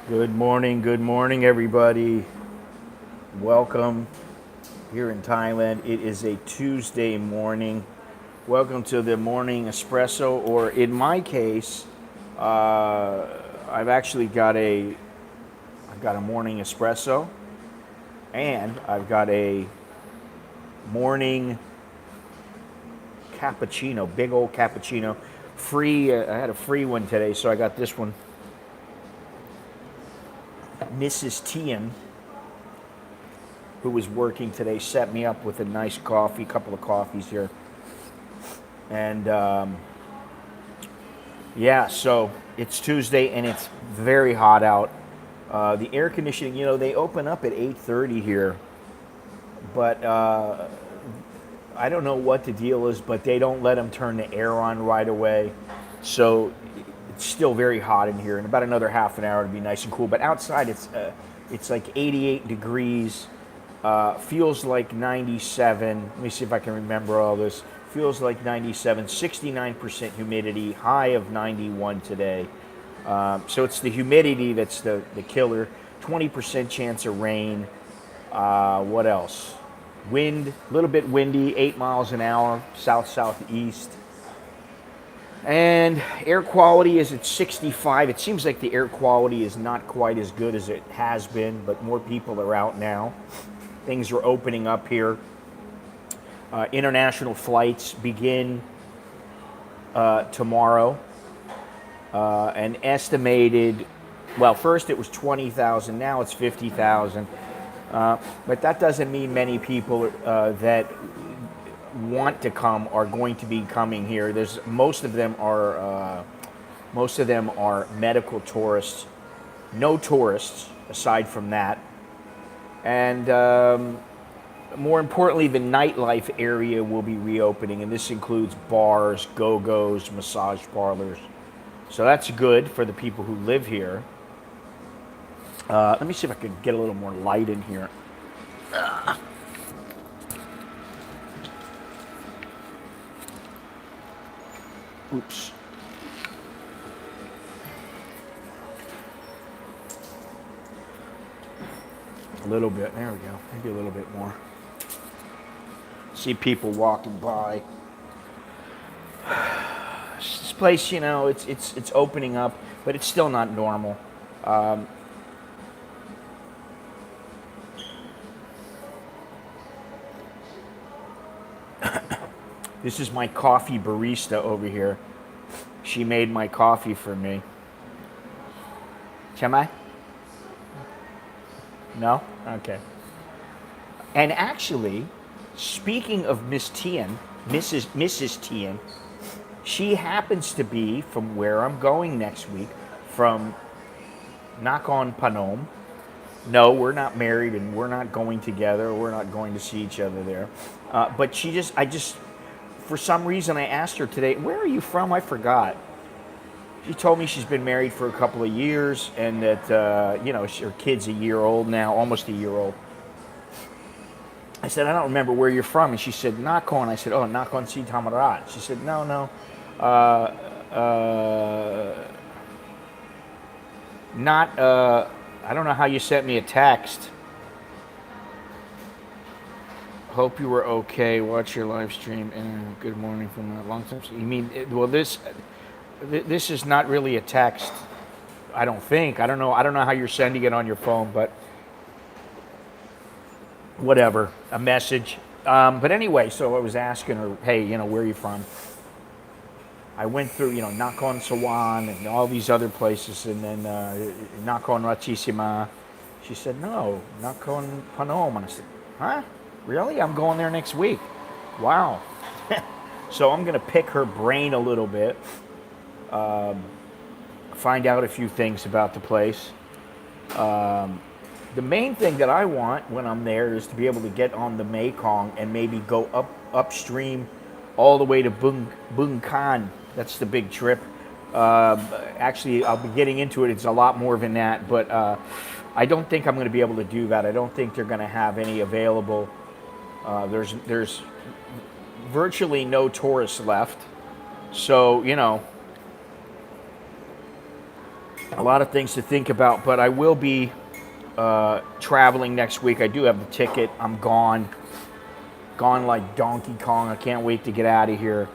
Good morning, everybody. Welcome here in Thailand. It is a Tuesday morning. Welcome to the morning espresso, or in my case, I've actually I've got a morning espresso, and I've got a morning cappuccino, big old cappuccino. Free. I had a free one today, so I got this one. Mrs. Tian, who was working today, set me up with a nice coffee, couple of coffees here. And yeah, so it's Tuesday and it's very hot out. The air conditioning, they open up at 8:30 here, but I don't know what the deal is, but they don't let them turn the air on right away. So it's still very hot in here. In about another half an hour, it'll be nice and cool. But outside, it's like 88 degrees. Feels like 97. Let me see if I can remember all this. Feels like 97. 69% humidity. High of 91 today. So it's the humidity that's the killer. 20% chance of rain. What else? Wind, a little bit windy, 8 miles an hour, south-southeast. And air quality is at 65. It seems like the air quality is not quite as good as it has been, but more people are out now. Things are opening up here. International flights begin tomorrow. An estimated, well, first it was 20,000, now it's 50,000. But that doesn't mean many people that want to come are going to be coming here. Most of them are medical tourists, no tourists aside from that, and more importantly, the nightlife area will be reopening, and this includes bars, go-go's, massage parlors. So that's good for the people who live here. Let me see if I can get a little more light in here. Oops. A little bit. There we go. Maybe a little bit more. See people walking by. This place, it's opening up, but it's still not normal. This is my coffee barista over here. She made my coffee for me. Cham? No? Okay. And actually, speaking of Miss Tian, Mrs. Tian, she happens to be from where I'm going next week, from Nakhon Phanom. No, we're not married and we're not going together. We're not going to see each other there. But for some reason, I asked her today, where are you from? I forgot. She told me she's been married for a couple of years and that, her kid's a year old now, almost a year old. I said, I don't remember where you're from. And she said, Nakhon. I said, oh, Nakhon Si Thammarat. She said, no. I don't know how you sent me a text. Hope you were okay. Watch your live stream. And good morning from a long time. You mean, well, this is not really a text. I don't think. I don't know how you're sending it on your phone, but whatever. A message. But anyway, so I was asking her, hey, where are you from? I went through, Nakhon Sawan and all these other places, and then Nakhon Ratchasima. She said, no, Nakhon Phanom. And I said, huh? Really? I'm going there next week. Wow. So I'm going to pick her brain a little bit, find out a few things about the place. The main thing that I want when I'm there is to be able to get on the Mekong and maybe go upstream all the way to Bung Khan. That's the big trip. Actually, I'll be getting into it. It's a lot more than that, but I don't think I'm going to be able to do that. I don't think they're going to have any available. There's virtually no tourists left. So, a lot of things to think about, but I will be traveling next week. I do have the ticket. I'm gone like Donkey Kong. I can't wait to get out of here,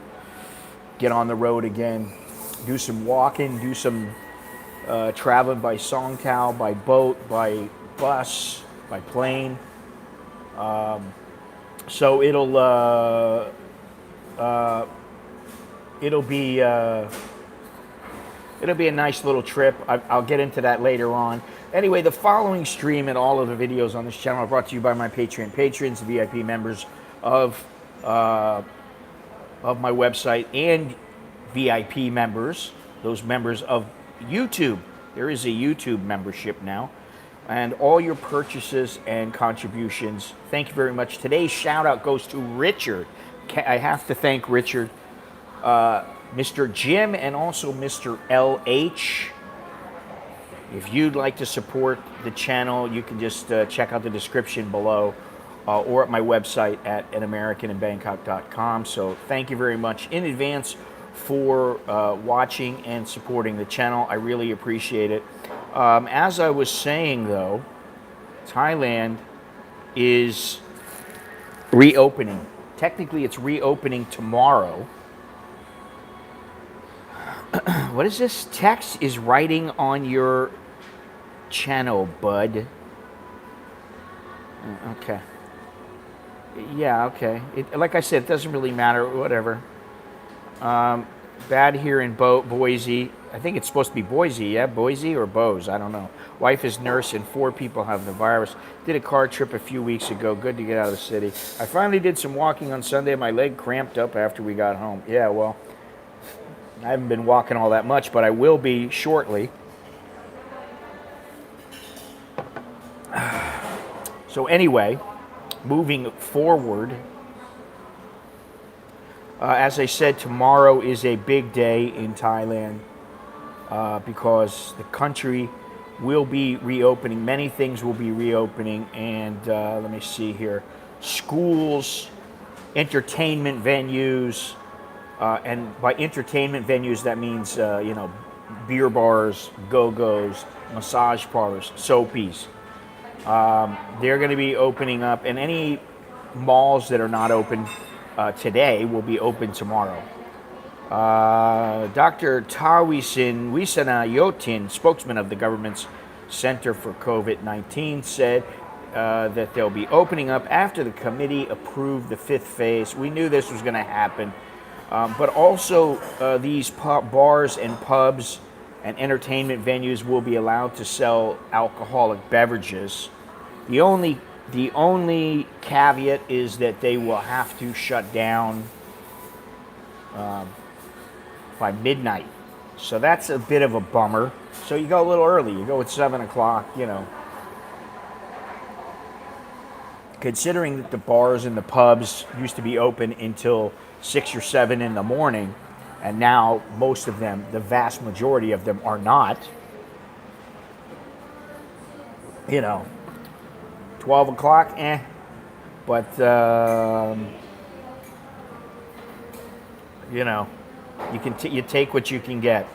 get on the road again, do some walking, do some traveling by Songtao, by boat, by bus, by plane. So it'll be a nice little trip. I'll get into that later on. Anyway, the following stream and all of the videos on this channel are brought to you by my Patreon patrons, VIP members of my website, and VIP members, those members of YouTube. There is a YouTube membership now. And all your purchases and contributions, thank you very much. Today's shout out goes to Richard. I have to thank Richard, Mr. Jim, and also Mr. LH. If you'd like to support the channel, you can just check out the description below or at my website at anamericaninbangkok.com. So thank you very much in advance for watching and supporting the channel. I really appreciate it. As I was saying, though, Thailand is reopening. Technically, it's reopening tomorrow. What is this? Text is writing on your channel, bud. Okay. Yeah, okay. Like I said, it doesn't really matter. Whatever. Bad here in Boise. I think it's supposed to be Boise, yeah? Boise or Bose, I don't know. Wife is nurse and 4 people have the virus. Did a car trip a few weeks ago. Good to get out of the city. I finally did some walking on Sunday. My leg cramped up after we got home. Yeah, well, I haven't been walking all that much, but I will be shortly. So anyway, moving forward, as I said, tomorrow is a big day in Thailand because the country will be reopening. Many things will be reopening, and let me see here. Schools, entertainment venues, and by entertainment venues, that means, beer bars, go-go's, massage parlors, soapies. They're going to be opening up, and any malls that are not open today will be open tomorrow. Dr. Tawisin Wisanayotin, spokesman of the government's Center for COVID-19, said that they'll be opening up after the committee approved the 5th phase. We knew this was going to happen. But also these bars and pubs and entertainment venues will be allowed to sell alcoholic beverages. The only caveat is that they will have to shut down by midnight. So that's a bit of a bummer. So you go a little early. You go at 7 o'clock, Considering that the bars and the pubs used to be open until 6 or 7 in the morning, and now most of them, the vast majority of them, are not. 12 o'clock, but you take what you can get.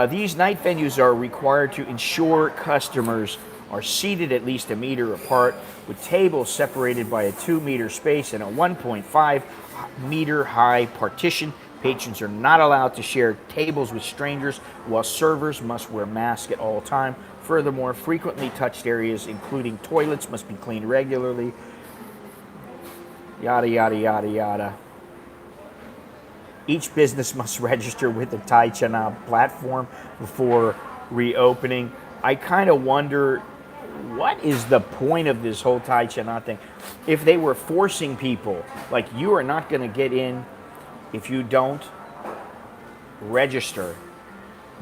These night venues are required to ensure customers are seated at least a meter apart, with tables separated by a 2-meter space and a 1.5 meter high partition. Patrons are not allowed to share tables with strangers, while servers must wear masks at all times. Furthermore, frequently touched areas, including toilets, must be cleaned regularly. Yada, yada, yada, yada. Each business must register with the Thai CASHAPP platform before reopening. I kind of wonder, what is the point of this whole Thai CASHAPP thing? If they were forcing people, like, you are not going to get in if you don't register,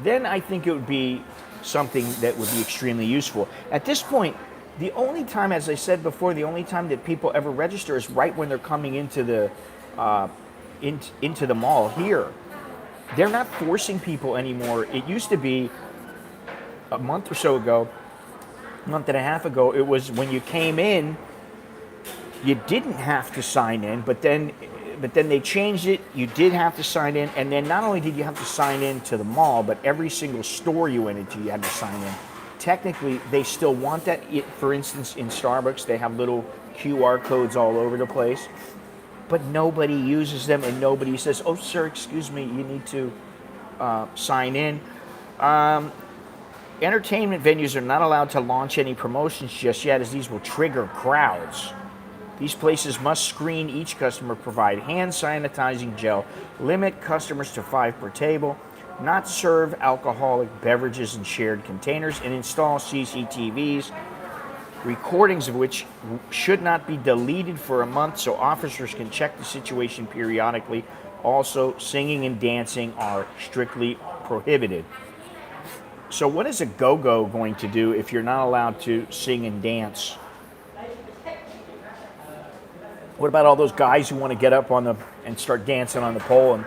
then I think it would be something that would be extremely useful. At this point, the only time, as I said before, the only time that people ever register is right when they're coming into the mall here. They're not forcing people anymore. It used to be a month or so ago, a month and a half ago, it was when you came in, you didn't have to sign in, but then but then they changed it. You did have to sign in, and then not only did you have to sign in to the mall, but every single store you went into, you had to sign in. Technically, they still want that. For instance, in Starbucks, they have little QR codes all over the place, but nobody uses them, and nobody says, "Oh, sir, excuse me, you need to sign in." Entertainment venues are not allowed to launch any promotions just yet, as these will trigger crowds. These places must screen each customer, provide hand sanitizing gel, limit customers to 5 per table, not serve alcoholic beverages in shared containers, and install CCTVs, recordings of which should not be deleted for a month so officers can check the situation periodically. Also, singing and dancing are strictly prohibited. So what is a go-go going to do if you're not allowed to sing and dance? What about all those guys who want to get up on and start dancing on the pole and,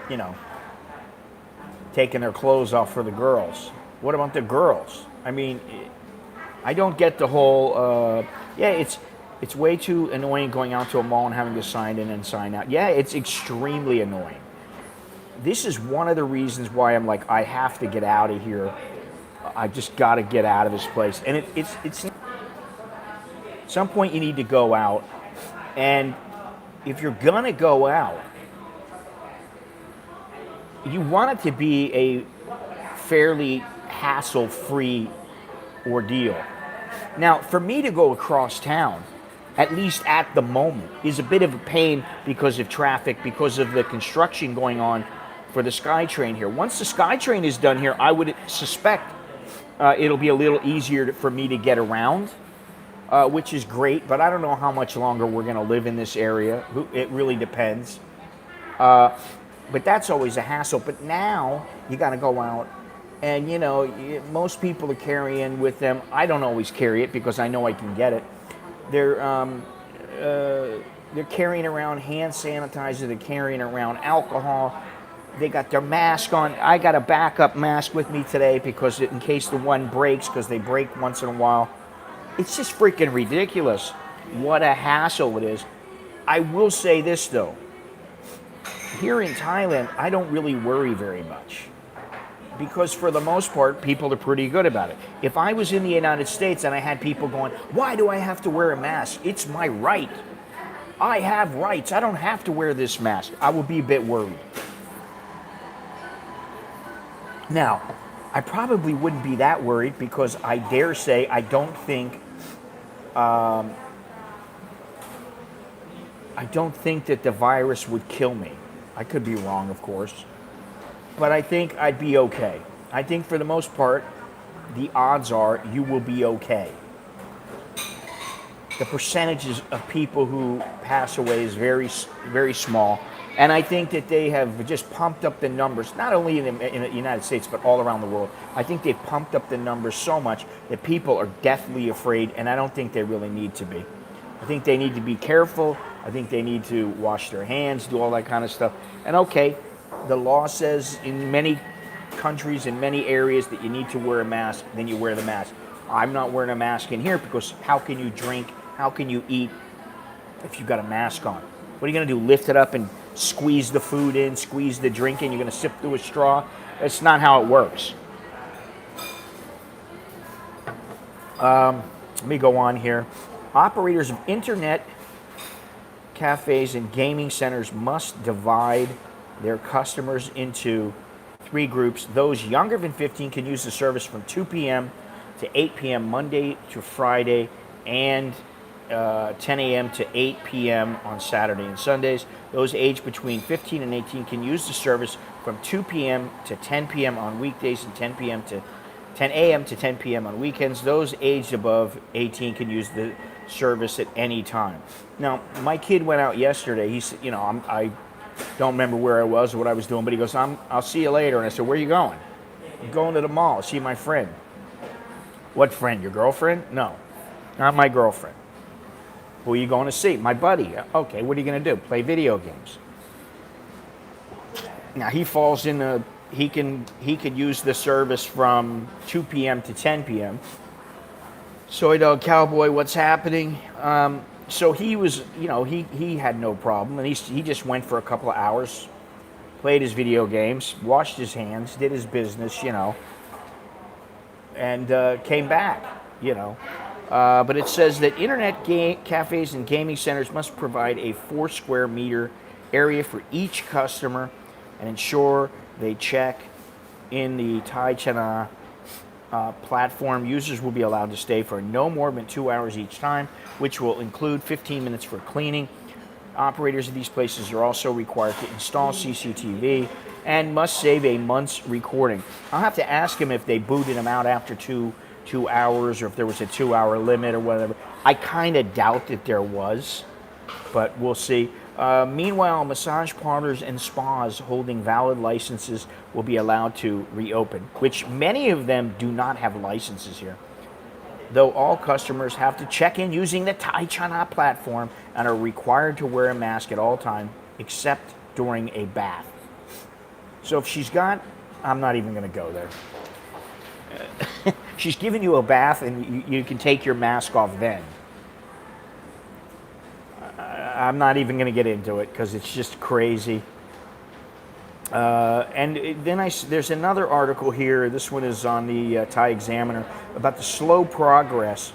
taking their clothes off for the girls? What about the girls? I mean, I don't get the whole, it's way too annoying going out to a mall and having to sign in and sign out. Yeah, it's extremely annoying. This is one of the reasons why I'm like, I have to get out of here. I just got to get out of this place. And it's at some point you need to go out. And if you're going to go out, you want it to be a fairly hassle-free ordeal. Now, for me to go across town, at least at the moment, is a bit of a pain because of traffic, because of the construction going on for the SkyTrain here. Once the SkyTrain is done here, I would suspect it'll be a little easier for me to get around, which is great, but I don't know how much longer we're going to live in this area. It really depends. But that's always a hassle. But now you got to go out, and most people are carrying with them. I don't always carry it because I know I can get it. They're carrying around hand sanitizer. They're carrying around alcohol. They got their mask on. I got a backup mask with me today because in case the one breaks, because they break once in a while. It's just freaking ridiculous. What a hassle it is. I will say this though. Here in Thailand, I don't really worry very much because for the most part, people are pretty good about it. If I was in the United States and I had people going, "Why do I have to wear a mask? It's my right. I have rights. I don't have to wear this mask," I would be a bit worried. Now, I probably wouldn't be that worried because I dare say I don't think that the virus would kill me. I could be wrong, of course, but I think I'd be okay. I think for the most part, the odds are you will be okay. The percentages of people who pass away is very, very small. And I think that they have just pumped up the numbers, not only in the United States, but all around the world. I think they've pumped up the numbers so much that people are deathly afraid, and I don't think they really need to be. I think they need to be careful. I think they need to wash their hands, do all that kind of stuff. And okay, the law says in many countries, in many areas, that you need to wear a mask, then you wear the mask. I'm not wearing a mask in here because how can you drink, how can you eat if you've got a mask on? What are you going to do, lift it up and squeeze the food in, squeeze the drink in? You're going to sip through a straw? That's not how it works. Let me go on here. Operators of internet cafes and gaming centers must divide their customers into 3 groups. Those younger than 15 can use the service from 2 p.m. to 8 p.m. Monday to Friday, and 10 a.m. to 8 p.m. on Saturday and Sundays. Those aged between 15 and 18 can use the service from 2 p.m. to 10 p.m. on weekdays and 10 a.m. to 10 p.m. on weekends. Those aged above 18 can use the service at any time. Now, my kid went out yesterday. He said, I don't remember where I was or what I was doing, but he goes, I'll see you later. And I said, "Where are you going?" "I'm going to the mall, see my friend." "What friend? Your girlfriend?" "No, not my girlfriend." "Who are you going to see?" "My buddy." "Okay, what are you going to do? Play video games?" Now he falls in he could use the service from 2 p.m. to 10 p.m. Soy Dog Cowboy, what's happening? So he was, he had no problem, and he just went for a couple of hours, played his video games, washed his hands, did his business, and came back, But it says that internet cafes and gaming centers must provide a 4 square meter area for each customer and ensure they check in the Thai Chana platform. Users will be allowed to stay for no more than 2 hours each time, which will include 15 minutes for cleaning. Operators of these places are also required to install CCTV and must save a month's recording. I'll have to ask him if they booted him out after two hours or if there was a 2 hour limit or whatever. I kind of doubt that there was, but we'll see. Meanwhile, massage parlors and spas holding valid licenses will be allowed to reopen, which many of them do not have licenses here. Though all customers have to check in using the Thai Chana platform and are required to wear a mask at all times, except during a bath. So if she's got, I'm not even going to go there. She's giving you a bath and you can take your mask off then. I'm not even going to get into it because it's just crazy. And then there's another article here. This one is on the Thai Examiner about the slow progress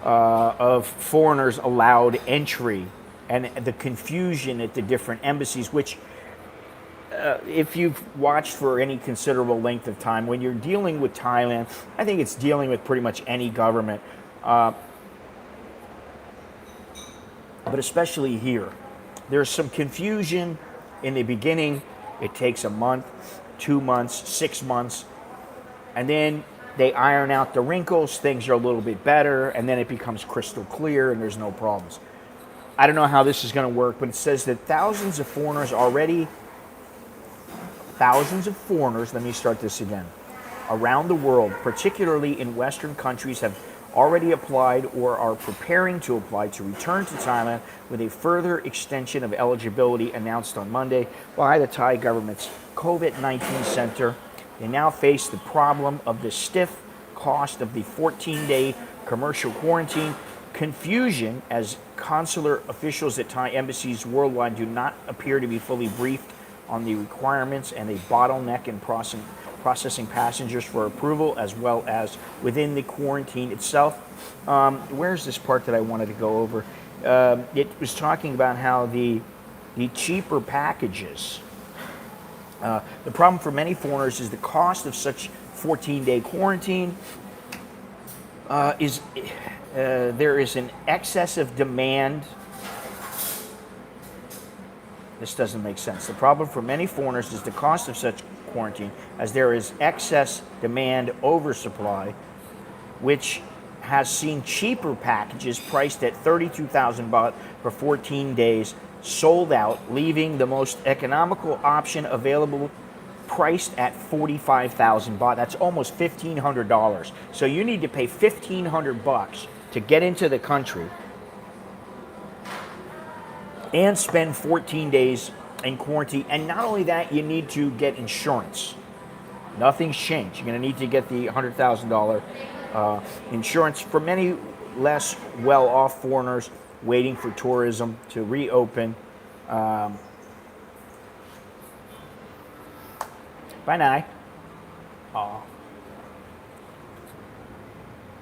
of foreigners allowed entry and the confusion at the different embassies, which if you've watched for any considerable length of time, when you're dealing with Thailand, I think it's dealing with pretty much any government, but especially here. There's some confusion in the beginning. It takes a month, 2 months, 6 months, and then they iron out the wrinkles, things are a little bit better, and then it becomes crystal clear and there's no problems. I don't know how this is going to work, but it says that thousands of foreigners, let me start this again, around the world, particularly in Western countries, have already applied or are preparing to apply to return to Thailand, with a further extension of eligibility announced on Monday by the Thai government's COVID-19 center. They now face the problem of the stiff cost of the 14-day commercial quarantine, confusion as consular officials at Thai embassies worldwide do not appear to be fully briefed on the requirements, and a bottleneck in processing passengers for approval, as well as within the quarantine itself. Where's this part that I wanted to go over? It was talking about how the cheaper packages, the problem for many foreigners is the cost of such 14-day quarantine. There is an excessive demand. This doesn't make sense. The problem for many foreigners is the cost of such quarantine, as there is excess demand oversupply, which has seen cheaper packages priced at 32,000 baht for 14 days sold out, leaving the most economical option available priced at 45,000 baht. That's almost $1,500. So you need to pay 1,500 bucks to get into the country and spend 14 days in quarantine. And not only that, you need to get insurance. Nothing's changed. You're going to need to get the $100,000 insurance. For many less well-off foreigners waiting for tourism to reopen. Bye, Nai.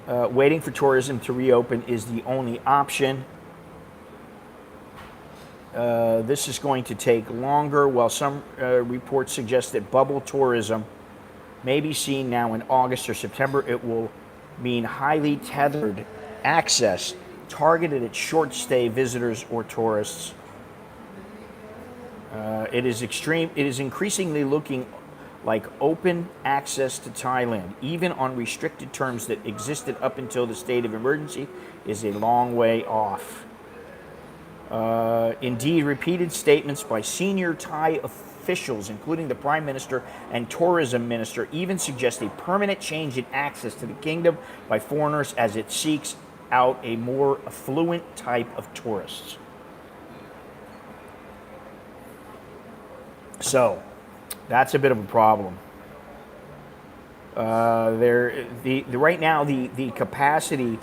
Waiting for tourism to reopen is the only option. This is going to take longer. While some reports suggest that bubble tourism may be seen now in August or September, it will mean highly tethered access targeted at short-stay visitors or tourists. It is increasingly looking like open access to Thailand, even on restricted terms that existed up until the state of emergency, is a long way off. Indeed, repeated statements by senior Thai officials, including the Prime Minister and Tourism Minister, even suggest a permanent change in access to the kingdom by foreigners as it seeks out a more affluent type of tourists. So, that's a bit of a problem. Right now, the capacity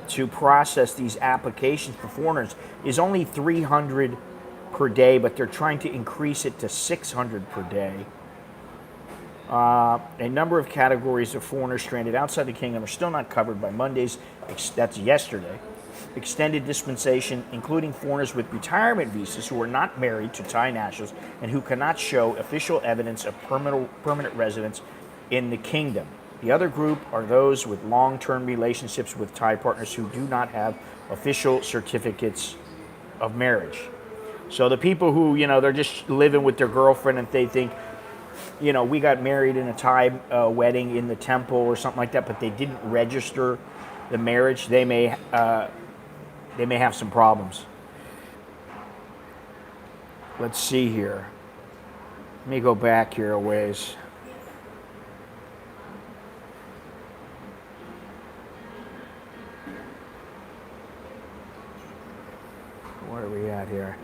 to process these applications for foreigners is only 300 per day, but they're trying to increase it to 600 per day. A number of categories of foreigners stranded outside the kingdom are still not covered by Monday's, that's yesterday, extended dispensation, including foreigners with retirement visas who are not married to Thai nationals and who cannot show official evidence of permanent residence in the kingdom. The other group are those with long-term relationships with Thai partners who do not have official certificates of marriage. So the people who, they're just living with their girlfriend and they think, we got married in a Thai wedding in the temple or something like that, but they didn't register the marriage, they may have some problems. Let's see here. Let me go back here a ways. Where are we at here?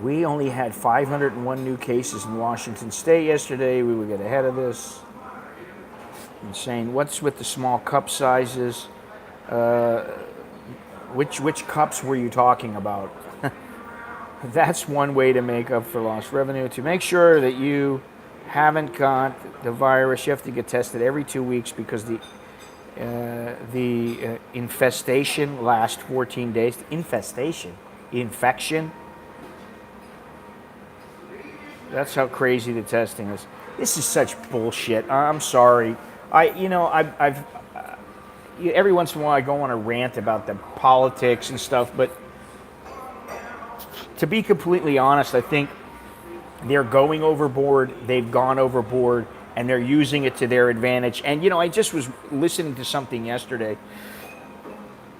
We only had 501 new cases in Washington State yesterday. We would get ahead of this. Insane. What's with the small cup sizes? Which cups were you talking about? That's one way to make up for lost revenue. To make sure that you haven't got the virus, you have to get tested every 2 weeks because the infestation lasts 14 days. Infection. That's how crazy the testing is. This is such bullshit. I'm sorry. I've every once in a while I go on a rant about the politics and stuff, but to be completely honest, I think they're going overboard. They've gone overboard, and they're using it to their advantage. And I just was listening to something yesterday,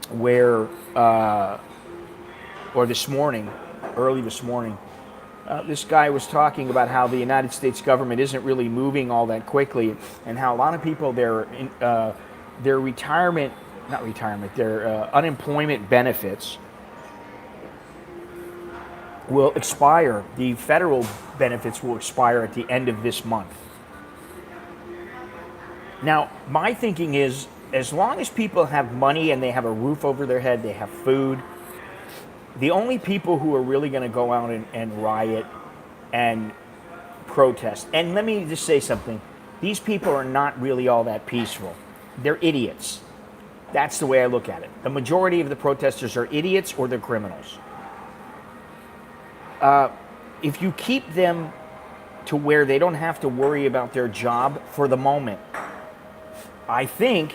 where, or this morning, early this morning. This guy was talking about how the United States government isn't really moving all that quickly, and how a lot of people their unemployment benefits will expire. The federal benefits will expire at the end of this month. Now, my thinking is, as long as people have money and they have a roof over their head, they have food, the only people who are really going to go out and riot and protest, and let me just say something, these people are not really all that peaceful. They're idiots. That's the way I look at it. The majority of the protesters are idiots or they're criminals. If you keep them to where they don't have to worry about their job for the moment, I think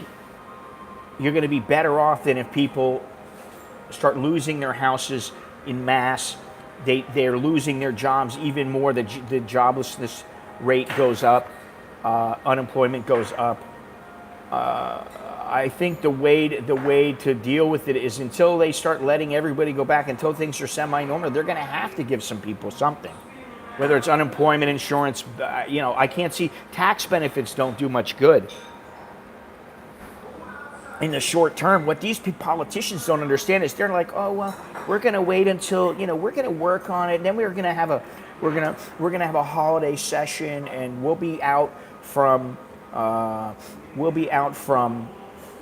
you're going to be better off than if people start losing their houses in mass. They're losing their jobs even more. The joblessness rate goes up. Unemployment goes up. I think the way to deal with it is until they start letting everybody go back, until things are semi-normal, they're going to have to give some people something. Whether it's unemployment insurance, I can't see, tax benefits don't do much good in the short term. What these politicians don't understand is they're like, oh well, we're going to wait until we're going to work on it, and then we're going to have a holiday session, and we'll be out from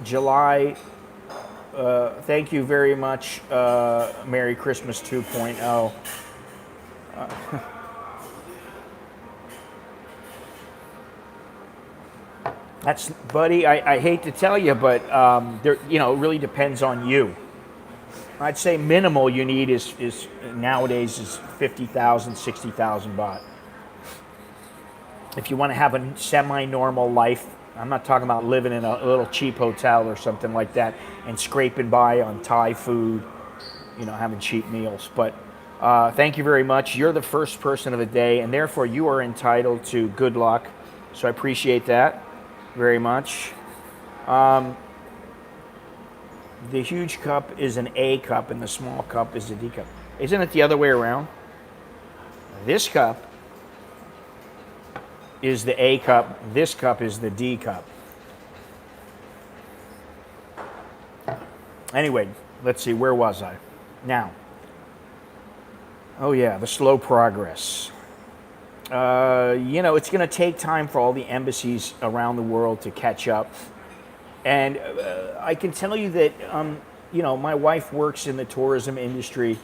July. Thank you very much. Merry Christmas 2.0. That's, buddy, I hate to tell you, but it really depends on you. I'd say minimal you need is nowadays is 50,000, 60,000 baht. If you want to have a semi-normal life, I'm not talking about living in a little cheap hotel or something like that and scraping by on Thai food, having cheap meals. But thank you very much. You're the first person of the day, and therefore you are entitled to good luck. So I appreciate that very much. The huge cup is an A cup and the small cup is a D cup. Isn't it the other way around? This cup is the A cup, this cup is the D cup. Anyway, let's see, where was I? Now, oh yeah, the slow progress. It's going to take time for all the embassies around the world to catch up. And I can tell you that, my wife works in the tourism industry,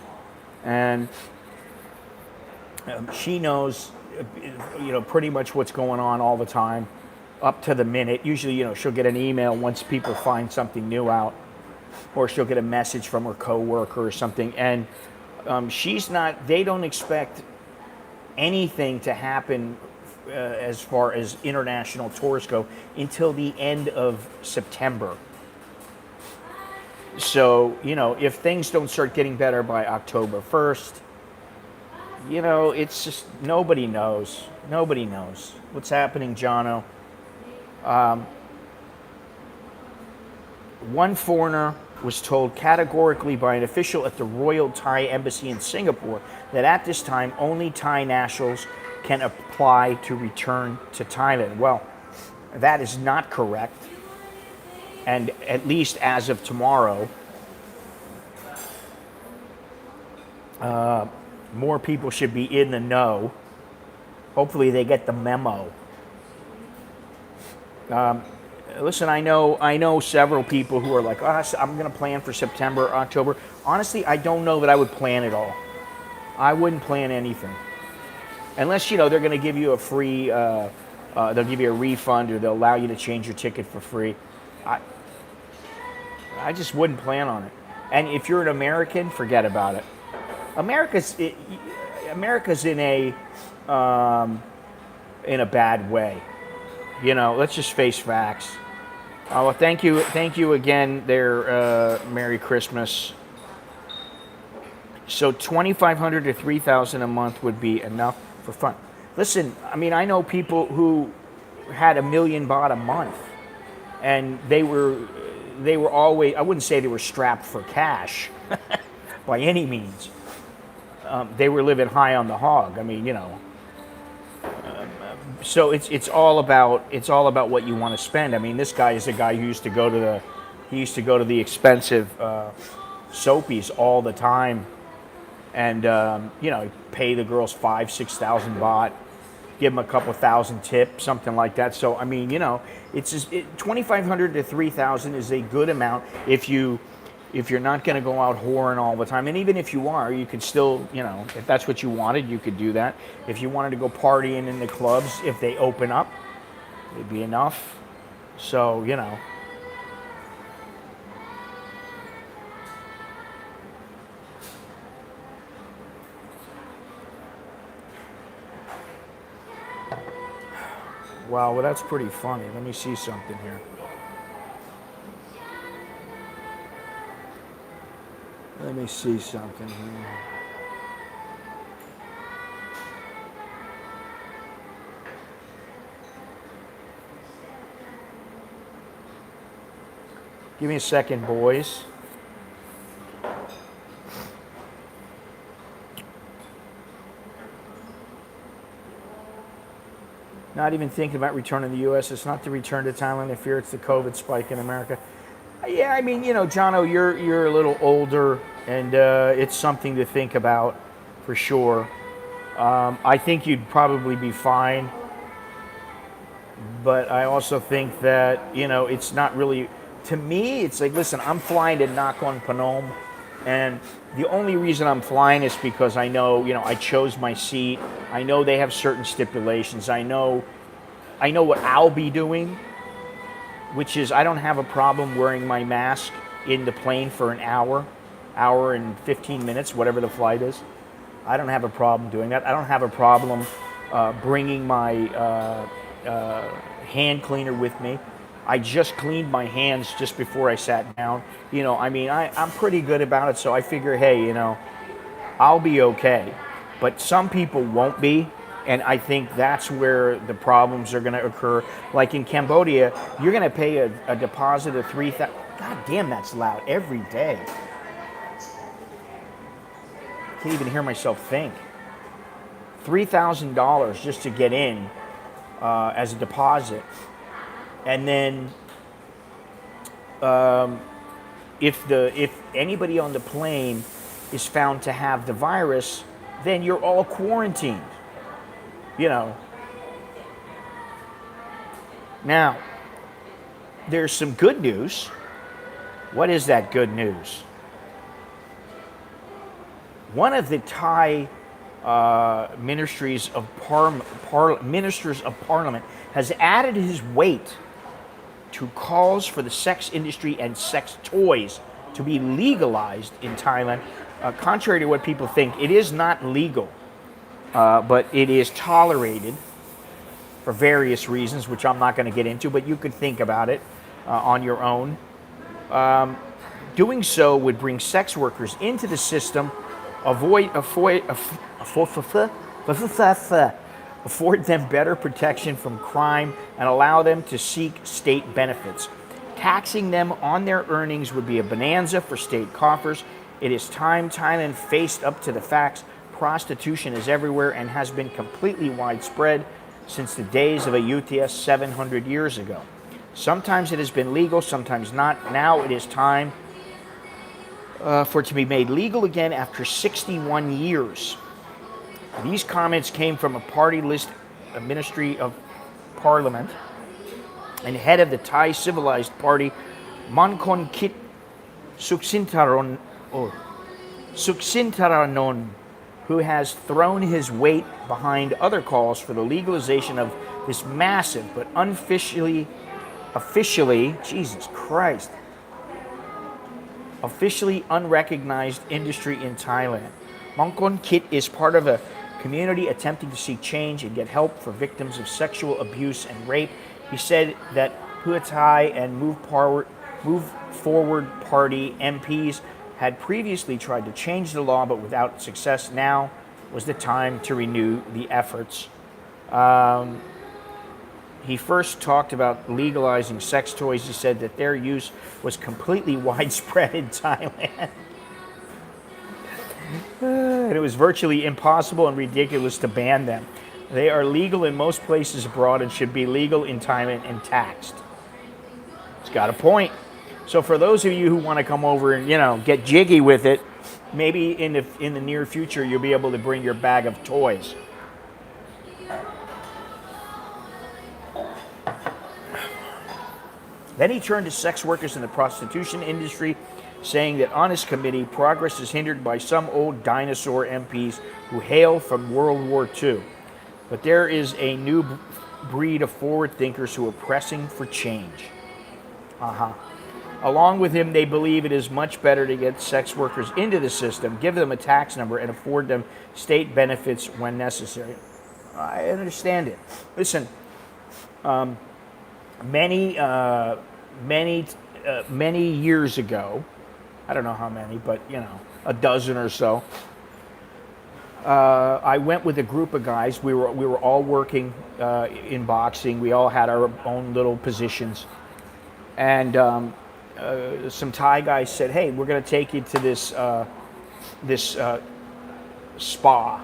and she knows, pretty much what's going on all the time, up to the minute. Usually, she'll get an email once people find something new out, or she'll get a message from her coworker or something. And they don't expect anything to happen as far as international tours go until the end of September. So, if things don't start getting better by October 1st, it's just nobody knows. Nobody knows what's happening, Jono. One foreigner was told categorically by an official at the Royal Thai Embassy in Singapore that at this time only Thai nationals can apply to return to Thailand. Well, that is not correct. And at least as of tomorrow, more people should be in the know. Hopefully they get the memo. Listen, I know several people who are like, I'm going to plan for September, October. Honestly, I don't know that I would plan it all. I wouldn't plan anything. Unless, they're going to give you a free, they'll give you a refund, or they'll allow you to change your ticket for free. I just wouldn't plan on it. And if you're an American, forget about it. America's in a bad way. Let's just face facts. Well, thank you again there, Merry Christmas. So $2,500 to $3,000 a month would be enough for fun. Listen, I know people who had $1 million baht a month, and they were always, I wouldn't say they were strapped for cash by any means. They were living high on the hog. So it's all about what you want to spend. This guy is a guy who used to go to the expensive soapies all the time, and pay the girls 5,000-6,000 baht, give them a couple thousand tip, something like that. So it's just, $2,500 to $3,000 is a good amount if you're not going to go out whoring all the time. And even if you are, you could still, if that's what you wanted, you could do that. If you wanted to go partying in the clubs, if they open up, it'd be enough. So, Wow, well, that's pretty funny. Let me see something here. Let me see something here. Give me a second, boys. Not even thinking about returning to the U.S. It's not to return to Thailand. I fear it's the COVID spike in America. Yeah, Jono, you're a little older, and it's something to think about for sure. I think you'd probably be fine, but I also think that it's not really. To me, it's like, listen, I'm flying to Nakhon Phanom, and the only reason I'm flying is because I know, I chose my seat. I know they have certain stipulations. I know what I'll be doing, which is I don't have a problem wearing my mask in the plane for an hour and 15 minutes, whatever the flight is. I don't have a problem doing that. I don't have a problem bringing my hand cleaner with me. I just cleaned my hands just before I sat down. I'm pretty good about it, so I figure, hey, I'll be okay. But some people won't be, and I think that's where the problems are going to occur. Like in Cambodia, you're going to pay a deposit of $3,000. God damn, that's loud every day. I can't even hear myself think. $3,000 just to get in as a deposit. And then, if anybody on the plane is found to have the virus, then you're all quarantined. you know. Now, there's some good news. What is that good news? One of the Thai ministers of parliament has added his weight to calls for the sex industry and sex toys to be legalized in Thailand. Contrary to what people think, it is not legal, but it is tolerated for various reasons, which I'm not going to get into, but you could think about it on your own. Doing so would bring sex workers into the system, afford them better protection from crime, and allow them to seek state benefits. Taxing them on their earnings would be a bonanza for state coffers. It is time Thailand faced up to the facts. Prostitution is everywhere and has been completely widespread since the days of Ayutthaya 700 years ago. Sometimes it has been legal, sometimes not. Now it is time for it to be made legal again after 61 years. These comments came from a party list, a Ministry of Parliament, and head of the Thai Civilized Party, Mankon Kit Suksintaranon, who has thrown his weight behind other calls for the legalization of this massive but officially, Jesus Christ, officially unrecognized industry in Thailand. Mankon Kit is part of a community attempting to seek change and get help for victims of sexual abuse and rape. He said that Pheu Thai and Move Forward Party MPs had previously tried to change the law, but without success. Now was the time to renew the efforts. He first talked about legalizing sex toys. He said that their use was completely widespread in Thailand. And it was virtually impossible and ridiculous to ban them. They are legal in most places abroad and should be legal in Thailand and taxed. It's got a point. So for those of you who want to come over and, get jiggy with it, maybe in the near future you'll be able to bring your bag of toys. Then he turned to sex workers in the prostitution industry, saying that on his committee, progress is hindered by some old dinosaur MPs who hail from World War II. But there is a new breed of forward thinkers who are pressing for change. Along with him, they believe it is much better to get sex workers into the system, give them a tax number, and afford them state benefits when necessary. I understand it. Listen, many years ago, I don't know how many, but a dozen or so, I went with a group of guys. We were all working in boxing. We all had our own little positions, and some Thai guys said, "Hey, we're going to take you to this spa,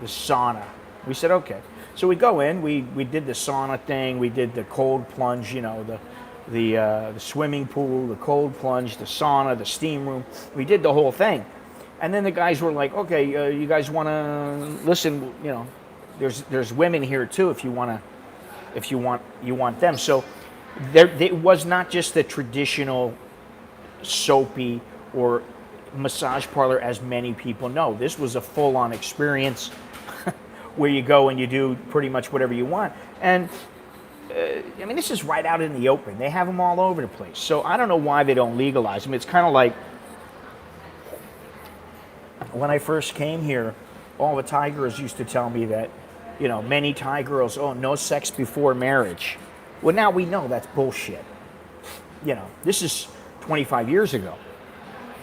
this sauna." We said, "Okay." So we go in. We did the sauna thing. We did the cold plunge. The swimming pool, the cold plunge, the sauna, the steam room. We did the whole thing. And then the guys were like, "Okay, you guys want to listen? There's women here too. If you want them." So it was not just the traditional soapy or massage parlor as many people know. This was a full-on experience where you go and you do pretty much whatever you want. And this is right out in the open. They have them all over the place. So I don't know why they don't legalize them. It's kind of like when I first came here, all the Thai girls used to tell me that, many Thai girls, no sex before marriage. Well, now we know that's bullshit. This is 25 years ago.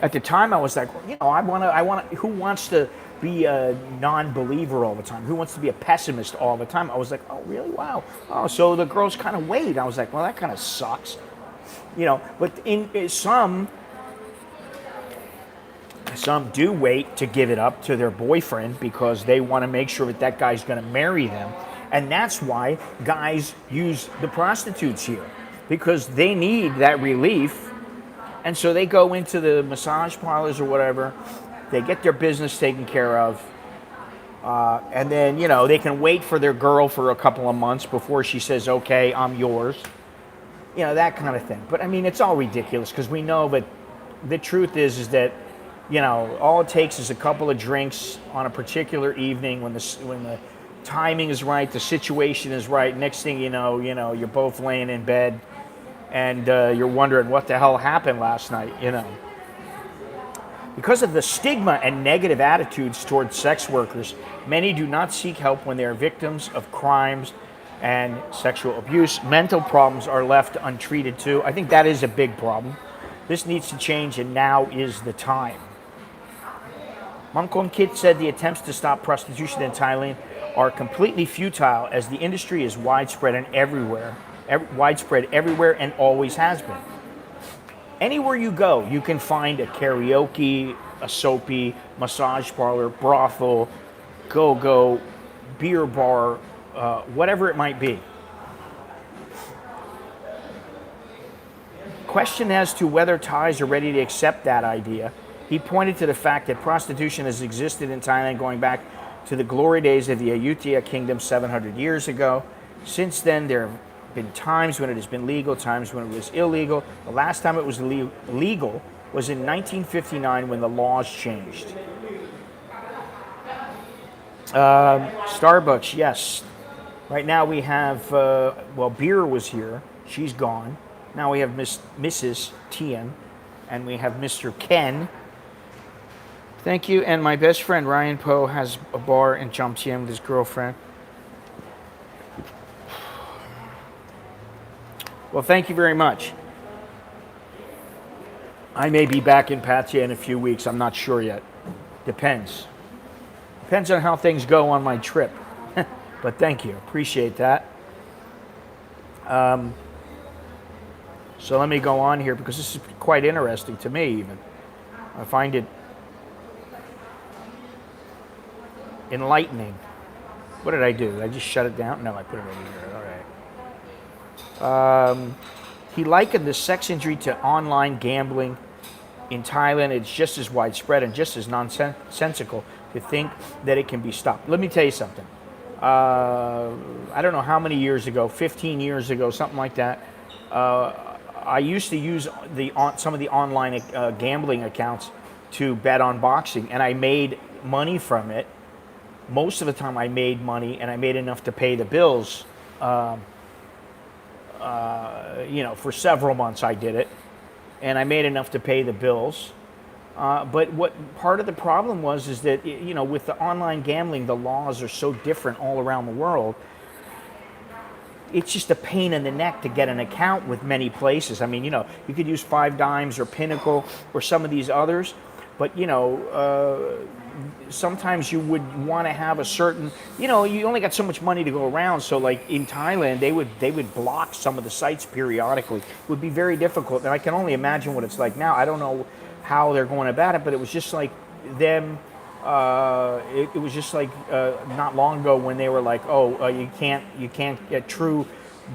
At the time, I was like, I want to. Who wants to be a non-believer all the time? Who wants to be a pessimist all the time? I was like, oh, really? Wow. Oh, so the girls kind of wait. I was like, well, that kind of sucks. But some do wait to give it up to their boyfriend because they want to make sure that guy's going to marry them. And that's why guys use the prostitutes here, because they need that relief. And so they go into the massage parlors or whatever. They get their business taken care of. And then, they can wait for their girl for a couple of months before she says, okay, I'm yours. That kind of thing. But I mean, it's all ridiculous because we know that the truth is that, all it takes is a couple of drinks on a particular evening when the timing is right, the situation is right. Next thing you know, you're both laying in bed and you're wondering what the hell happened last night, Because of the stigma and negative attitudes towards sex workers, many do not seek help when they are victims of crimes and sexual abuse. Mental problems are left untreated too. I think that is a big problem. This needs to change, and now is the time. Mangkon Kit said the attempts to stop prostitution in Thailand are completely futile as the industry is widespread everywhere and always has been. Anywhere you go, you can find a karaoke, a soapy, massage parlor, brothel, go-go, beer bar, whatever it might be. Question as to whether Thais are ready to accept that idea. He pointed to the fact that prostitution has existed in Thailand going back to the glory days of the Ayutthaya kingdom 700 years ago. Since then, there have been times when it has been legal, times when it was illegal. The last time it was legal was in 1959 when the laws changed. Starbucks, yes. Right now we have, Beer was here. She's gone. Now we have Mrs. Tian, and we have Mr. Ken. Thank you. And my best friend Ryan Poe has a bar in Chomtien with his girlfriend. Well, thank you very much. I may be back in Pattaya in a few weeks. I'm not sure yet. Depends. Depends on how things go on my trip. But thank you. Appreciate that. So let me go on here because this is quite interesting to me even. I find it enlightening. What did I do? Did I just shut it down? No, I put it over here. All right. He likened the sex industry to online gambling in Thailand. It's just as widespread and just as nonsensical to think that it can be stopped. Let me tell you something. I don't know how many years ago, 15 years ago, something like that. I used to use some of the online gambling accounts to bet on boxing, and I made money from it. Most of the time I made money, and I made enough to pay the bills. For several months I did it, and I made enough to pay the bills. But what part of the problem was is that, with the online gambling, the laws are so different all around the world. It's just a pain in the neck to get an account with many places. I mean, you could use Five Dimes or Pinnacle or some of these others, but, sometimes you would want to have a certain, you only got so much money to go around. So like in Thailand, they would block some of the sites periodically. It would be very difficult. And I can only imagine what it's like now. I don't know how they're going about it, but it was just like them. It was just like not long ago when they were like, you can't get true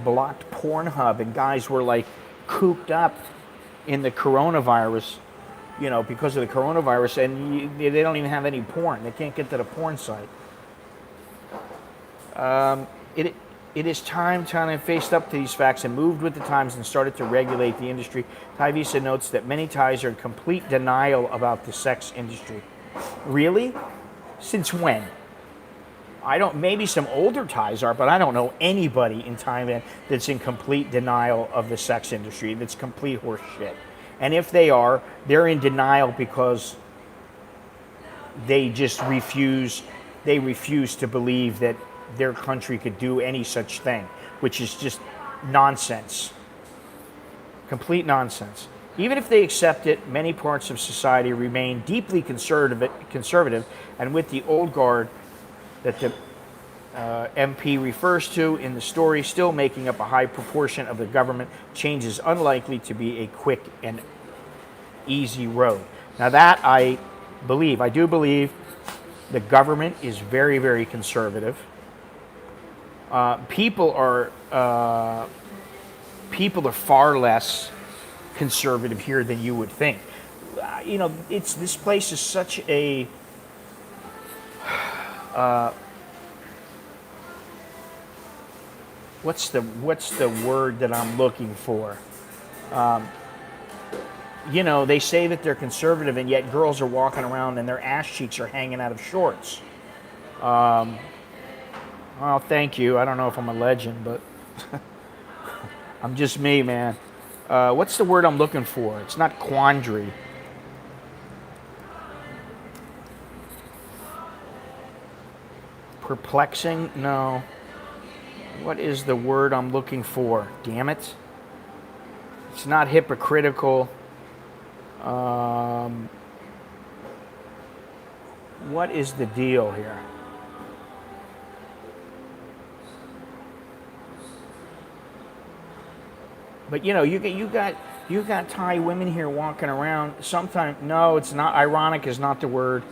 blocked Pornhub, and guys were like cooped up in the coronavirus, because of the coronavirus, and they don't even have any porn. They can't get to the porn site. It is time Thailand faced up to these facts and moved with the times and started to regulate the industry. Thai Visa notes that many Thais are in complete denial about the sex industry. Really? Since when? Maybe some older Thais are, but I don't know anybody in Thailand that's in complete denial of the sex industry. That's complete horse shit. And if they are, they're in denial because they just refuse to believe that their country could do any such thing, which is just nonsense. Complete nonsense. Even if they accept it, many parts of society remain deeply conservative, and with the old guard that the MP refers to in the story still making up a high proportion of the government, change is unlikely to be a quick and easy road. Now that I do believe the government is very, very conservative. People are far less conservative here than you would think. This place is such a what's the word that I'm looking for? You know, they say that they're conservative, and yet girls are walking around and their ass cheeks are hanging out of shorts. Well, thank you. I don't know if I'm a legend, but I'm just me, man. What's the word I'm looking for? It's not quandary. Perplexing? No. What is the word I'm looking for? Damn it. It's not hypocritical. What is the deal here? But you know, you got Thai women here walking around. Sometimes, no, it's not. Ironic is not the word.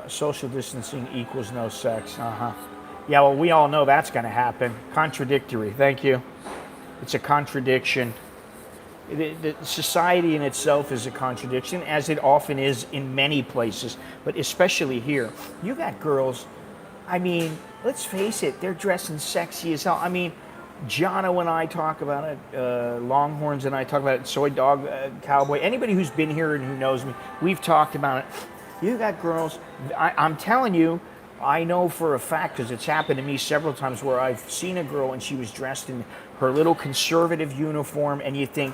Social distancing equals no sex. Yeah, well, we all know that's going to happen. Contradictory. Thank you. It's a contradiction. The society in itself is a contradiction, as it often is in many places, but especially here. You got girls, I mean, let's face it, they're dressing sexy as hell. I mean, Jono and I talk about it, Longhorns and I talk about it, Soy Dog Cowboy. Anybody who's been here and who knows me, we've talked about it. You got girls, I'm telling you, I know for a fact, because it's happened to me several times, where I've seen a girl and she was dressed in her little conservative uniform, and you think,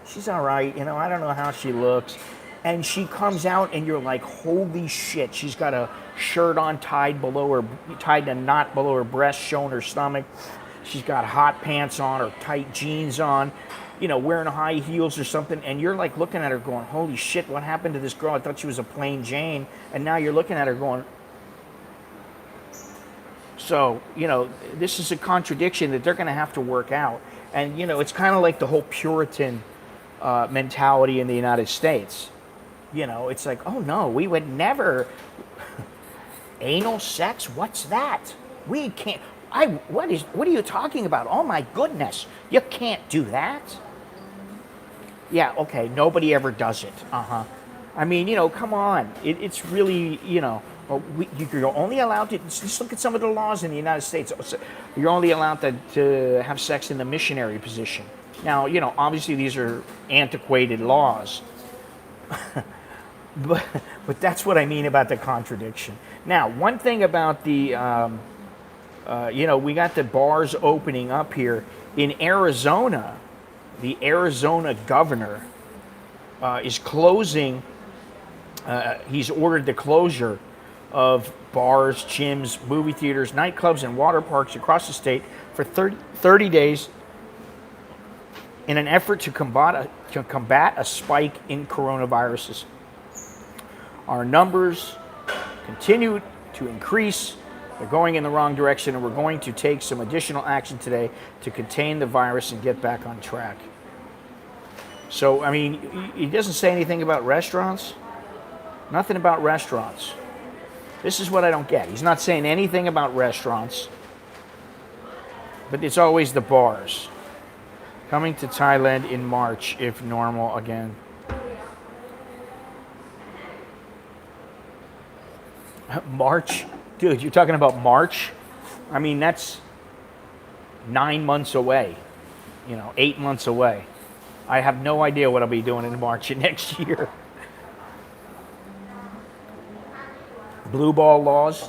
she's all right, you know, I don't know how she looks. And she comes out and you're like, holy shit, she's got a shirt on tied a knot below her breast, showing her stomach. She's got hot pants on or tight jeans on, you know, wearing high heels or something, and you're like looking at her going, holy shit, what happened to this girl? I thought she was a plain Jane, and now you're looking at her going. So, you know, this is a contradiction that they're going to have to work out. And, you know, it's kind of like the whole Puritan mentality in the United States. You know, it's like, oh no, we would never. Anal sex? What's that? We can't. What are you talking about? Oh my goodness, you can't do that. Yeah, okay, nobody ever does it. I mean, you know, come on. It's really, you know, you're only allowed to, just look at some of the laws in the United States. You're only allowed to have sex in the missionary position. Now, you know, obviously these are antiquated laws. but that's what I mean about the contradiction. Now, one thing about the, you know, we got the bars opening up here. In Arizona, the Arizona governor is closing, he's ordered the closure of bars, gyms, movie theaters, nightclubs, and water parks across the state for 30 days in an effort to combat a spike in coronaviruses. Our numbers continue to increase. They're going in the wrong direction, and we're going to take some additional action today to contain the virus and get back on track. So, I mean, he doesn't say anything about restaurants. Nothing about restaurants. This is what I don't get. He's not saying anything about restaurants, but it's always the bars. Coming to Thailand in March, if normal again. March? Dude, you're talking about March? I mean, that's 9 months away. You know, 8 months away. I have no idea what I'll be doing in March of next year. Blue ball laws.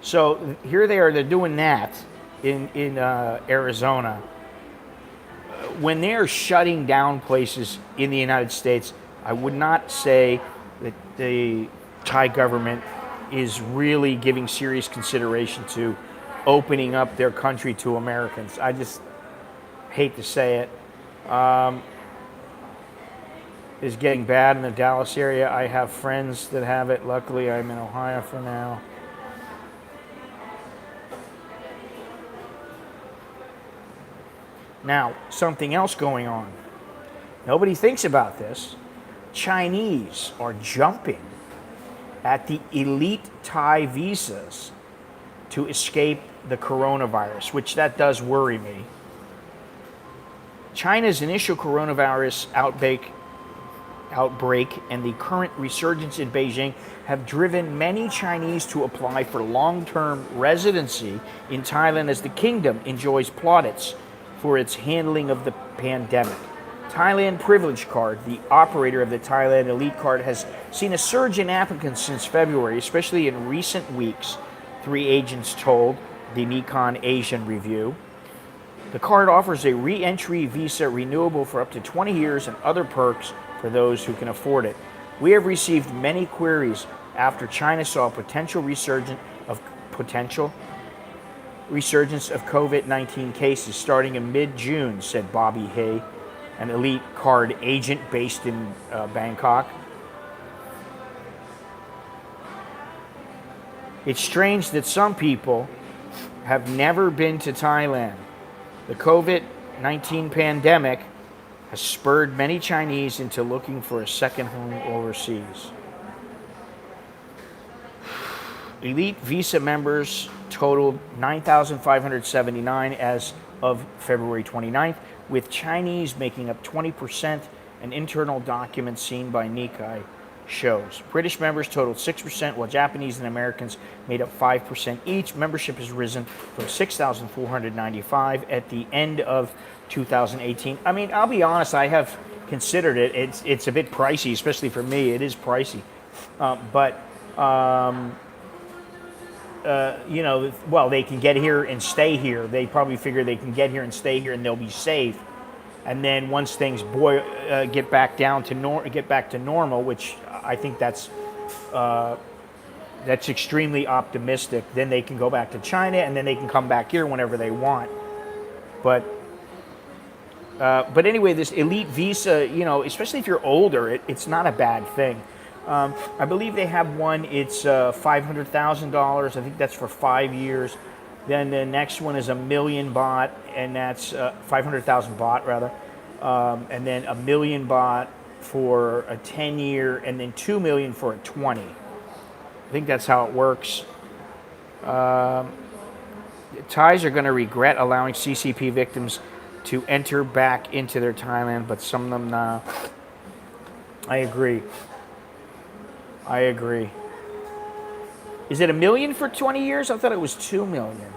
So here they are, they're doing that in Arizona. When they're shutting down places in the United States, I would not say that the Thai government is really giving serious consideration to opening up their country to Americans. I just hate to say it. It's getting bad in the Dallas area. I have friends that have it. Luckily, I'm in Ohio for now. Now, something else going on. Nobody thinks about this. Chinese are jumping at the elite Thai visas to escape the coronavirus, which that does worry me. China's initial coronavirus outbreak and the current resurgence in Beijing have driven many Chinese to apply for long-term residency in Thailand as the kingdom enjoys plaudits for its handling of the pandemic. Thailand Privilege Card, the operator of the Thailand Elite Card, has seen a surge in applicants since February, especially in recent weeks, 3 agents told the Nikon Asian Review. The card offers a re-entry visa renewable for up to 20 years and other perks for those who can afford it. We have received many queries after China saw a potential resurgence of COVID-19 cases starting in mid-June, said Bobby Hay, an elite card agent based in Bangkok. It's strange that some people have never been to Thailand. The COVID-19 pandemic has spurred many Chinese into looking for a second home overseas. Elite visa members totaled 9,579 as of February 29th, with Chinese making up 20%, an internal document seen by Nikkei shows. British members totaled 6%, while Japanese and Americans made up 5% each. Membership has risen from 6,495 at the end of 2018. I mean, I'll be honest, I have considered it. It's a bit pricey, especially for me. It is pricey. Well, they can get here and stay here. They probably figure they can get here and stay here and they'll be safe. And then once things get back to normal, which I think that's extremely optimistic, then they can go back to China and then they can come back here whenever they want. But anyway, this elite visa, especially if you're older, it's not a bad thing. I believe they have one. It's $500,000. I think that's for 5 years. Then the next one is 1 million baht, and that's 500,000 baht rather. And then 1 million baht for a 10-year, and then 2 million for a 20. I think that's how it works. Thais are going to regret allowing CCP victims to enter back into their Thailand, but some of them nah. I agree. Is it 1 million for 20 years? I thought it was 2 million.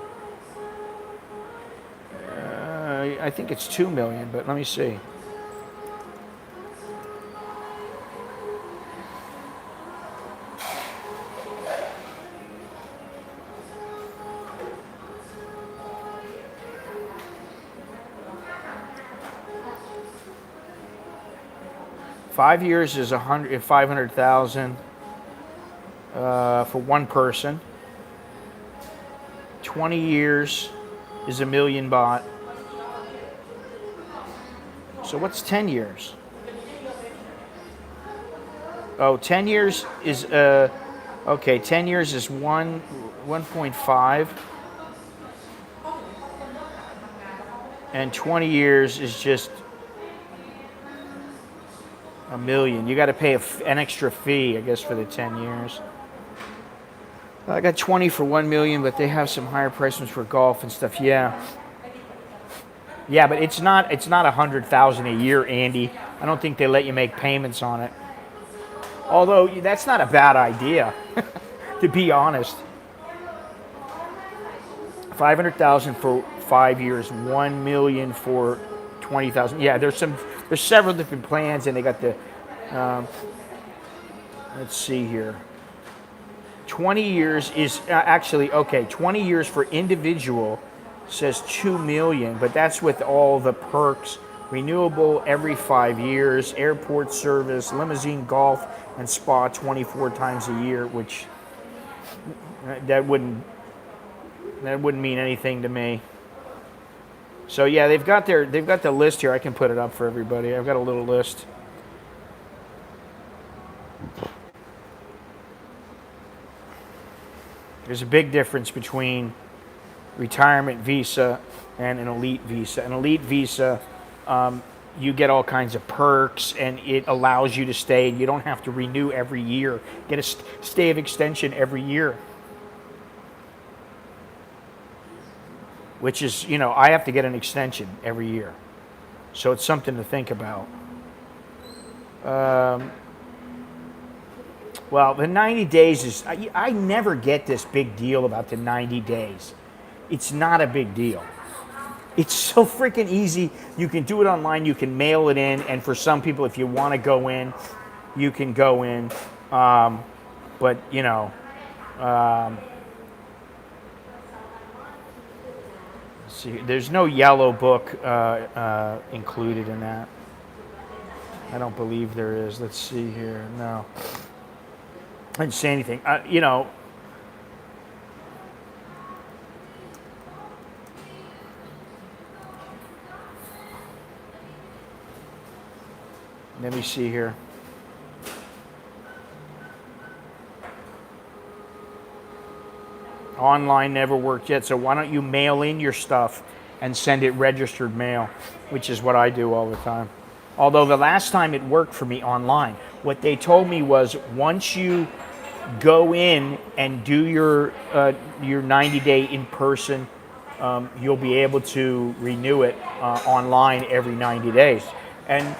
I think it's 2 million, but let me see. Five years is 500,000 for one person. 20 years is 1 million baht. So what's 10 years? Oh, 10 years is okay. 10 years is 1.5, and 20 years is just 1 million. You got to pay an extra fee, I guess, for the 10 years. I got 20 for 1 million, but they have some higher prices for golf and stuff. Yeah, but it's not 100,000 a year, Andy. I don't think they let you make payments on it. Although that's not a bad idea, to be honest. 500,000 for 5 years, 1 million for 20,000. Yeah, there's several different plans, and they got the. Let's see here. 20 years is actually okay. 20 years for individual says 2 million, but that's with all the perks. Renewable every 5 years, airport service, limousine, golf, and spa 24 times a year, which that wouldn't mean anything to me. So yeah, they've got the list here. I can put it up for everybody. I've got a little list. There's a big difference between retirement visa and an elite visa. An elite visa, you get all kinds of perks, and it allows you to stay. You don't have to renew every year. Get a stay of extension every year. Which is, I have to get an extension every year. So it's something to think about. Well, the 90 days is, I never get this big deal about the 90 days. It's not a big deal. It's so freaking easy. You can do it online. You can mail it in. And for some people, if you want to go in, you can go in. But, you know, let's see, there's no yellow book included in that. I don't believe there is. Let's see here. No. I didn't say anything. You know, let me see here. Online never worked yet, so why don't you mail in your stuff and send it registered mail, which is what I do all the time. Although the last time it worked for me online, what they told me was once you go in and do your 90-day in person, you'll be able to renew it online every 90 days. And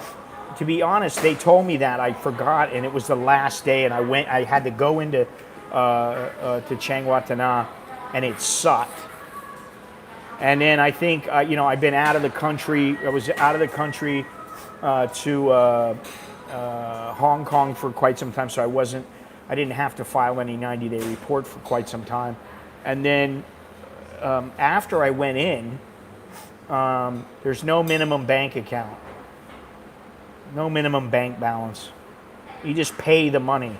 to be honest, they told me that. I forgot, and it was the last day, and I had to go into to Chiang Watana, and it sucked. And then I think you know, I've been out of the country. I was out of the country to Hong Kong for quite some time, so I didn't have to file any 90-day report for quite some time. And then after I went in, there's no minimum bank account, no minimum bank balance. You just pay the money.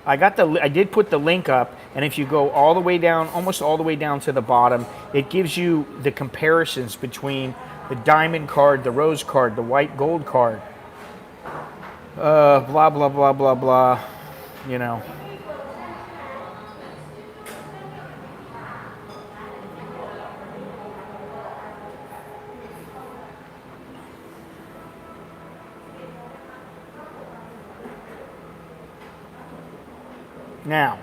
I did put the link up, and if you go all the way down, almost all the way down to the bottom, it gives you the comparisons between the diamond card, the rose card, the white gold card. Blah, blah, blah, blah, blah, you know. Now,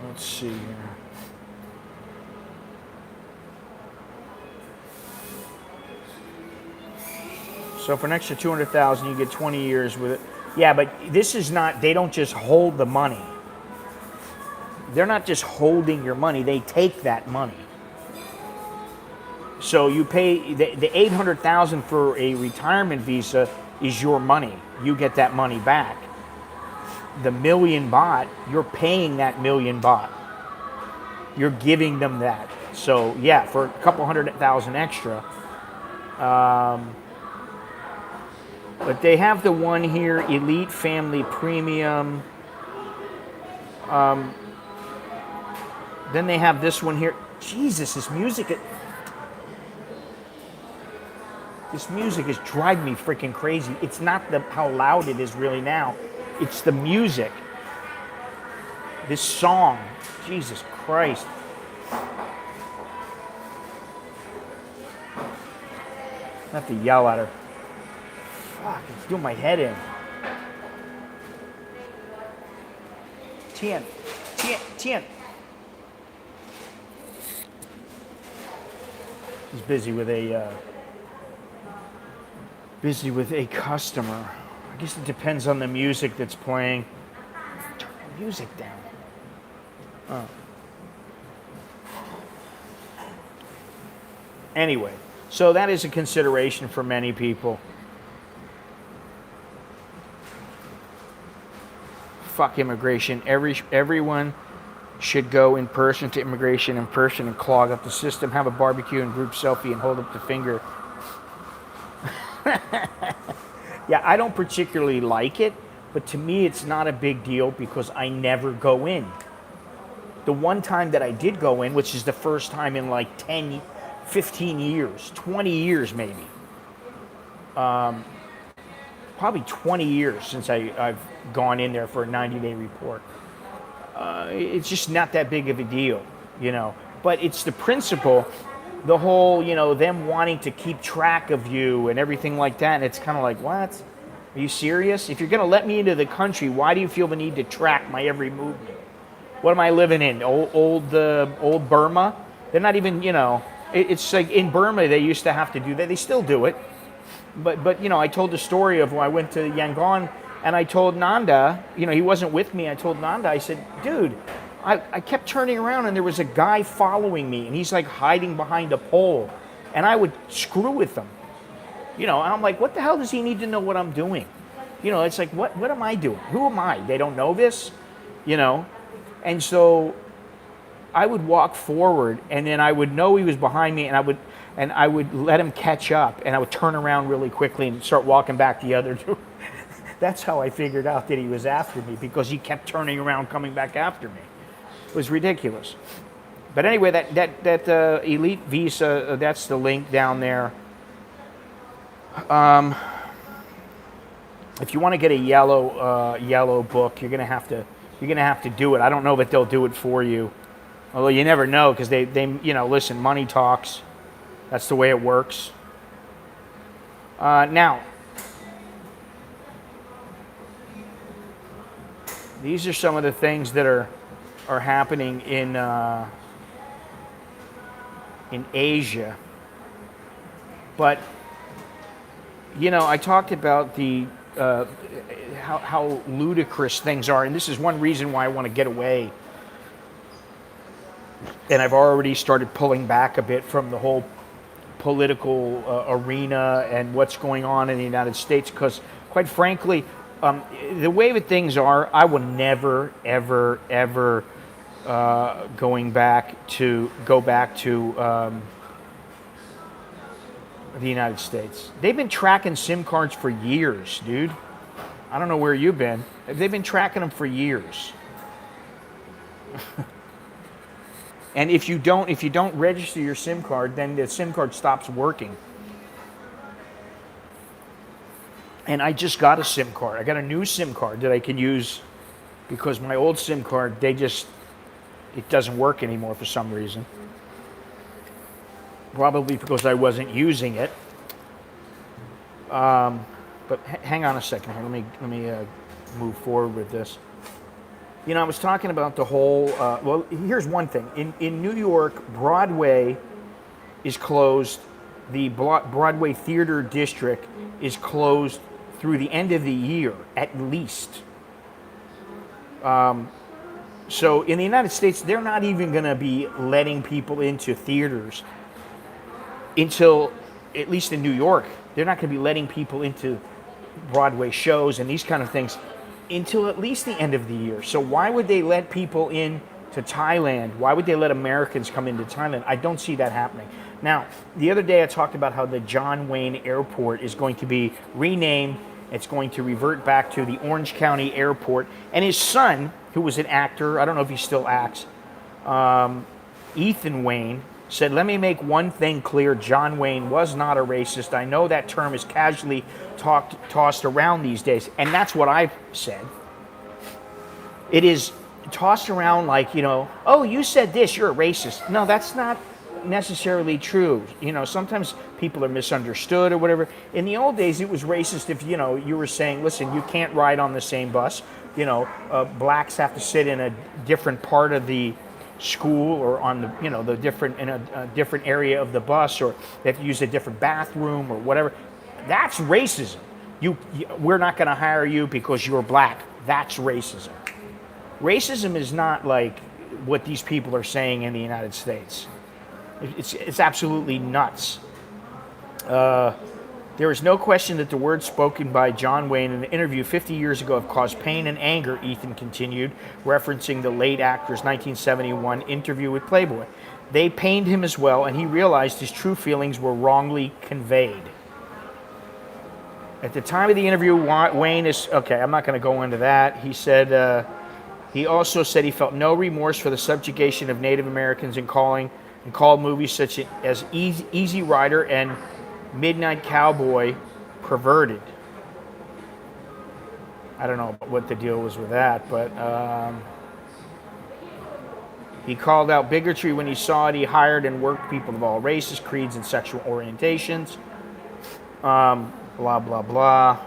let's see here. So for an extra $200,000, you get 20 years with it. Yeah, but this is not, they don't just hold the money. They're not just holding your money, they take that money. So you pay, the $800,000 for a retirement visa is your money. You get that money back. The million baht, you're paying that million baht. You're giving them that. So yeah, for a couple $100,000 extra. But they have the one here, Elite Family Premium. Then they have this one here. Jesus, this music is driving me freaking crazy. It's not how loud it is really now. It's the music. This song. Jesus Christ. I have to yell at her. Fuck, it's doing my head in. Tian. He's busy with a customer. I guess it depends on the music that's playing. Turn the music down. Oh. Anyway, so that is a consideration for many people. Fuck immigration. Everyone should go in person to immigration in person and clog up the system, have a barbecue and group selfie and hold up the finger. Yeah, I don't particularly like it, but to me it's not a big deal because I never go in. The one time that I did go in, which is the first time in like 10, 15 years, 20 years maybe. Probably 20 years since I've gone in there for a 90-day report. It's just not that big of a deal, you know. But it's the principle, the whole, you know, them wanting to keep track of you and everything like that. And it's kind of like, what? Are you serious? If you're going to let me into the country, why do you feel the need to track my every movement? What am I living in? Old Burma? They're not even, it's like in Burma they used to have to do that. They still do it. But I told the story of when I went to Yangon and I told Nanda, he wasn't with me. I told Nanda, I said, dude, I kept turning around and there was a guy following me and he's like hiding behind a pole and I would screw with him. And I'm like, what the hell does he need to know what I'm doing? It's like, what am I doing? Who am I? They don't know this, And so I would walk forward and then I would know he was behind me and I would let him catch up and I would turn around really quickly and start walking back the other door. That's how I figured out that he was after me, because he kept turning around coming back after me. It was ridiculous. But anyway, that elite visa, that's the link down there. If you want to get a yellow book, you're gonna have to do it. I don't know that they'll do it for you, although you never know, because they listen, money talks. That's the way it works. Now, these are some of the things that are happening in Asia. But I talked about the how ludicrous things are, and this is one reason why I want to get away. And I've already started pulling back a bit from the whole political arena and what's going on in the United States, because quite frankly, the way that things are, I will never, ever, ever go back to the United States. They've been tracking SIM cards for years, dude. I don't know where you've been. They've been tracking them for years. And if you don't register your SIM card, then the SIM card stops working. And I just got a SIM card. I got a new SIM card that I can use, because my old SIM card, it doesn't work anymore for some reason. Probably because I wasn't using it. But hang on a second here. Let me move forward with this. I was talking about the whole. Well, here's one thing. In New York, Broadway is closed. The Broadway Theater District is closed through the end of the year, at least. So in the United States, they're not even going to be letting people into theaters until, at least in New York, they're not going to be letting people into Broadway shows and these kind of things until at least the end of the year. So why would they let people in to Thailand? Why would they let Americans come into Thailand? I don't see that happening. Now, the other day I talked about how the John Wayne Airport is going to be renamed. It's going to revert back to the Orange County Airport. And his son, who was an actor, I don't know if he still acts, Ethan Wayne, said, let me make one thing clear. John Wayne was not a racist. I know that term is casually tossed around these days. And that's what I've said. It is tossed around like, oh, you said this, you're a racist. No, that's not necessarily true. Sometimes people are misunderstood or whatever. In the old days, it was racist if, you were saying, listen, you can't ride on the same bus. Blacks have to sit in a different part of the school or on the in a different area of the bus, or they have to use a different bathroom or whatever. That's racism. We're not going to hire you because you're black. That's racism. Racism is not like what these people are saying in the United States. It's absolutely nuts. There is no question that the words spoken by John Wayne in an interview 50 years ago have caused pain and anger, Ethan continued, referencing the late actor's 1971 interview with Playboy. They pained him as well, and he realized his true feelings were wrongly conveyed. At the time of the interview, Wayne is... Okay, I'm not going to go into that. He said... he also said he felt no remorse for the subjugation of Native Americans and called movies such as Easy Rider and Midnight Cowboy perverted. I don't know what the deal was with that, but he called out bigotry when he saw it. He hired and worked people of all races, creeds, and sexual orientations. Blah, blah, blah.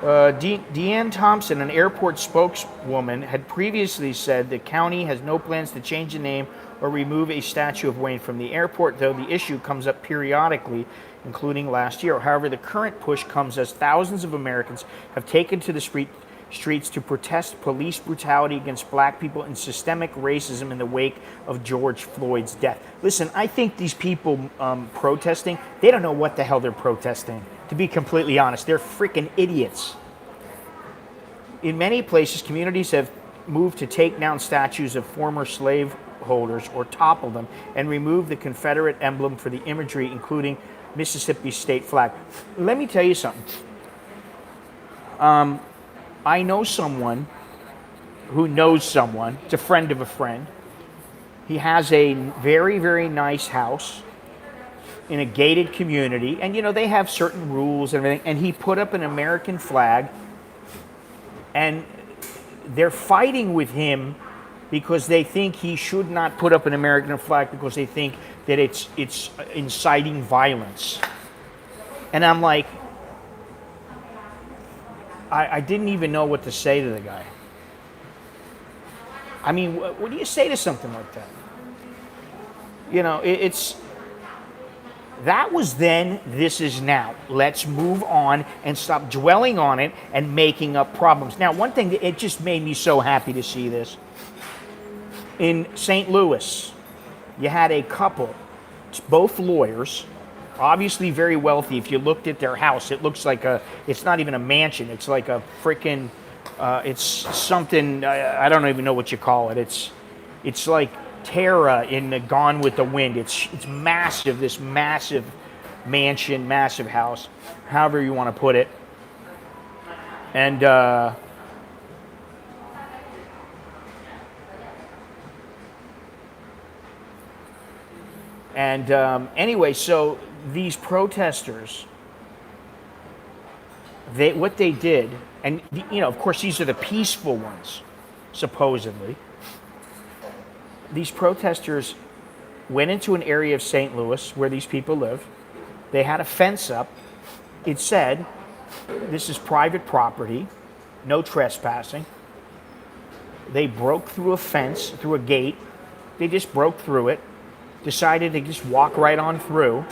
Deanne Thompson, an airport spokeswoman, had previously said the county has no plans to change the name or remove a statue of Wayne from the airport, though the issue comes up periodically, including last year. However, the current push comes as thousands of Americans have taken to the streets to protest police brutality against black people and systemic racism in the wake of George Floyd's death. Listen, I think these people protesting, they don't know what the hell they're protesting. To be completely honest, they're freaking idiots. In many places, communities have moved to take down statues of former slave holders or topple them and remove the Confederate emblem for the imagery, including Mississippi's state flag. Let me tell you something. I know someone who knows someone. It's a friend of a friend. He has a very, very nice house in a gated community, and you know they have certain rules and everything, and he put up an American flag, and they're fighting with him because they think he should not put up an American flag because they think that it's inciting violence. And I'm like, I didn't even know what to say to the guy. I mean, what do you say to something like that? You know, that was then, this is now. Let's move on and stop dwelling on it and making up problems. Now, one thing, it just made me so happy to see this. In St. Louis, you had a couple, both lawyers, obviously very wealthy. If you looked at their house, it looks like it's not even a mansion. It's like a freaking, it's something, I don't even know what you call it. It's like Terra in Gone with the Wind. It's massive, this massive mansion, massive house, however you want to put it. And anyway, so these protesters, what they did, and you know, of course, these are the peaceful ones, supposedly. These protesters went into an area of St. Louis where these people live. They had a fence up. It said, this is private property, no trespassing. They broke through a fence, through a gate. They just broke through it, decided to just walk right on through.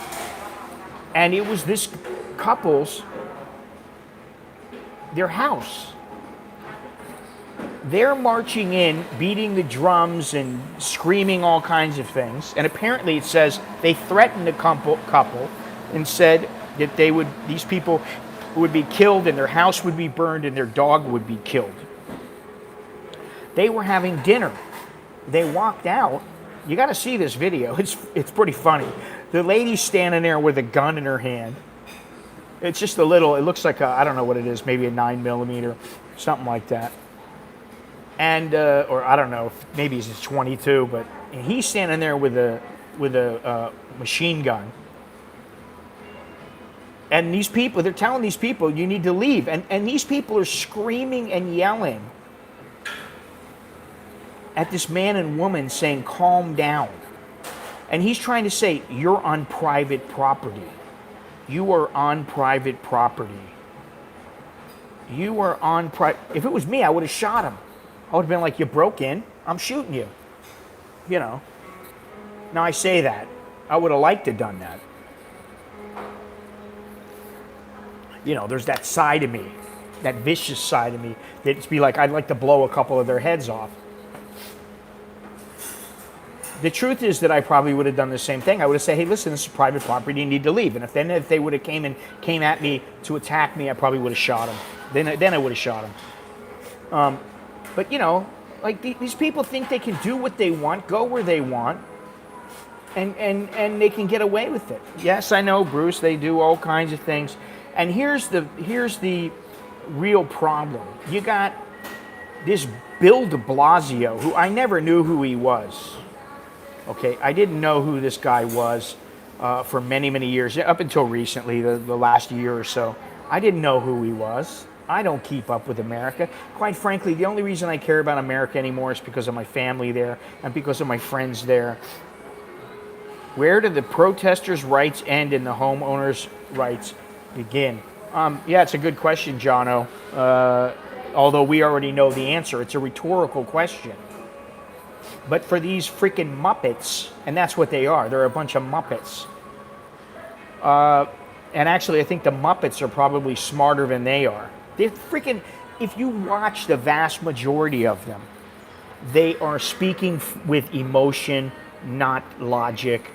And it was this couple's, their house. They're marching in, beating the drums and screaming all kinds of things. And apparently it says they threatened the couple and said that these people would be killed and their house would be burned and their dog would be killed. They were having dinner. They walked out. You got to see this video. It's pretty funny. The lady's standing there with a gun in her hand. It's just a little, it looks like I don't know what it is, maybe a 9mm, something like that. And or I don't know, maybe it's 22, but he's standing there with a machine gun. And these people, they're telling these people, you need to leave. And these people are screaming and yelling at this man and woman saying, calm down. And he's trying to say, you're on private property. You are on private property. You are on private. If it was me, I would have shot him. I would have been like, you broke in, I'm shooting you. You know. Now I say that. I would have liked to have done that. You know, there's that side of me, that vicious side of me, that'd be like, I'd like to blow a couple of their heads off. The truth is that I probably would have done the same thing. I would have said, hey, listen, this is private property, you need to leave. And if they would have came at me to attack me, I probably would have shot them. Then I would have shot them. But, you know, like these people think they can do what they want, go where they want, and they can get away with it. Yes, I know, Bruce, they do all kinds of things. And here's the real problem. You got this Bill de Blasio, who I never knew who he was. Okay, I didn't know who this guy was for many, many years, up until recently, the last year or so. I didn't know who he was. I don't keep up with America. Quite frankly, the only reason I care about America anymore is because of my family there and because of my friends there. Where do the protesters' rights end and the homeowners' rights begin? Yeah, it's a good question, Jono. Although we already know the answer, it's a rhetorical question. But for these freaking Muppets, and that's what they are, they're a bunch of Muppets. And actually, I think the Muppets are probably smarter than they are. They're freaking, if you watch the vast majority of them, they are speaking with emotion, not logic.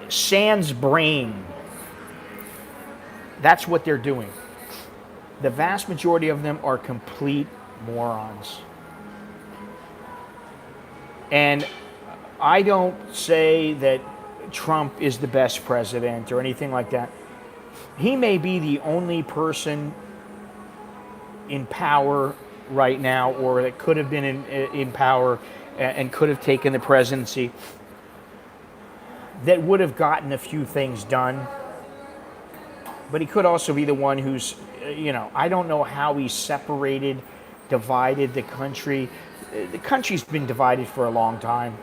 Sans brain. That's what they're doing. The vast majority of them are complete morons. And I don't say that Trump is the best president or anything like that. He may be the only person in power right now, or that could have been in power and could have taken the presidency, that would have gotten a few things done. But he could also be the one who's, I don't know how he divided the country. The country's been divided for a long time.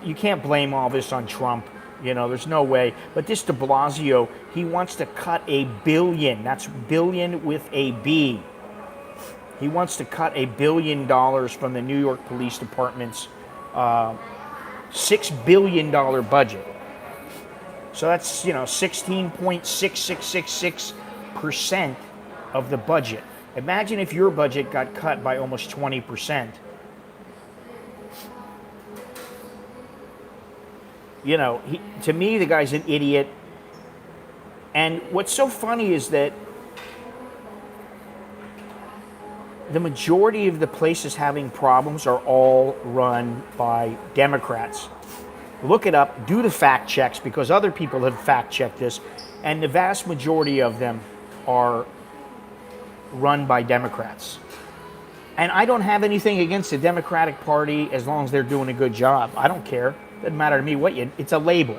You can't blame all this on Trump. There's no way. But this de Blasio, he wants to cut $1 billion. That's billion with a B. He wants to cut $1 billion from the New York Police Department's $6 billion budget. So that's, 16.6666% of the budget. Imagine if your budget got cut by almost 20%. To me, the guy's an idiot. And what's so funny is that the majority of the places having problems are all run by Democrats. Look it up, do the fact checks, because other people have fact checked this, and the vast majority of them are run by Democrats. And I don't have anything against the Democratic Party as long as they're doing a good job. I don't care. Doesn't matter to me it's a label.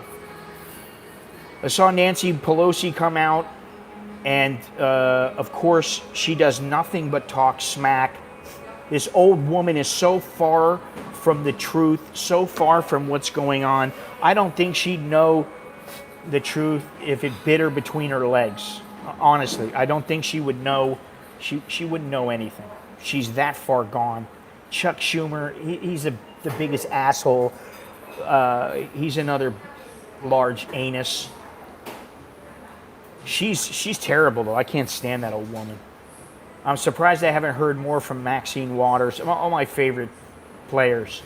I saw Nancy Pelosi come out, and of course she does nothing but talk smack. This old woman is so far from the truth, so far from what's going on. I don't think she'd know the truth if it bit her between her legs. Honestly, I don't think she would know. She wouldn't know anything. She's that far gone. Chuck Schumer, he's the biggest asshole. He's another large anus. She's terrible, though. I can't stand that old woman. I'm surprised I haven't heard more from Maxine Waters, all my favorite players.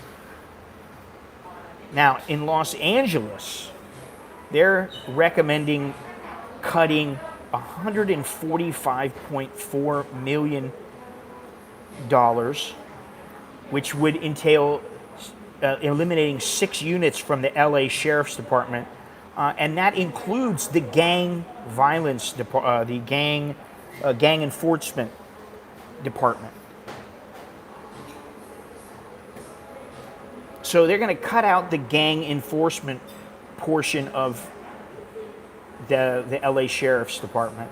Now, in Los Angeles, they're recommending cutting $145.4 million, which would entail eliminating 6 units from the LA Sheriff's Department, and that includes the gang violence, the gang enforcement department. So they're going to cut out the gang enforcement portion of the LA Sheriff's Department.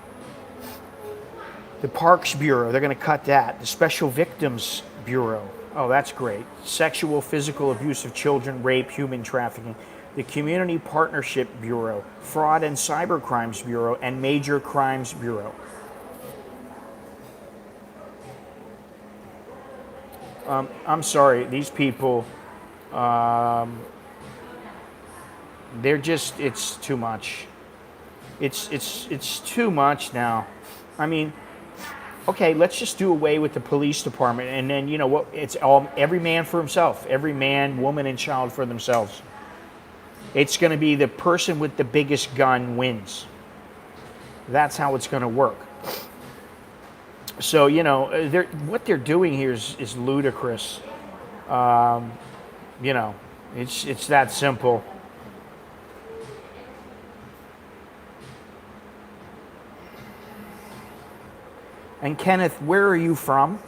The Parks Bureau, they're going to cut that. The Special Victims Bureau, oh, that's great. Sexual, physical abuse of children, rape, human trafficking. The Community Partnership Bureau, Fraud and Cyber Crimes Bureau, and Major Crimes Bureau. I'm sorry, these people, they're just, it's too much. It's too much now. I mean, okay, let's just do away with the police department, and then, you know what, it's all every man for himself, every man, woman, and child for themselves. It's going to be the person with the biggest gun wins. That's how it's going to work. So, you know, what they're doing here is ludicrous. You know, it's that simple. And Kenneth, where are you from?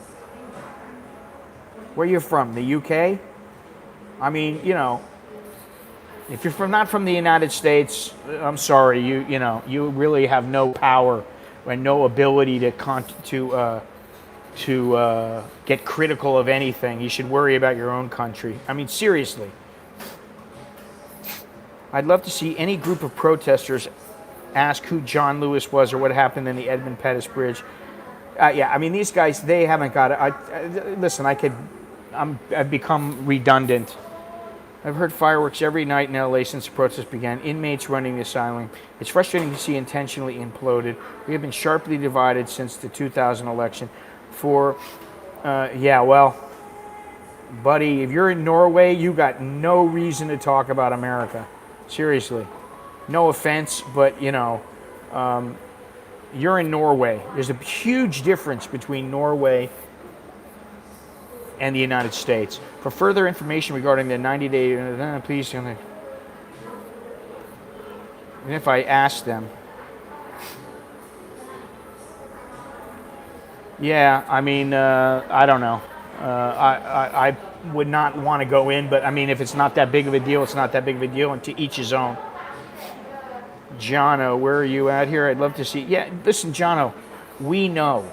Where are you from? The UK? I mean, you know, if you're not from the United States, I'm sorry, you know, you really have no power and no ability to get critical of anything. You should worry about your own country. I mean, seriously. I'd love to see any group of protesters ask who John Lewis was or what happened in the Edmund Pettus Bridge. Yeah, I mean, these guys, they haven't got it. Listen, I've become redundant. I've heard fireworks every night in LA since the protest began. Inmates running the asylum. It's frustrating to see intentionally imploded. We have been sharply divided since the 2000 election. Yeah, well, buddy, if you're in Norway, you got no reason to talk about America. Seriously. No offense, but, you're in Norway. There's a huge difference between Norway and the United States. For further information regarding the 90-day, please, and if I ask them, yeah, I mean, I don't know. I would not want to go in, but I mean, if it's not that big of a deal, it's not that big of a deal, and to each his own. Jono, where are you at here? I'd love to see. Yeah, listen, Jono, we know.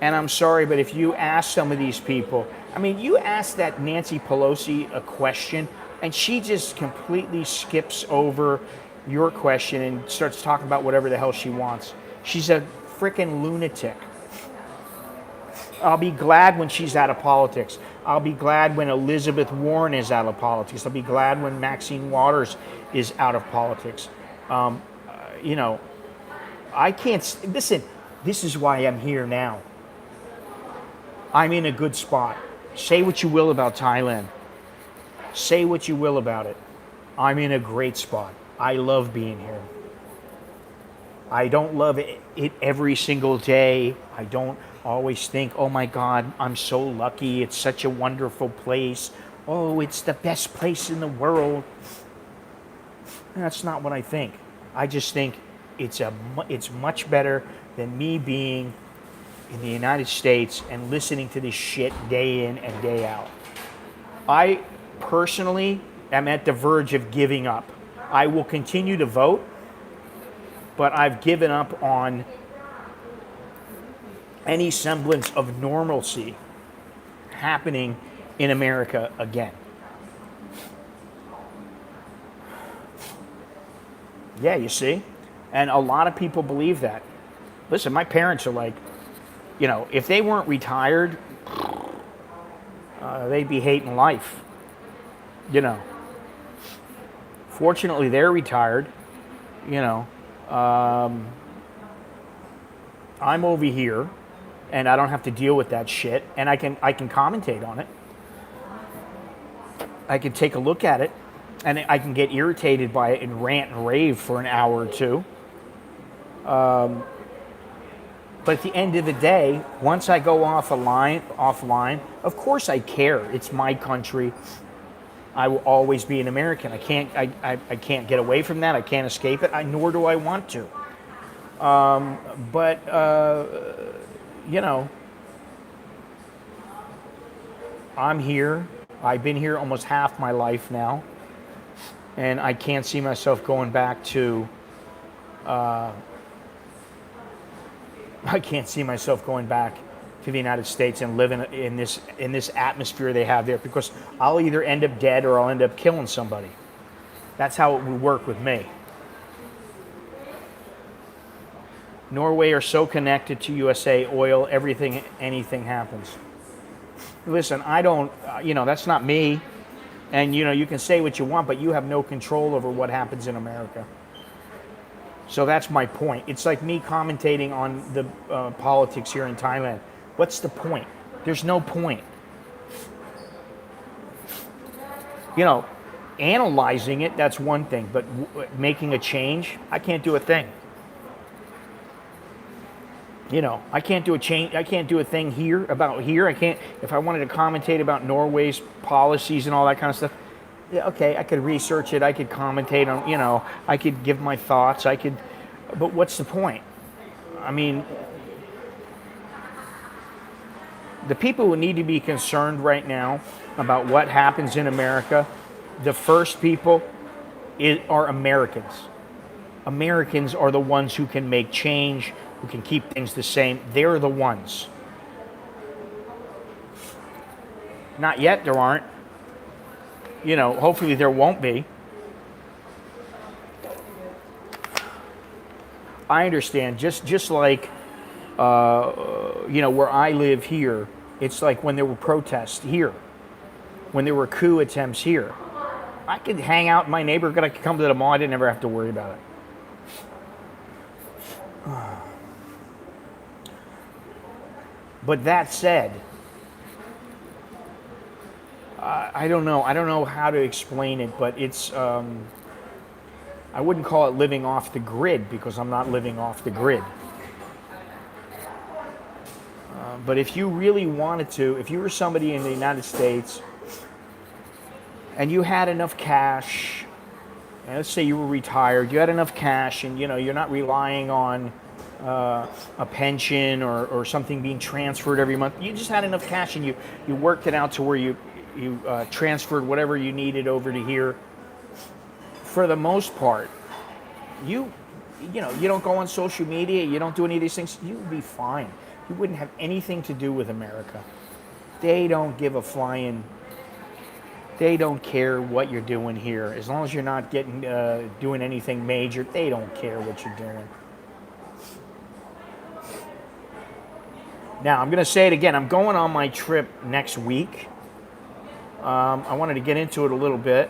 And I'm sorry, but if you ask some of these people, I mean, you ask that Nancy Pelosi a question, and she just completely skips over your question and starts talking about whatever the hell she wants. She's a freaking lunatic. I'll be glad when she's out of politics. I'll be glad when Elizabeth Warren is out of politics. I'll be glad when Maxine Waters is out of politics. I can't, listen, this is why I'm here now. I'm in a good spot. Say what you will about Thailand. Say what you will about it. I'm in a great spot. I love being here. I don't love it every single day. I don't always think, oh my God, I'm so lucky. It's such a wonderful place. Oh, it's the best place in the world. That's not what I think. I just think it's much better than me being in the United States and listening to this shit day in and day out. I personally am at the verge of giving up. I will continue to vote, but I've given up on any semblance of normalcy happening in America again. Yeah, you see? And a lot of people believe that. Listen, my parents are like, if they weren't retired, they'd be hating life. Fortunately, they're retired. I'm over here, and I don't have to deal with that shit, and I can commentate on it. I can take a look at it, and I can get irritated by it and rant and rave for an hour or two. But at the end of the day, once I go offline, of course I care. It's my country. I will always be an American. I can't get away from that. I can't escape it. Nor do I want to. I'm here. I've been here almost half my life now, and I can't see myself going back to. I can't see myself going back to the United States and living in this atmosphere they have there, because I'll either end up dead or I'll end up killing somebody. That's how it would work with me. Norway are so connected to USA oil, anything happens. Listen, I don't, that's not me. And, you can say what you want, but you have no control over what happens in America. So that's my point. It's like me commentating on the politics here in Thailand. What's the point? There's no point. Analyzing it, that's one thing. But making a change, I can't do a thing. I can't do a change. I can't do a thing here. I can't. If I wanted to commentate about Norway's policies and all that kind of stuff, yeah, okay, I could research it. I could commentate on. I could give my thoughts. But what's the point? I mean, the people who need to be concerned right now about what happens in America, the first people are Americans. Americans are the ones who can make change, who can keep things the same. They're the ones. Not yet, there aren't. Hopefully there won't be. I understand. Just like where I live here, it's like when there were protests here, when there were coup attempts here. I could hang out in my neighborhood. I could come to the mall. I didn't ever have to worry about it. But that said, I don't know. I don't know how to explain it, but it's. I wouldn't call it living off the grid because I'm not living off the grid. But if you really wanted to, if you were somebody in the United States and you had enough cash, and let's say you were retired, you had enough cash, and you're not relying on a pension or something being transferred every month. You just had enough cash, and you worked it out to where you transferred whatever you needed over to here. For the most part, you don't go on social media, you don't do any of these things, you'd be fine. You wouldn't have anything to do with America. They don't give a flying. They don't care what you're doing here. As long as you're not doing anything major, they don't care what you're doing. Now, I'm going to say it again. I'm going on my trip next week. I wanted to get into it a little bit.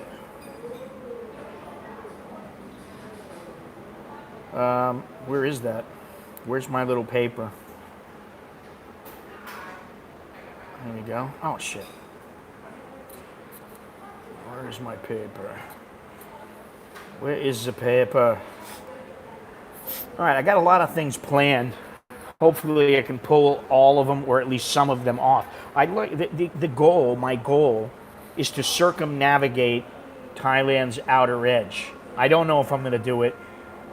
Where is that? Where's my little paper? There we go. Oh, shit. Where's my paper? Where is the paper? All right, I got a lot of things planned. Hopefully I can pull all of them or at least some of them off. I'd like my goal is to circumnavigate Thailand's outer edge. I don't know if I'm going to do it.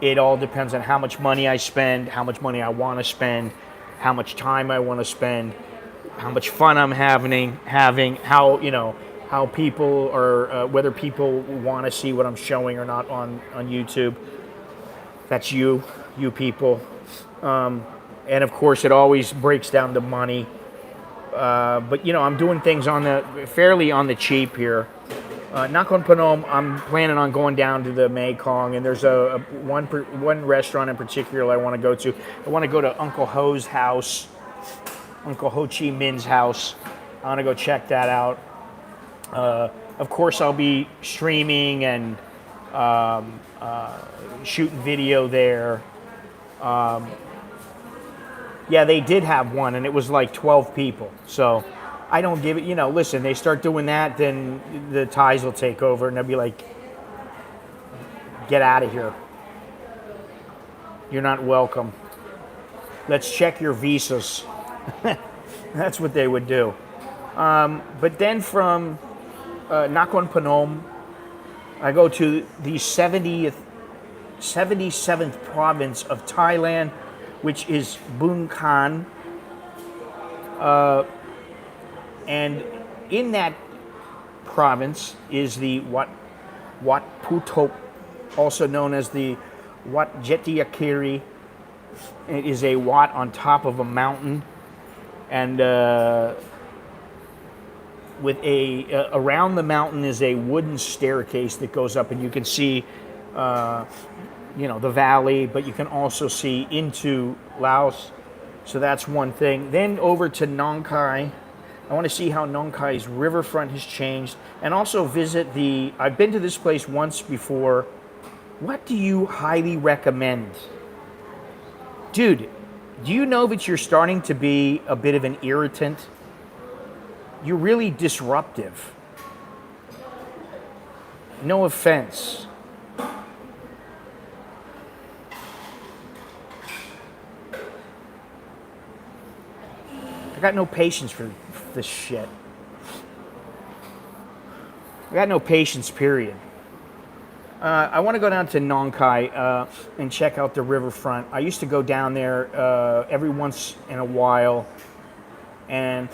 It all depends on how much money I spend, how much money I want to spend, how much time I want to spend, how much fun I'm having, how people are, whether people want to see what I'm showing or not on YouTube. That's you people. And of course, it always breaks down to money. But I'm doing things fairly on the cheap here. Nakhon Phanom, I'm planning on going down to the Mekong, and there's one restaurant in particular I want to go to. I want to go to Uncle Ho's house, Uncle Ho Chi Minh's house. I want to go check that out. Of course, I'll be streaming and shooting video there. Yeah, they did have one, and it was like 12 people. So I don't give it, listen, they start doing that, then the Thais will take over, and they'll be like, get out of here. You're not welcome. Let's check your visas. That's what they would do. But then from Nakhon Phanom, I go to the 77th province of Thailand, which is Bun Khan. And in that province is the Wat Putok, also known as the Wat Jetiakiri. It is a wat on top of a mountain, and with around the mountain is a wooden staircase that goes up, and you can see the valley, but you can also see into Laos. So that's one thing. Then over to Nong Khai. I want to see how Nong Khai's riverfront has changed, and also visit I've been to this place once before. What do you highly recommend? Dude, do you know that you're starting to be a bit of an irritant? You're really disruptive. No offense. I got no patience for this shit. I got no patience, period. I want to go down to Nong Khai and check out the riverfront. I used to go down there every once in a while, and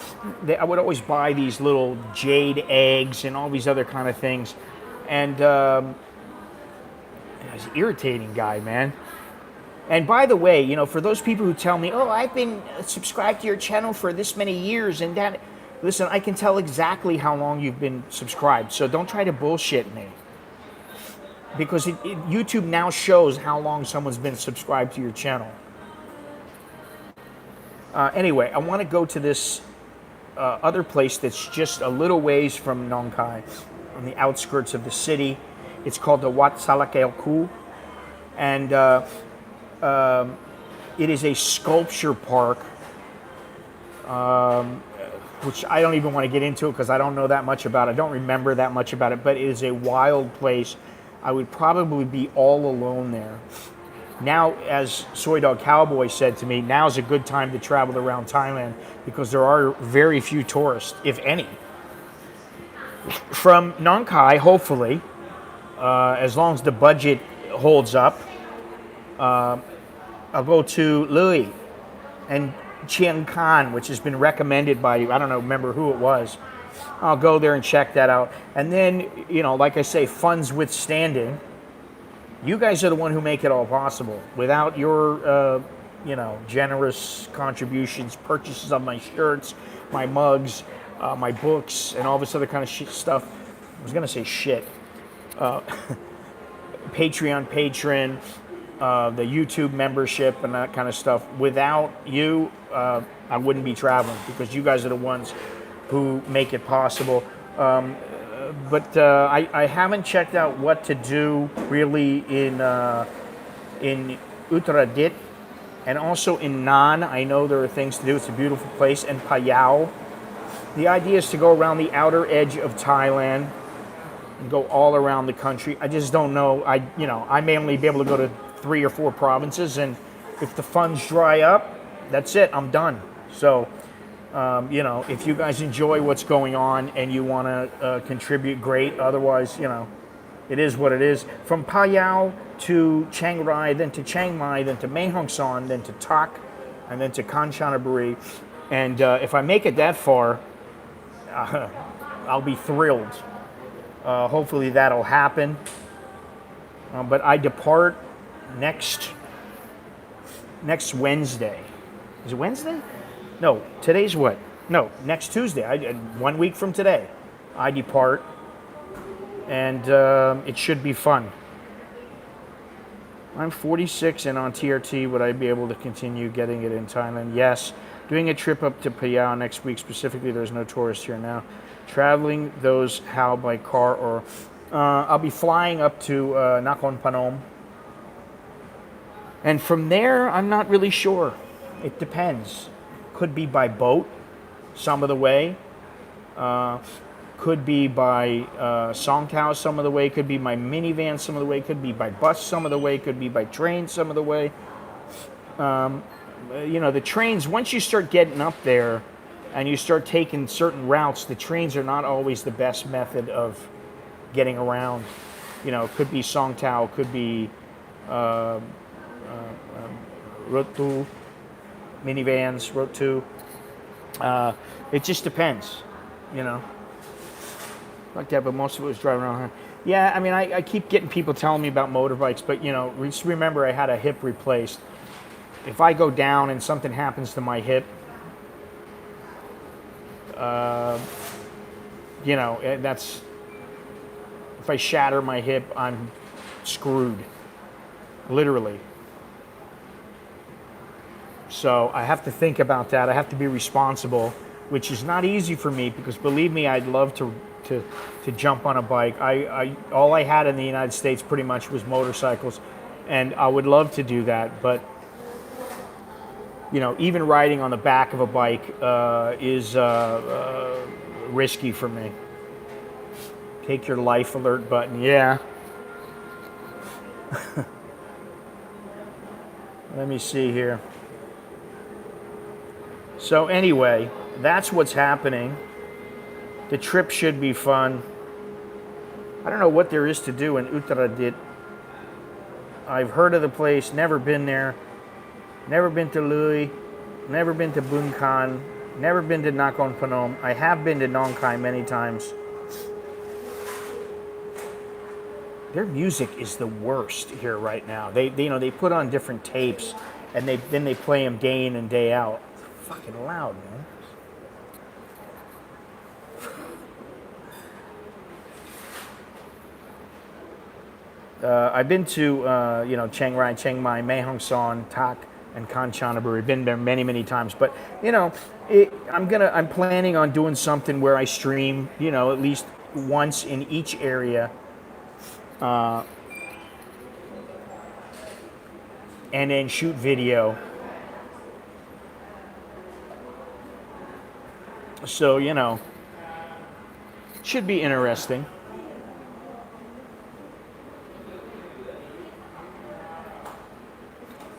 I would always buy these little jade eggs and all these other kind of things. And I was an irritating guy, man. And by the way, for those people who tell me, oh, I've been subscribed to your channel for this many years and that, listen, I can tell exactly how long you've been subscribed, so don't try to bullshit me. because YouTube now shows how long someone's been subscribed to your channel. Anyway, I want to go to this other place that's just a little ways from Nong Khai, on the outskirts of the city. It's called the Wat Salakeo, and it is a sculpture park, which I don't even want to get into because I don't know that much about it. I don't remember that much about it, but it is a wild place. I would probably be all alone there. Now, as Soy Dog Cowboy said to me, now's a good time to travel around Thailand because there are very few tourists, if any. From Nong Khai, hopefully, as long as the budget holds up, I'll go to Lui and Chiang Khan, which has been recommended by, I don't know, remember who it was. I'll go there and check that out. And then, you know, like I say, funds withstanding, you guys are the one who make it all possible. Without your, you know, generous contributions, purchases of my shirts, my mugs, my books, and all this other kind of stuff. I was going to say shit. Patreon patron, the YouTube membership, and that kind of stuff. Without you, I wouldn't be traveling because you guys are the ones who make it possible. But I haven't checked out what to do really in Uttaradit and also in Nan. I know there are things to do. It's a beautiful place. And Payao. The idea is to go around the outer edge of Thailand and go all around the country. I just don't know. I may only be able to go to 3 or 4 provinces, and if the funds dry up, that's it. I'm done. So. You know, if you guys enjoy what's going on and you want to contribute, great. Otherwise, you know, it is what it is. From Payao to Chiang Rai, then to Chiang Mai, then to Mae Hong Son, then to Tak, and then to Kanchanaburi. And if I make it that far, I'll be thrilled. Hopefully that'll happen. But I depart next Wednesday. Is it Wednesday? No, today's what? No, next Tuesday. 1 week from today, I depart, and it should be fun. I'm 46 and on TRT. Would I be able to continue getting it in Thailand? Yes. Doing a trip up to Payao next week specifically. There's no tourists here now. Traveling those how by car or I'll be flying up to Nakhon Phanom, and from there I'm not really sure. It depends. Could be by boat some of the way, could be by Songkhao some of the way, could be by minivan some of the way, could be by bus some of the way, could be by train some of the way. You know, the trains, once you start getting up there and you start taking certain routes, the trains are not always the best method of getting around. You know, it could be Songkhao, could be Rotu, minivans, Road 2. It just depends, you know. Like that, but most of it was driving around here. Yeah, I mean, I keep getting people telling me about motorbikes, but, you know, just remember I had a hip replaced. If I go down and something happens to my hip, you know, that's... If I shatter my hip, I'm screwed. Literally. So I have to think about that. I have to be responsible, which is not easy for me because, believe me, I'd love to jump on a bike. All I had in the United States pretty much was motorcycles, and I would love to do that. But, you know, even riding on the back of a bike is risky for me. Take your life alert button. Yeah. Let me see here. So anyway, that's what's happening. The trip should be fun. I don't know what there is to do in Uttaradit. I've heard of the place, never been there. Never been to Lui, never been to Bun Khan, never been to Nakhon Phanom. I have been to Nong Khai many times. Their music is the worst here right now. They put on different tapes, and then they play them day in and day out. Fucking loud, man. I've been to Chiang Rai, Chiang Mai, Mae Hong Son, Tak, and Kanchanaburi. Been there many, many times. But I'm planning on doing something where I stream, at least once in each area, and then shoot video. So should be interesting.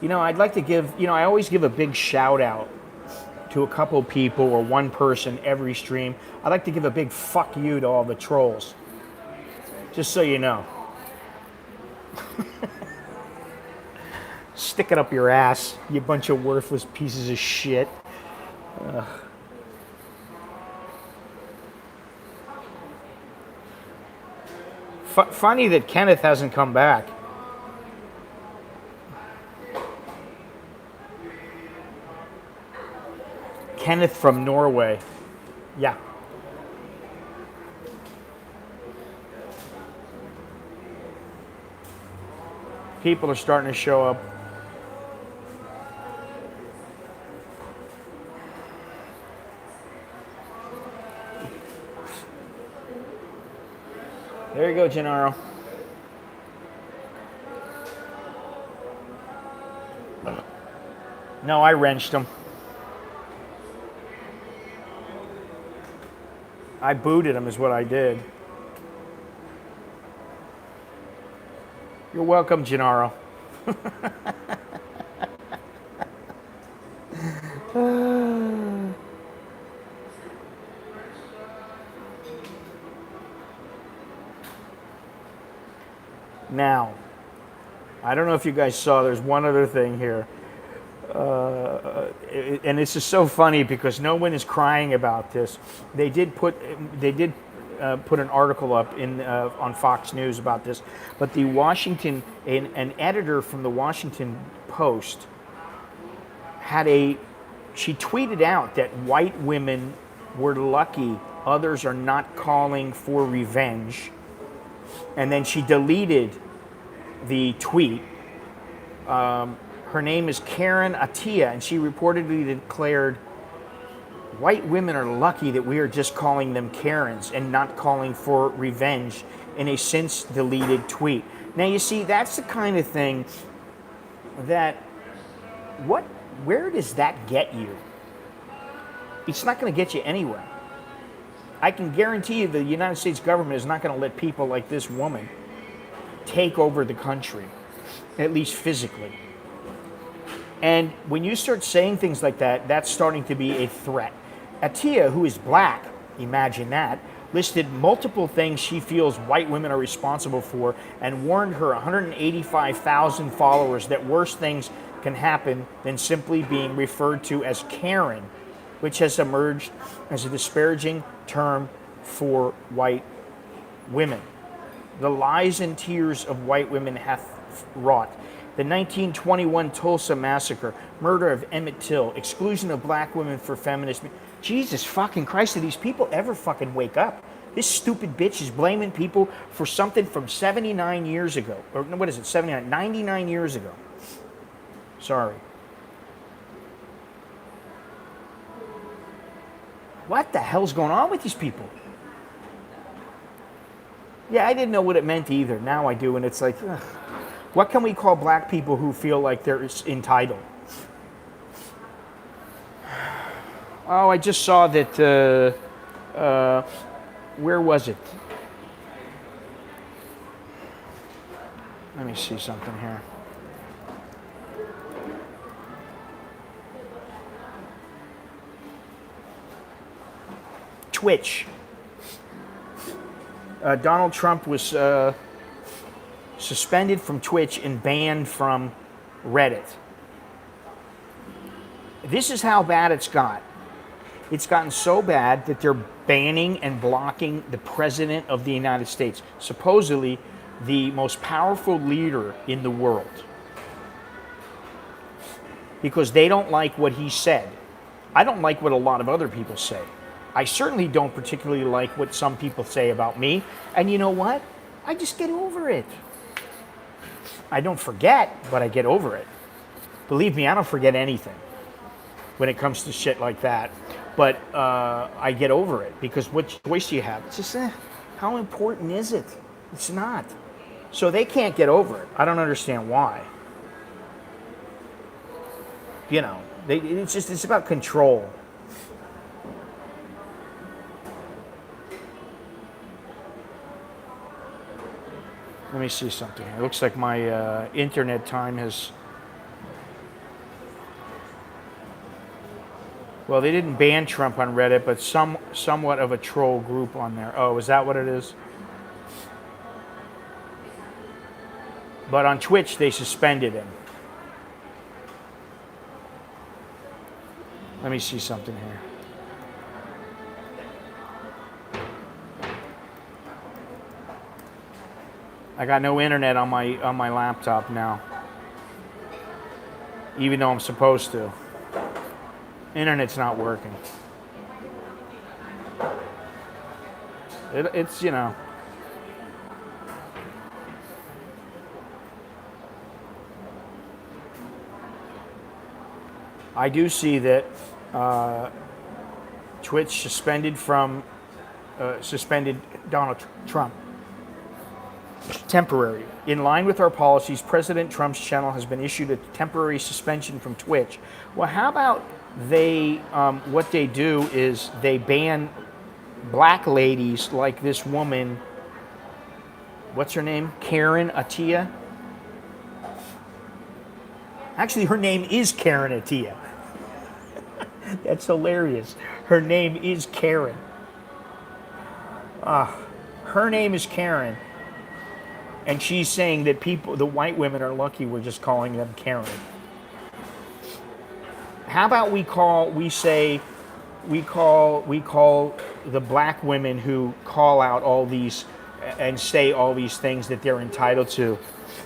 I'd like to give, I always give a big shout out to a couple people or one person every stream. I'd like to give a big fuck you to all the trolls. Just so you know. Stick it up your ass, you bunch of worthless pieces of shit. Funny that Kenneth hasn't come back. Kenneth from Norway. Yeah. People are starting to show up. There you go, Gennaro. No, I wrenched him. I booted him is what I did. You're welcome, Gennaro. Now, I don't know if you guys saw, there's one other thing here. And this is so funny because no one is crying about this. They did put an article up on Fox News about this, but the an editor from the Washington Post she tweeted out that white women were lucky others are not calling for revenge, and then she deleted the tweet. Her name is Karen Attia, and she reportedly declared, "White women are lucky that we are just calling them Karens and not calling for revenge," in a since deleted tweet. Now you see, that's the kind of thing that, where does that get you? It's not going to get you anywhere. I can guarantee you the United States government is not going to let people like this woman take over the country, at least physically. And when you start saying things like that, that's starting to be a threat. Attia, who is black, imagine that, listed multiple things she feels white women are responsible for and warned her 185,000 followers that worse things can happen than simply being referred to as Karen, which has emerged as a disparaging term for white women. The lies and tears of white women hath wrought. The 1921 Tulsa Massacre, murder of Emmett Till, exclusion of black women for feminist... Jesus fucking Christ, do these people ever fucking wake up? This stupid bitch is blaming people for something from 79 years ago. Or what is it, 79? 99 years ago. Sorry. What the hell's going on with these people? Yeah, I didn't know what it meant either. Now I do, and it's like, ugh. What can we call black people who feel like they're entitled? Oh, I just saw that, where was it? Let me see something here. Twitch. Donald Trump was suspended from Twitch and banned from Reddit. This is how bad it's got. It's gotten so bad that they're banning and blocking the President of the United States, supposedly the most powerful leader in the world, because they don't like what he said. I don't like what a lot of other people say. I certainly don't particularly like what some people say about me. And you know what? I just get over it. I don't forget, but I get over it. Believe me, I don't forget anything when it comes to shit like that. But I get over it because what choice do you have? It's just, how important is it? It's not. So they can't get over it. I don't understand why. You know, it's about control. Let me see something. It looks like my internet time has... Well, they didn't ban Trump on Reddit, but somewhat of a troll group on there. Oh, is that what it is? But on Twitch, they suspended him. Let me see something here. I got no internet on my laptop now, even though I'm supposed to. Internet's not working. It's, you know. I do see that Twitch suspended Donald Trump. Temporary. In line with our policies, President Trump's channel has been issued a temporary suspension from Twitch. Well, how about what they do is they ban black ladies like this woman, what's her name? Karen Attiah? Actually, her name is Karen Attiah. That's hilarious. Her name is Karen. Her name is Karen. And she's saying that the white women are lucky we're just calling them Karen. How about we call the black women who call out all these and say all these things that they're entitled to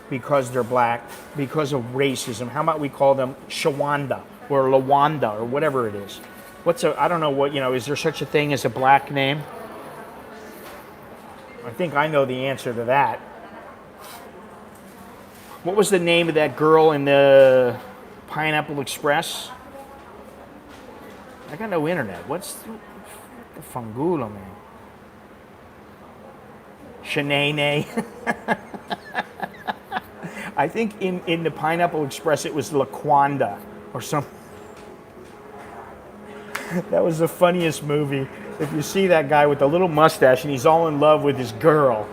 because they're black, because of racism. How about we call them Shawanda or Lawanda or whatever it is? I don't know what, is there such a thing as a black name? I think I know the answer to that. What was the name of that girl in the Pineapple Express? I got no internet. What's the Fangulo, man? Shanae. I think in the Pineapple Express it was Laquanda or something. That was the funniest movie. If you see that guy with the little mustache and he's all in love with his girl,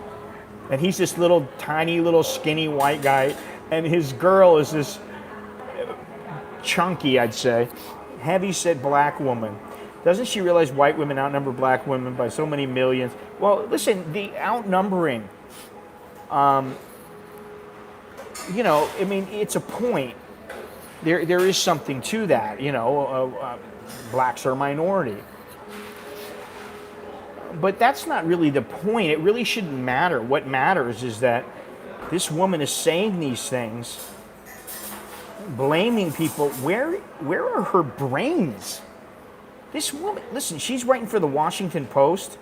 and he's this little tiny little skinny white guy, and his girl is this chunky, I'd say, heavy-set black woman. Doesn't she realize white women outnumber black women by so many millions? Well, listen, the outnumbering, it's a point. There is something to that, blacks are a minority. But that's not really the point. It really shouldn't matter. What matters is that this woman is saying these things, blaming people. Where are her brains? This woman, listen, she's writing for the Washington Post.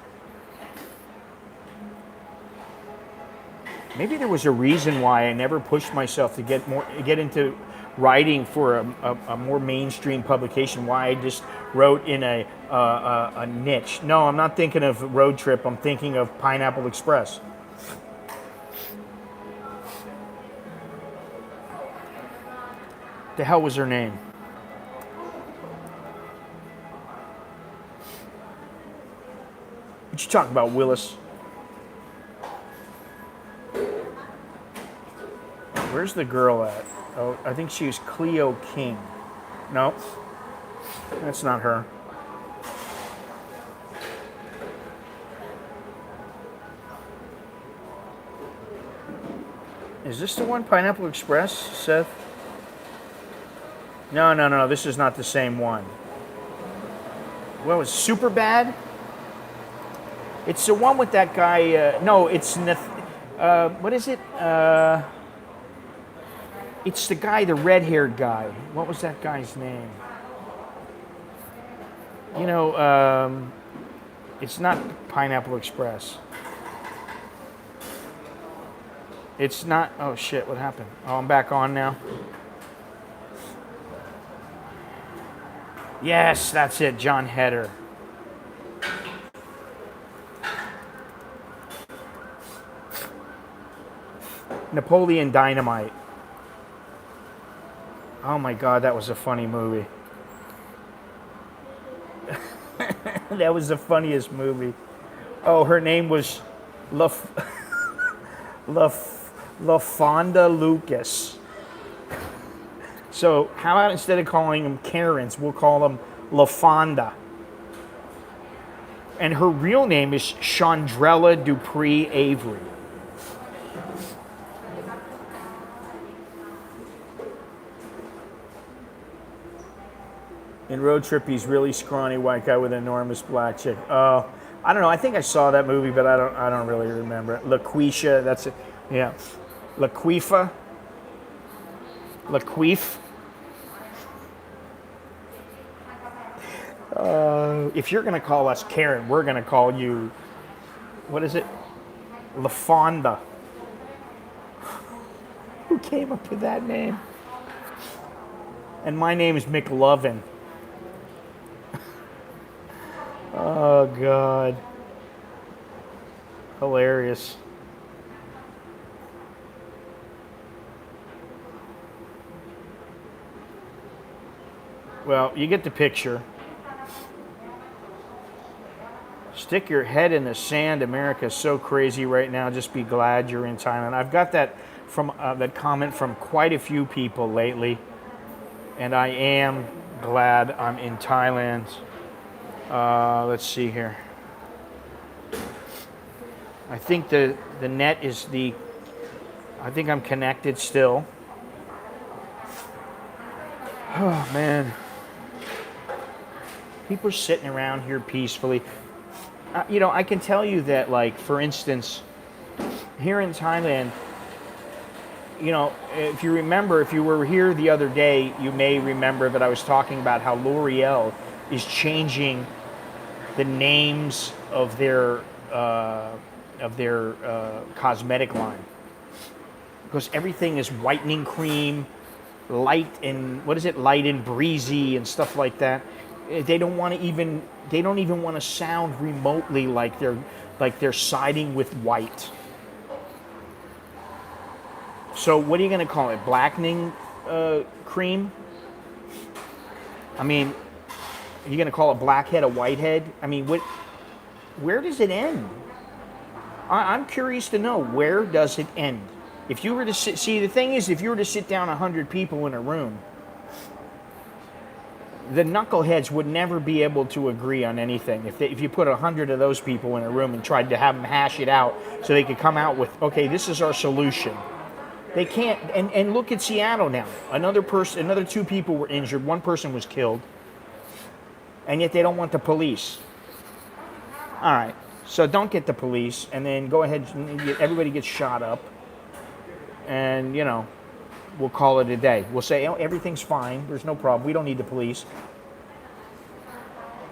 Maybe there was a reason why I never pushed myself to get into writing for a more mainstream publication. Why I just wrote in a niche. No, I'm not thinking of Road Trip. I'm thinking of Pineapple Express. The hell was her name? What you talking about, Willis? Where's the girl at? Oh, I think she was Cleo King. No, that's not her. Is this the one, Pineapple Express, Seth? No, this is not the same one. Well, it's Superbad? It's the one with that guy, no, it's, what is it? It's the guy, the red-haired guy. What was that guy's name? It's not Pineapple Express. It's not. Oh shit! What happened? Oh, I'm back on now. Yes, that's it. John Heder. Napoleon Dynamite. Oh my God, that was a funny movie. That was the funniest movie. Oh, her name was La, La, La Fonda Lucas. So how about instead of calling them Karens, we'll call them La Fonda. And her real name is Chandrella Dupree Avery. In Road Trip, he's really scrawny white guy with an enormous black chick. Oh, I don't know. I think I saw that movie, but I don't really remember it. LaQuisha, that's it. Yeah, LaQuifa, LaQuif. If you're gonna call us Karen, we're gonna call you. What is it? LaFonda. Who came up with that name? And my name is McLovin. Oh, God. Hilarious. Well, you get the picture. Stick your head in the sand. America's so crazy right now. Just be glad you're in Thailand. I've got that from that comment from quite a few people lately. And I am glad I'm in Thailand. Let's see here. I think the net is the. I think I'm connected still. Oh man, people are sitting around here peacefully. You know, I can tell you that, like, for instance, here in Thailand, you know, if you remember, if you were here the other day, you may remember that I was talking about how L'Oreal is changing the names of their cosmetic line, because everything is whitening cream, light and light and breezy and stuff like that. They don't even want to sound remotely like they're siding with white. So what are you going to call it? Blackening cream? I mean, are you going to call a blackhead a whitehead? I mean, where does it end? I'm curious to know, where does it end? If you were to see, the thing is, if you were to sit down 100 people in a room, the knuckleheads would never be able to agree on anything. If you put 100 of those people in a room and tried to have them hash it out so they could come out with, okay, this is our solution. They can't. And look at Seattle now. Another 2 people were injured. 1 person was killed. And yet they don't want the police. All right. So don't get the police, and then go ahead and everybody gets shot up. And, you know, we'll call it a day. We'll say, oh, everything's fine. There's no problem. We don't need the police.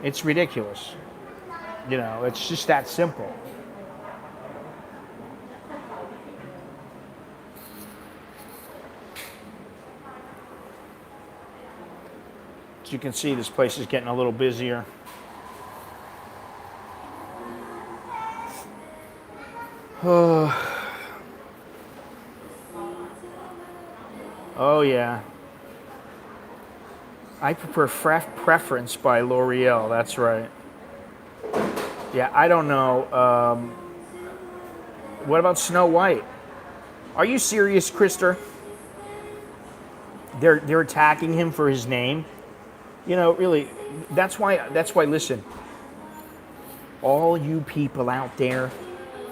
It's ridiculous. You know, it's just that simple. As you can see, this place is getting a little busier. Oh yeah. I prefer Preference by L'Oreal. That's right. Yeah, I don't know. What about Snow White? Are you serious, Krister? They're attacking him for his name. You know, really. That's why. Listen. All you people out there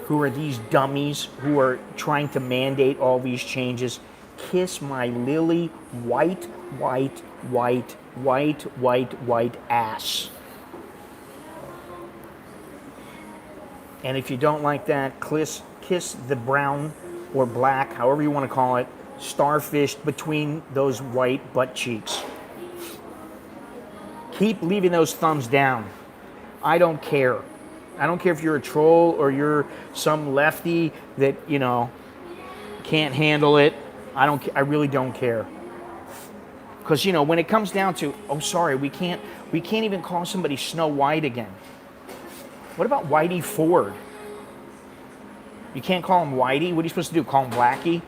who are these dummies who are trying to mandate all these changes, kiss my lily white ass. And if you don't like that, kiss the brown or black, however you want to call it, starfish between those white butt cheeks. Keep leaving those thumbs down. I don't care. I don't care if you're a troll or you're some lefty that, you know, can't handle it. I really don't care. Because, you know, when it comes down to, oh, sorry, we can't even call somebody Snow White again. What about Whitey Ford? You can't call him Whitey? What are you supposed to do, call him Blackie?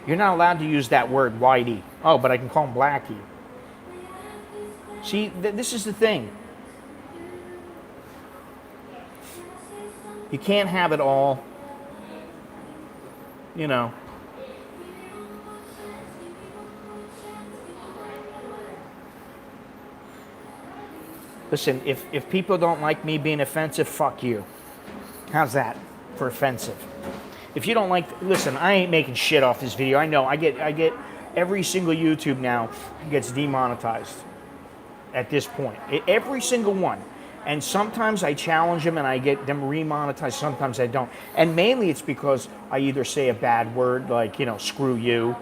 You're not allowed to use that word, Whitey. Oh, but I can call him Blackie. See, this is the thing. You can't have it all, you know. Listen, if people don't like me being offensive, fuck you. How's that for offensive? If you don't like, listen, I ain't making shit off this video. I know, I get every single YouTube now gets demonetized at this point. Every single one. And sometimes I challenge them and I get them remonetized, sometimes I don't. And mainly it's because I either say a bad word, like, you know, screw you.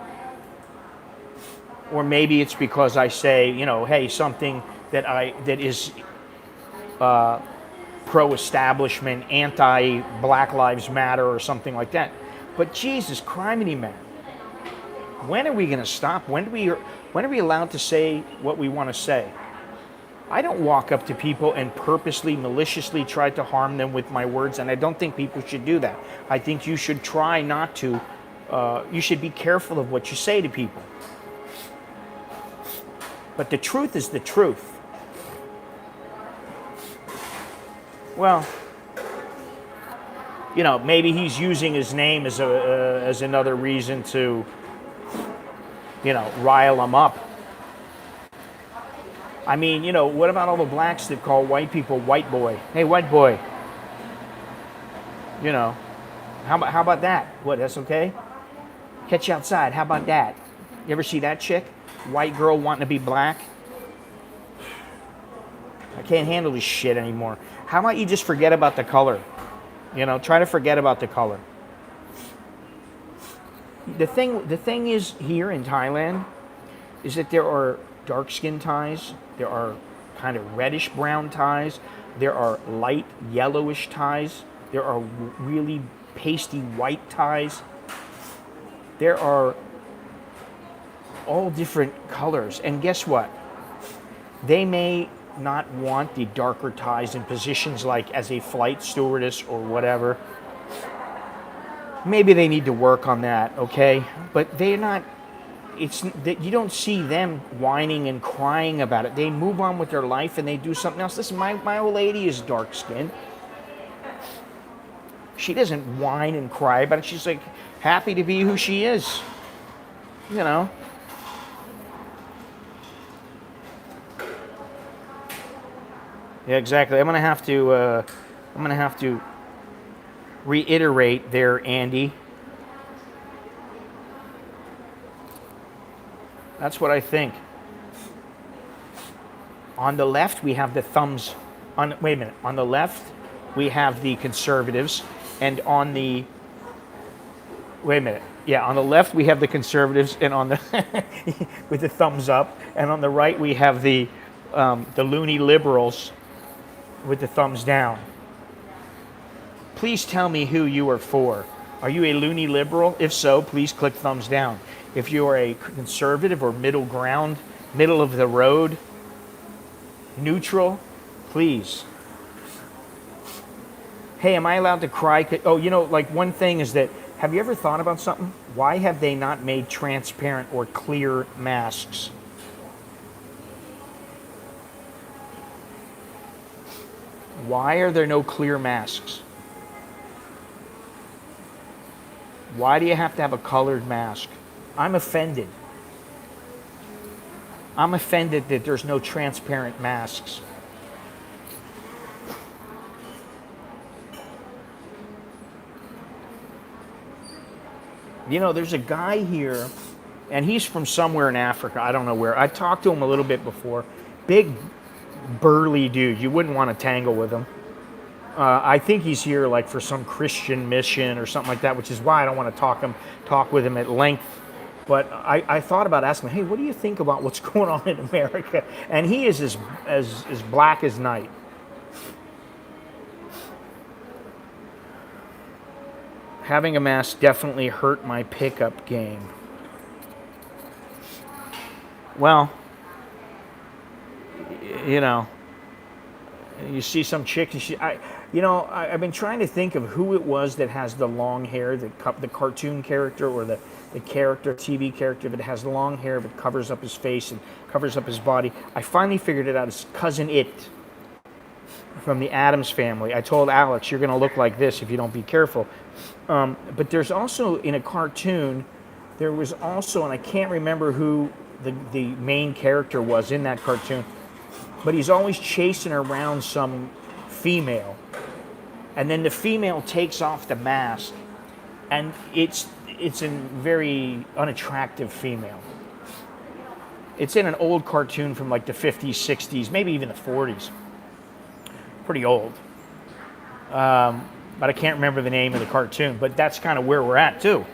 Or maybe it's because I say, you know, hey, something that is pro-establishment, anti-Black Lives Matter or something like that. But Jesus, criminy man, when are we going to stop? When are we allowed to say what we want to say? I don't walk up to people and purposely, maliciously try to harm them with my words, and I don't think people should do that. I think you should try not to. You should be careful of what you say to people. But the truth is the truth. Well, you know, maybe he's using his name as another reason to, you know, rile them up. I mean, you know, what about all the blacks that call white people white boy? Hey, white boy. You know, how about that? What, that's okay? Catch you outside, how about that? You ever see that chick? White girl wanting to be black? I can't handle this shit anymore. How about you just forget about the color? You know, try to forget about the color. The thing is here in Thailand is that there are dark skin Thais, there are kind of reddish brown Thais, there are light yellowish Thais, there are really pasty white Thais. There are all different colors, and guess what? They may not want the darker Thais in positions like as a flight stewardess or whatever. Maybe they need to work on that, okay? But they're not, it's that you don't see them whining and crying about it. They move on with their life and they do something else. Listen, my old lady is dark skinned. She doesn't whine and cry about it. She's like happy to be who she is. You know. Yeah, exactly. I'm gonna have to reiterate there, Andy. That's what I think. On the left, we have the thumbs. Wait a minute. On the left, we have the conservatives, and on the wait a minute. Yeah, on the left we have the conservatives, and on the with the thumbs up, and on the right we have the loony liberals with the thumbs down. Please tell me who you are for. Are you a loony liberal? If so, please click thumbs down. If you are a conservative or middle ground, middle of the road, neutral, please. Hey, am I allowed to cry? Oh, you know, like one thing is that, have you ever thought about something? Why have they not made transparent or clear masks? Why are there no clear masks? Why do you have to have a colored mask? I'm offended. I'm offended that there's no transparent masks. You know, there's a guy here, and he's from somewhere in Africa. I don't know where. I talked to him a little bit before. Big, burly dude. You wouldn't want to tangle with him. I think he's here like for some Christian mission or something like that, which is why I don't want to talk with him at length. But I thought about asking him, hey, what do you think about what's going on in America? And he is as black as night. Having a mask definitely hurt my pickup game. Well, you know, you see some chick, and I've been trying to think of who it was that has the long hair, the cartoon character or the character, TV character that has long hair but covers up his face and covers up his body. I finally figured it out. It's Cousin It from the Addams Family. I told Alex, you're going to look like this if you don't be careful. But there's also, in a cartoon, there was also, and I can't remember who the main character was in that cartoon, but he's always chasing around some female. And then the female takes off the mask, and it's a very unattractive female. It's in an old cartoon from like the 50s, 60s, maybe even the 40s. Pretty old. But I can't remember the name of the cartoon, but that's kind of where we're at too.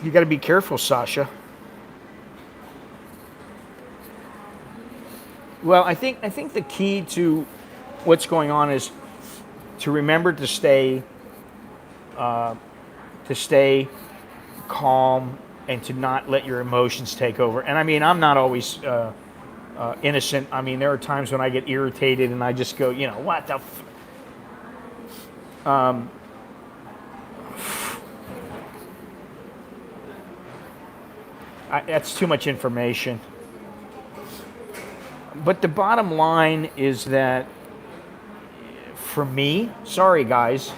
You got to be careful, Sasha. Well, I think the key to what's going on is to remember to stay calm and to not let your emotions take over. And I mean, I'm not always innocent. I mean, there are times when I get irritated and I just go, what the that's too much information. But the bottom line is that for me, sorry guys,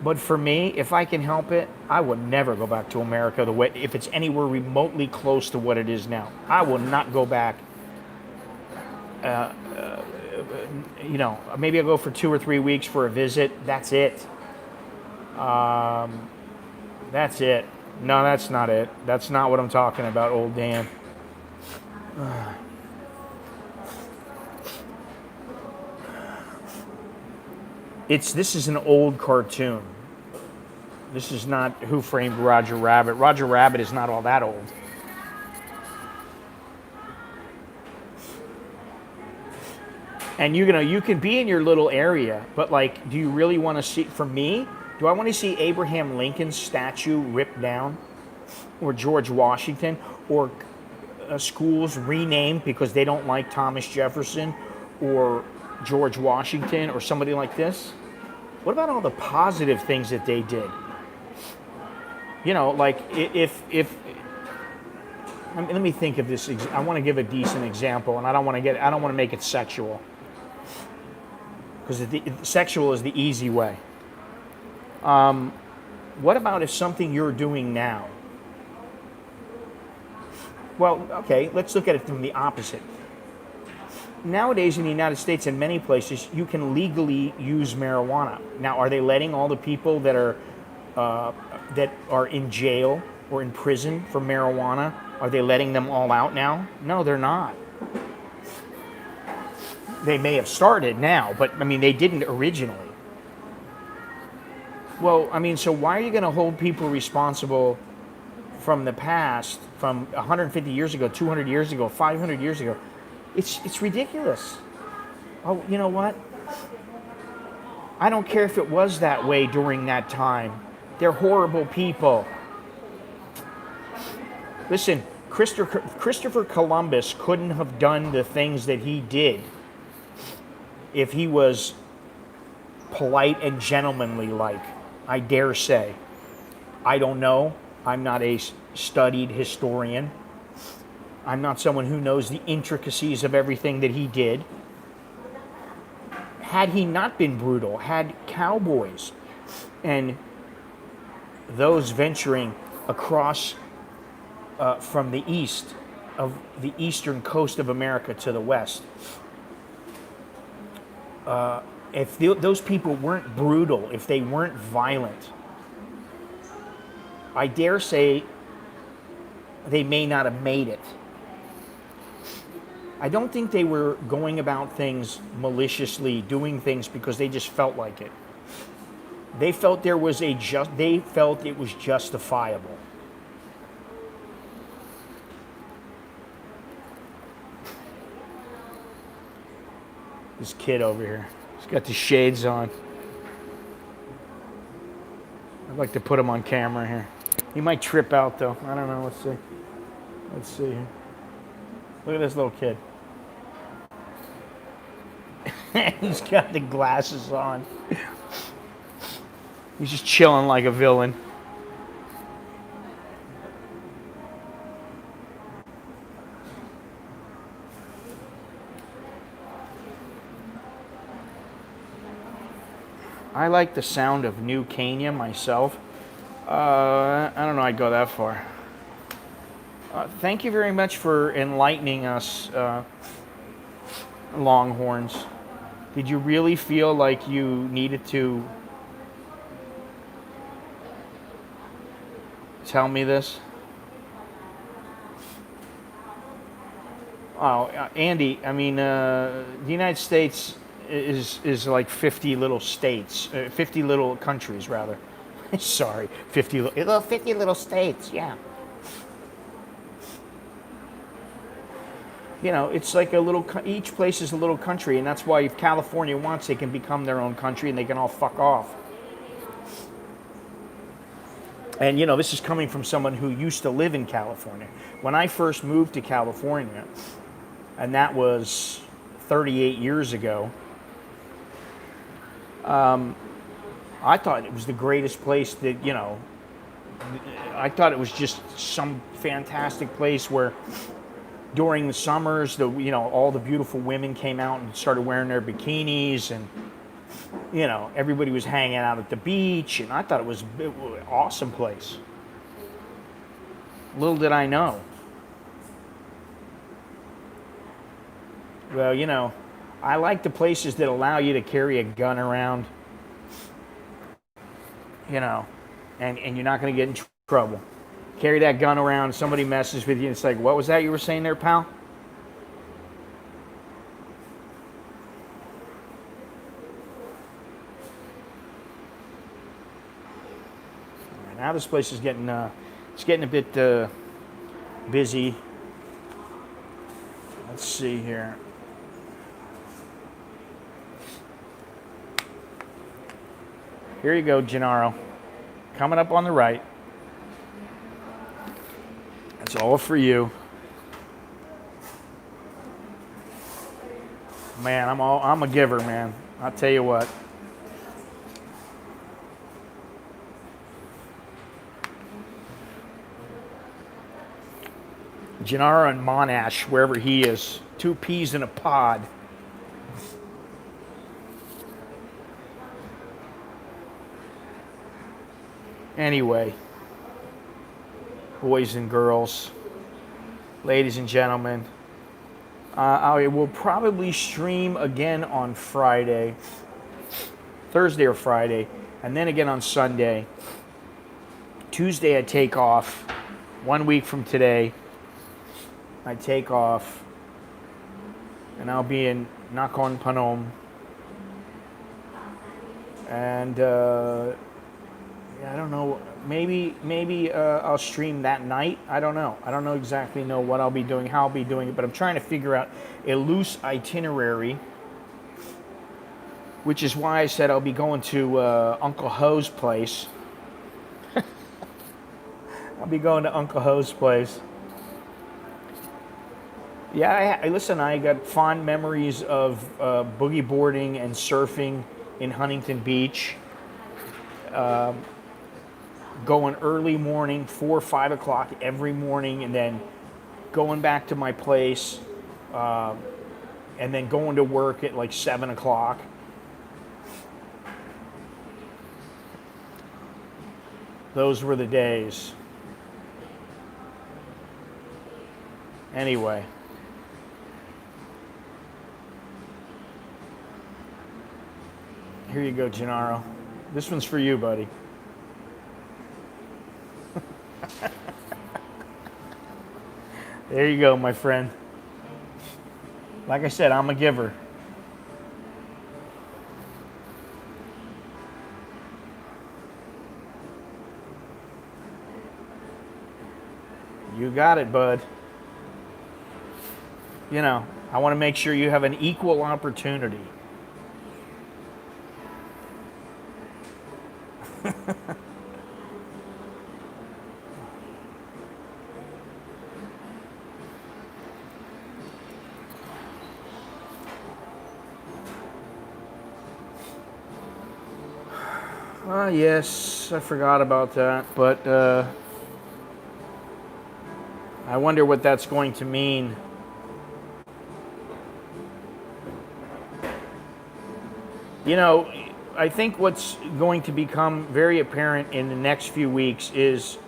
but for me, if I can help it, I would never go back to America if it's anywhere remotely close to what it is now. I will not go back. Maybe I'll go for 2 or 3 weeks for a visit. That's it. That's it. No, that's not it. That's not what I'm talking about, old Dan. This is an old cartoon. This is not Who Framed Roger Rabbit. Roger Rabbit is not all that old. And you can be in your little area, but like, do you really want to see? For me, do I want to see Abraham Lincoln's statue ripped down, or George Washington, or schools renamed because they don't like Thomas Jefferson, or George Washington, or somebody like this? What about all the positive things that they did? Like if let me think of this. I want to give a decent example, and I don't want to make it sexual, because sexual is the easy way. What about if something you're doing now? Well, okay, let's look at it from the opposite. Nowadays in the United States, in many places, you can legally use marijuana. Now, are they letting all the people that are in jail or in prison for marijuana, are they letting them all out now? No, they're not. They may have started now, but I mean, they didn't originally. Well, I mean, so why are you going to hold people responsible from the past, from 150 years ago, 200 years ago, 500 years ago? It's ridiculous. Oh, you know what? I don't care if it was that way during that time. They're horrible people. Listen, Christopher Columbus couldn't have done the things that he did if he was polite and gentlemanly like, I dare say. I don't know. I'm not a studied historian. I'm not someone who knows the intricacies of everything that he did. Had he not been brutal, had cowboys and those venturing across from the east of the eastern coast of America to the west, if those people weren't brutal, if they weren't violent, I dare say they may not have made it. I don't think they were going about things maliciously, doing things because they just felt like it. They felt it was justifiable. This kid over here, he's got the shades on. I'd like to put him on camera here. He might trip out though. I don't know. Let's see. Let's see here. Look at this little kid. He's got the glasses on. He's just chilling like a villain. I like the sound of New Kenya myself. I don't know I'd go that far. Thank you very much for enlightening us, Longhorns. Did you really feel like you needed to tell me this? Oh, Andy, I mean, the United States is like 50 little states, 50 little countries, rather. Sorry, 50 little states, yeah. You know, it's like a little, each place is a little country, and that's why if California wants, they can become their own country and they can all fuck off. And, you know, this is coming from someone who used to live in California. When I first moved to California, and that was 38 years ago, I thought it was the greatest place that, you know, I thought it was just some fantastic place where during the summers, you know, all the beautiful women came out and started wearing their bikinis, and, you know, everybody was hanging out at the beach, and I thought it was an awesome place. Little did I know. Well, you know, I like the places that allow you to carry a gun around, you know, and you're not going to get in trouble. Carry that gun around, somebody messes with you, and it's like, what was that you were saying there, pal? Now this place is getting, it's getting a bit busy. Let's see here. Here you go, Gennaro. Coming up on the right. That's all for you. Man, I'm a giver, man. I'll tell you what. Gennaro and Monash, wherever he is. 2 peas in a pod. Anyway, boys and girls, ladies and gentlemen, I will probably stream again on Friday, Thursday or Friday, and then again on Sunday. Tuesday I take off. 1 week from today, I take off, and I'll be in Nakhon Phanom, and I don't know. Maybe I'll stream that night. I don't know. I don't know exactly what I'll be doing, how I'll be doing it, but I'm trying to figure out a loose itinerary, which is why I said I'll be going to Uncle Ho's place. I'll be going to Uncle Ho's place. Yeah, listen, I got fond memories of boogie boarding and surfing in Huntington Beach. Going early morning, 4 or 5 o'clock every morning, and then going back to my place, and then going to work at like 7 o'clock. Those were the days. Anyway. Here you go, Gennaro. This one's for you, buddy. There you go, my friend. Like I said, I'm a giver. You got it, bud. You know, I want to make sure you have an equal opportunity. Yes, I forgot about that, but I wonder what that's going to mean. You know, I think what's going to become very apparent in the next few weeks is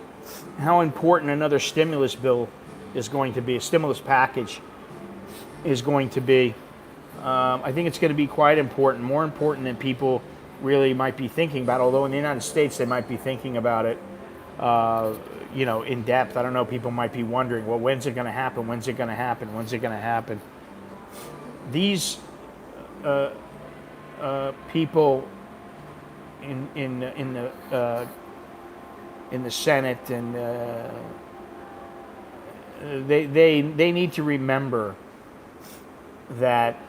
how important another stimulus bill is going to be, a stimulus package is going to be. I think it's going to be quite important, more important than people really might be thinking about, although in the United States they might be thinking about it, in depth. I don't know, people might be wondering, well, when's it going to happen? When's it going to happen? When's it going to happen? These people in the Senate, and they need to remember that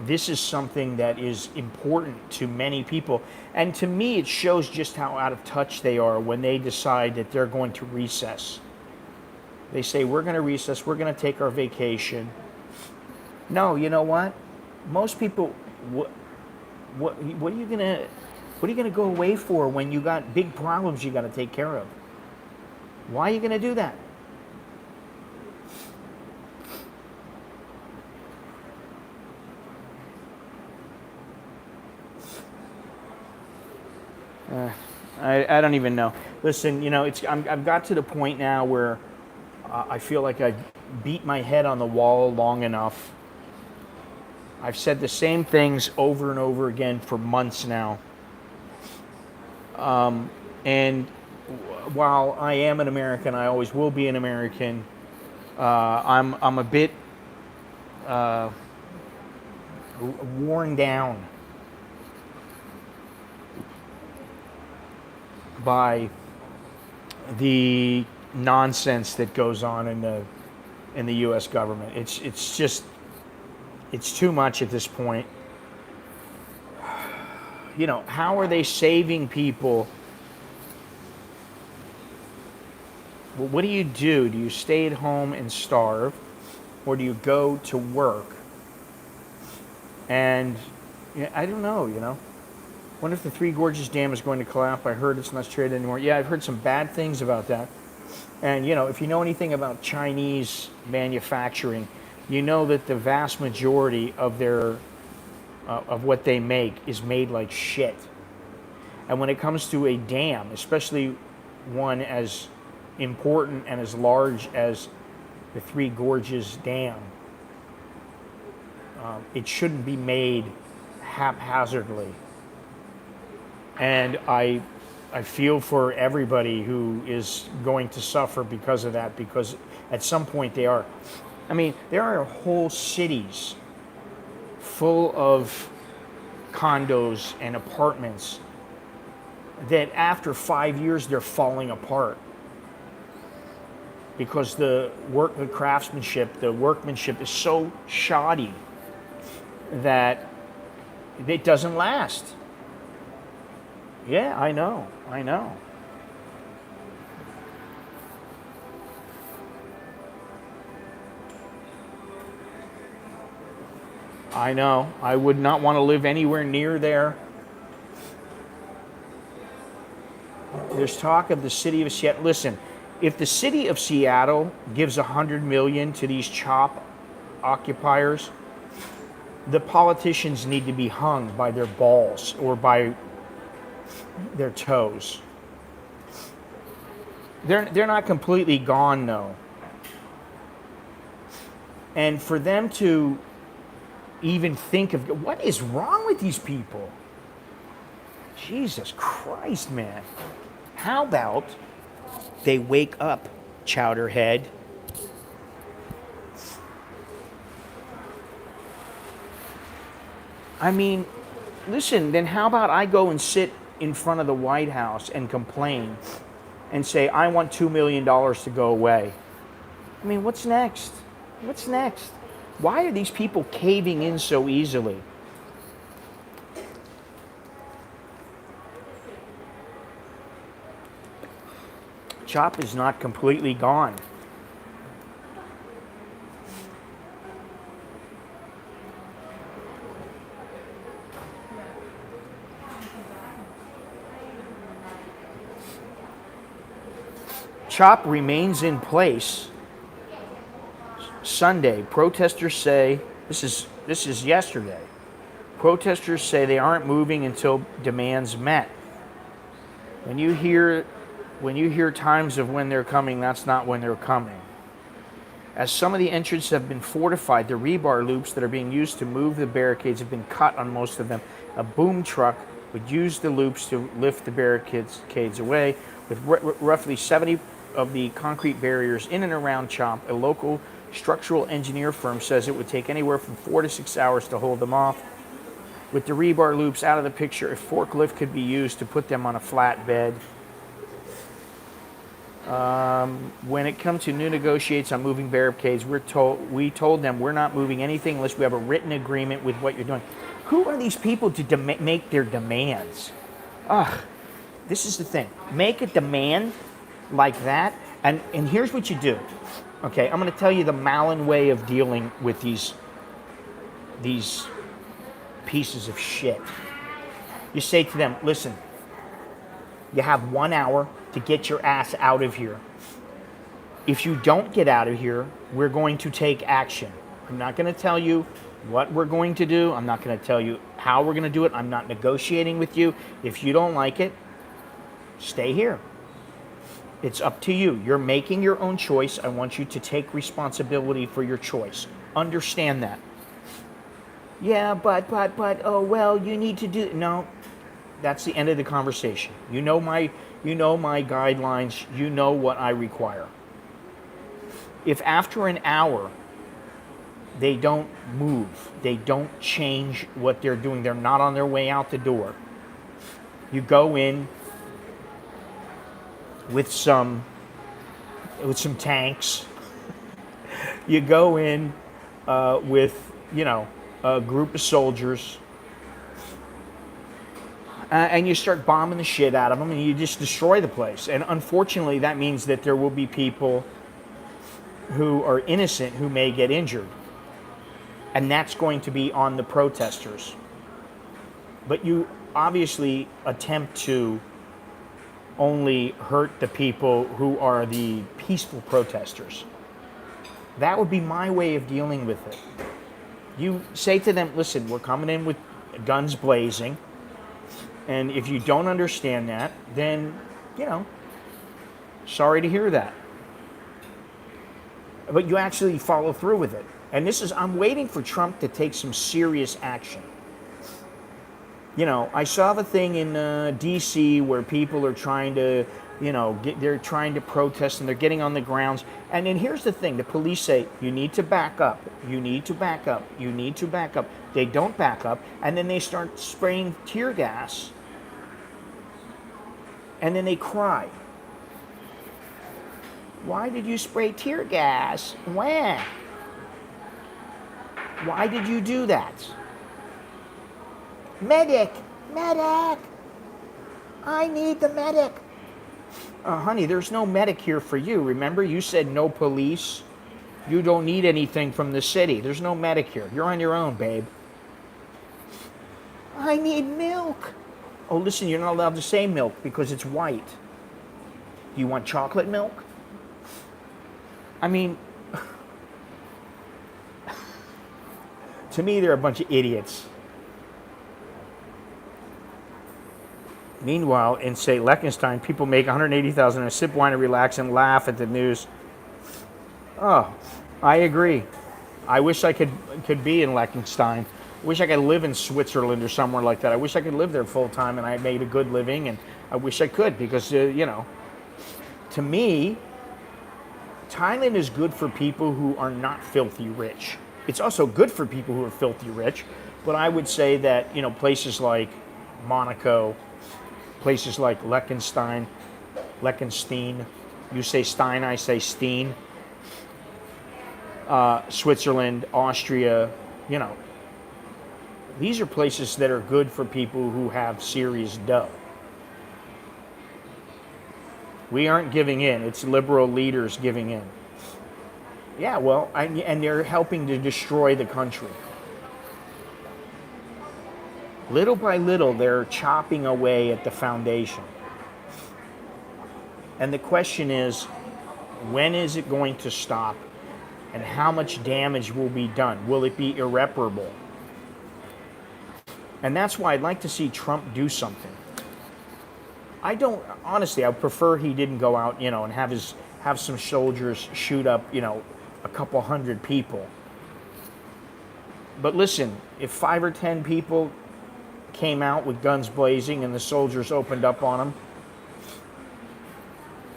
this is something that is important to many people. And to me, it shows just how out of touch they are when they decide that they're going to recess. They say, we're going to recess, we're going to take our vacation. No, you know what? Most people, what are you going to go away for when you got big problems you got to take care of? Why are you going to do that? I don't even know. Listen, I've got to the point now where I feel like I've beat my head on the wall long enough. I've said the same things over and over again for months now. And while I am an American, I always will be an American. I'm a bit worn down by the nonsense that goes on in the U.S. government. It's too much at this point. How are they saving people? Well, what do you do? Do you stay at home and starve, or do you go to work? And I don't know. Wonder if the Three Gorges Dam is going to collapse. I heard it's not straight anymore. Yeah, I've heard some bad things about that. And, if you know anything about Chinese manufacturing, you know that the vast majority of of what they make is made like shit. And when it comes to a dam, especially one as important and as large as the Three Gorges Dam, it shouldn't be made haphazardly. And I feel for everybody who is going to suffer because of that, because at some point they are. I mean, there are whole cities full of condos and apartments that after 5 years they're falling apart because the craftsmanship, the workmanship is so shoddy that it doesn't last. Yeah, I know. I know. I would not want to live anywhere near there. There's talk of the city of Seattle. Listen, if the city of Seattle gives $100 million to these CHOP occupiers, the politicians need to be hung by their balls or by their toes. They're not completely gone, though. And for them to even think of, what is wrong with these people? Jesus Christ, man. How about they wake up, Chowderhead? I mean, listen, then how about I go and sit in front of the White House and complain and say, I want $2 million to go away? I mean, what's next? What's next? Why are these people caving in so easily? CHOP is not completely gone. CASHAPP remains in place Sunday. Protesters say, this is yesterday. Protesters say they aren't moving until demands met. When you hear times of when they're coming, that's not when they're coming. As some of the entrances have been fortified, the rebar loops that are being used to move the barricades have been cut on most of them. A boom truck would use the loops to lift the barricades away. With roughly 70 of the concrete barriers in and around CASHAPP, a local structural engineer firm says it would take anywhere from 4 to 6 hours to hold them off. With the rebar loops out of the picture, a forklift could be used to put them on a flatbed. When it comes to new negotiations on moving barricades, we told them we're not moving anything unless we have a written agreement with what you're doing. Who are these people to make their demands? This is the thing. Make a demand like that, and here's what you do. Okay, I'm going to tell you the Malin way of dealing with these pieces of shit. You say to them, listen, you have 1 hour to get your ass out of here. If you don't get out of here, we're going to take action. I'm not going to tell you what we're going to do. I'm not going to tell you how we're going to do it. I'm not negotiating with you. If you don't like it, stay here. It's up to you. You're making your own choice. I want you to take responsibility for your choice. Understand that. Yeah, but, oh, well, you need to do... No, that's the end of the conversation. You know my guidelines. You know what I require. If after an hour they don't move, they don't change what they're doing, they're not on their way out the door, you go in with some tanks. You go in with, a group of soldiers, and you start bombing the shit out of them, and you just destroy the place. And unfortunately, that means that there will be people who are innocent who may get injured. And that's going to be on the protesters. But you obviously attempt to only hurt the people who are the peaceful protesters. That would be my way of dealing with it. You say to them, listen, we're coming in with guns blazing. And if you don't understand that, then, sorry to hear that. But you actually follow through with it. And I'm waiting for Trump to take some serious action. I saw the thing in D.C. where people are trying to, they're trying to protest and they're getting on the grounds. And then here's the thing. The police say, you need to back up. You need to back up. You need to back up. They don't back up. And then they start spraying tear gas. And then they cry. Why did you spray tear gas? Why? Why did you do that? Medic! Medic! I need the medic. Honey, there's no medic here for you. Remember, you said no police. You don't need anything from the city. There's no medic here. You're on your own, babe. I need milk. Oh, listen, you're not allowed to say milk because it's white. Do you want chocolate milk? I mean, to me, they're a bunch of idiots. Meanwhile, in, say, Liechtenstein, people make $180,000 and sip wine and relax and laugh at the news. Oh, I agree. I wish I could be in Liechtenstein. I wish I could live in Switzerland or somewhere like that. I wish I could live there full time and I made a good living, and I wish I could because, to me, Thailand is good for people who are not filthy rich. It's also good for people who are filthy rich, but I would say that, places like Monaco, places like Liechtenstein, you say Stein, I say Steen, Switzerland, Austria, these are places that are good for people who have serious dough. We aren't giving in. It's liberal leaders giving in. Yeah, well, and they're helping to destroy the country. Little by little, they're chopping away at the foundation. And the question is, When is it going to stop? And how much damage will be done? Will it be irreparable? And that's why I'd like to see Trump do something. I don't, honestly, I prefer he didn't go out, and have some soldiers shoot up, a couple hundred people. But listen, if 5 or 10 people came out with guns blazing and the soldiers opened up on them,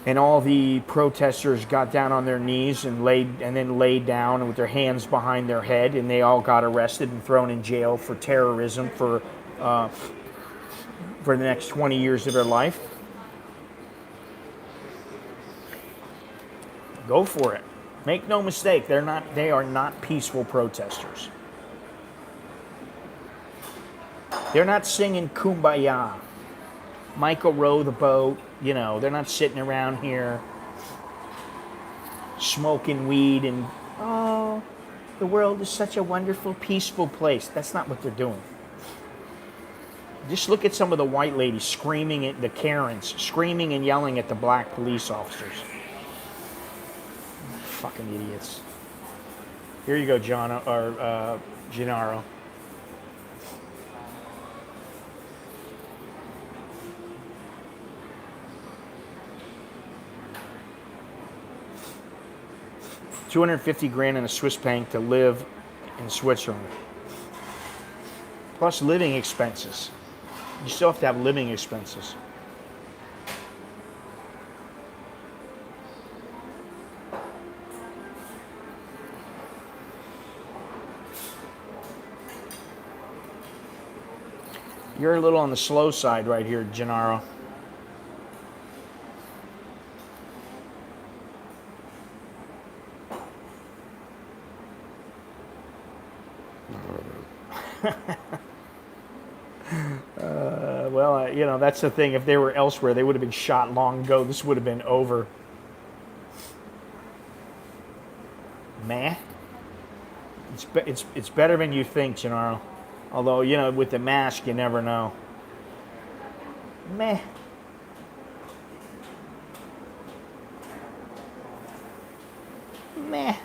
and all the protesters got down on their knees and then laid down with their hands behind their head, and they all got arrested and thrown in jail for terrorism for the next 20 years of their life, go for it. Make no mistake, they are not peaceful protesters. They're not singing Kumbaya. Michael row the boat, they're not sitting around here smoking weed and, oh, the world is such a wonderful, peaceful place. That's not what they're doing. Just look at some of the white ladies screaming at the Karens, screaming and yelling at the black police officers. Fucking idiots. Here you go, Gennaro. $250,000 in a Swiss bank to live in Switzerland. Plus living expenses. You still have to have living expenses. You're a little on the slow side right here, Gennaro. Well, that's the thing. If they were elsewhere, they would have been shot long ago. This would have been over. Meh. It's better than you think, Gennaro. Although, with the mask, you never know. Meh. Meh.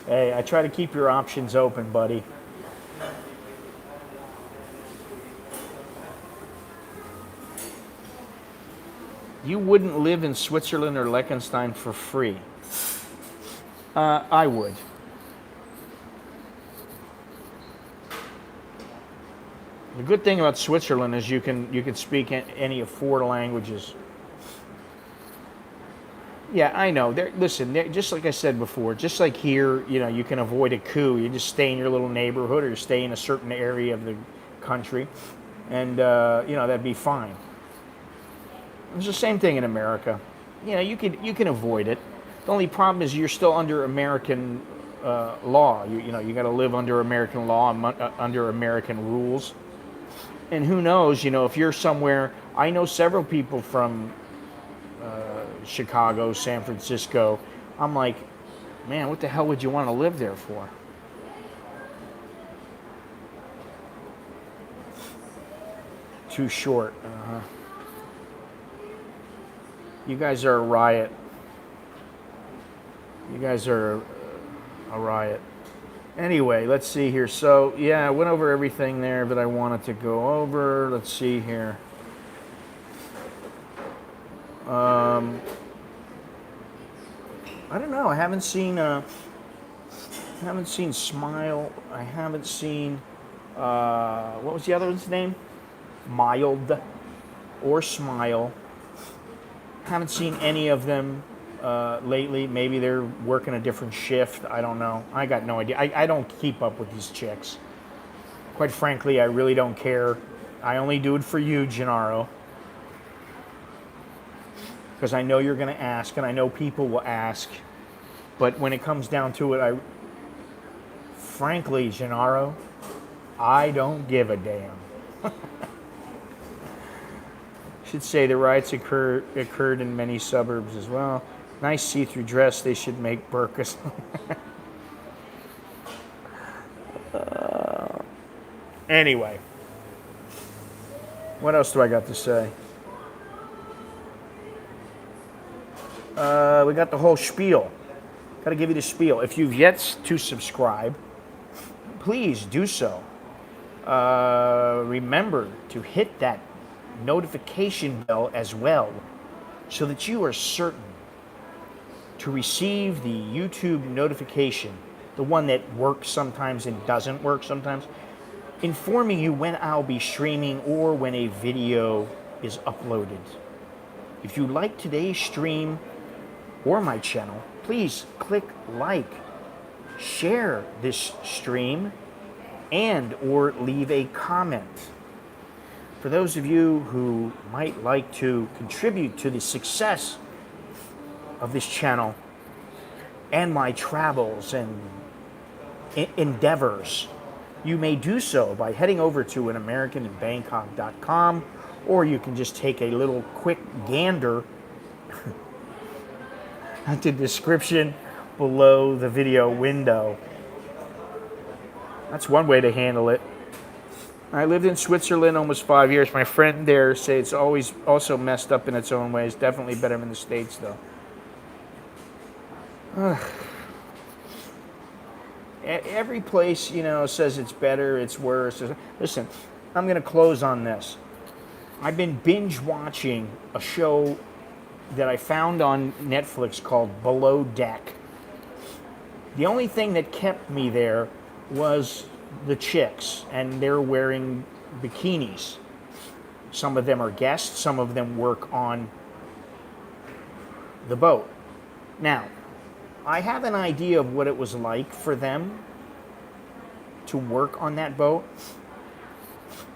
Hey, I try to keep your options open, buddy. You wouldn't live in Switzerland or Liechtenstein for free. I would. The good thing about Switzerland is you can speak any of 4 languages. Yeah, I know. Listen, just like I said before, just like here, you can avoid a coup. You just stay in your little neighborhood or stay in a certain area of the country, and that'd be fine. It's the same thing in America. You can avoid it. The only problem is you're still under American law. You got to live under American law and under American rules. And who knows? If you're somewhere, I know several people from Chicago, San Francisco. I'm like, man, what the hell would you want to live there for? Too short. You guys are a riot. You guys are a riot. Anyway, let's see here. So, yeah, I went over everything there that I wanted to go over. Let's see here. I don't know. I haven't seen Smile. I haven't seen what was the other one's name? Mild or Smile. Haven't seen any of them lately. Maybe they're working a different shift. I don't know. I got no idea. I don't keep up with these chicks. Quite frankly, I really don't care. I only do it for you, Gennaro. Because I know you're going to ask, and I know people will ask. But when it comes down to it, frankly, Gennaro, I don't give a damn. Should say the riots occurred in many suburbs as well. Nice see-through dress. They should make burqas. Anyway, what else do I got to say? We got the whole spiel. Got to give you the spiel. If you've yet to subscribe, please do so. Remember to hit that notification bell as well, so that you are certain to receive the YouTube notification, the one that works sometimes and doesn't work sometimes, informing you when I'll be streaming or when a video is uploaded. If you like today's stream or my channel, please click like, share this stream, and or leave a comment. For those of you who might like to contribute to the success of this channel and my travels and endeavors, you may do so by heading over to anamerikaninbangkok.com, or you can just take a little quick gander at the description below the video window. That's one way to handle it. I lived in Switzerland almost 5 years. My friend there said it's always also messed up in its own ways. Definitely better than the States, though. Every place, says it's better, it's worse. Listen, I'm going to close on this. I've been binge watching a show that I found on Netflix called Below Deck. The only thing that kept me there was the chicks, and they're wearing bikinis. Some of them are guests, some of them work on the boat. Now, I have an idea of what it was like for them to work on that boat.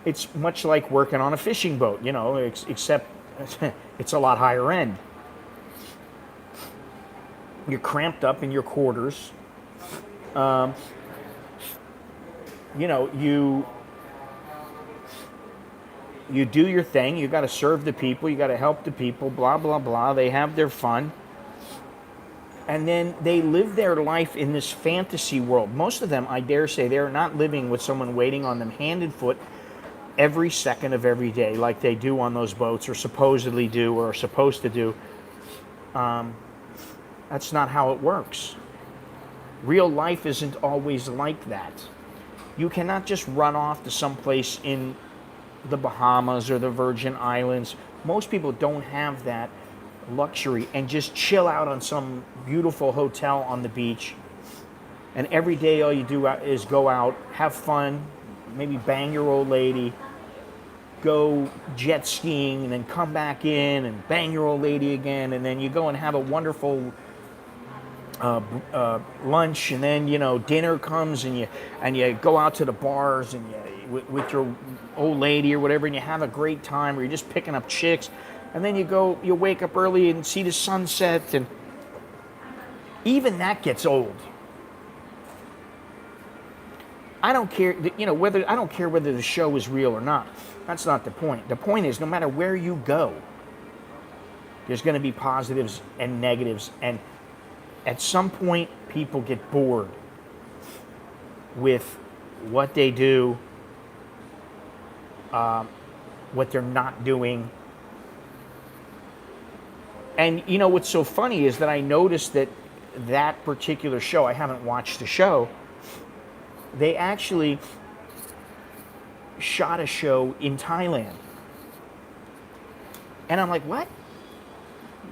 It's much like working on a fishing boat, except it's a lot higher end. You're cramped up in your quarters. You do your thing. You got to serve the people. You got to help the people. Blah blah blah. They have their fun, and then they live their life in this fantasy world. Most of them, I dare say, they're not living with someone waiting on them hand and foot every second of every day, like they do on those boats, or supposedly do, or are supposed to do. That's not how it works. Real life isn't always like that. You cannot just run off to someplace in the Bahamas or the Virgin Islands. Most people don't have that luxury and just chill out on some beautiful hotel on the beach. And every day all you do is go out, have fun, maybe bang your old lady, go jet skiing, and then come back in and bang your old lady again, and then you go and have a wonderful lunch, and then dinner comes, and you go out to the bars and with your old lady or whatever, and you have a great time, or you're just picking up chicks, and then you wake up early and see the sunset, and even that gets old. I don't care, I don't care whether the show is real or not. That's not the point. The point is, no matter where you go, there's going to be positives and negatives, and at some point, people get bored with what they do, what they're not doing. And what's so funny is that I noticed that particular show, I haven't watched the show, they actually shot a show in Thailand. And I'm like, what?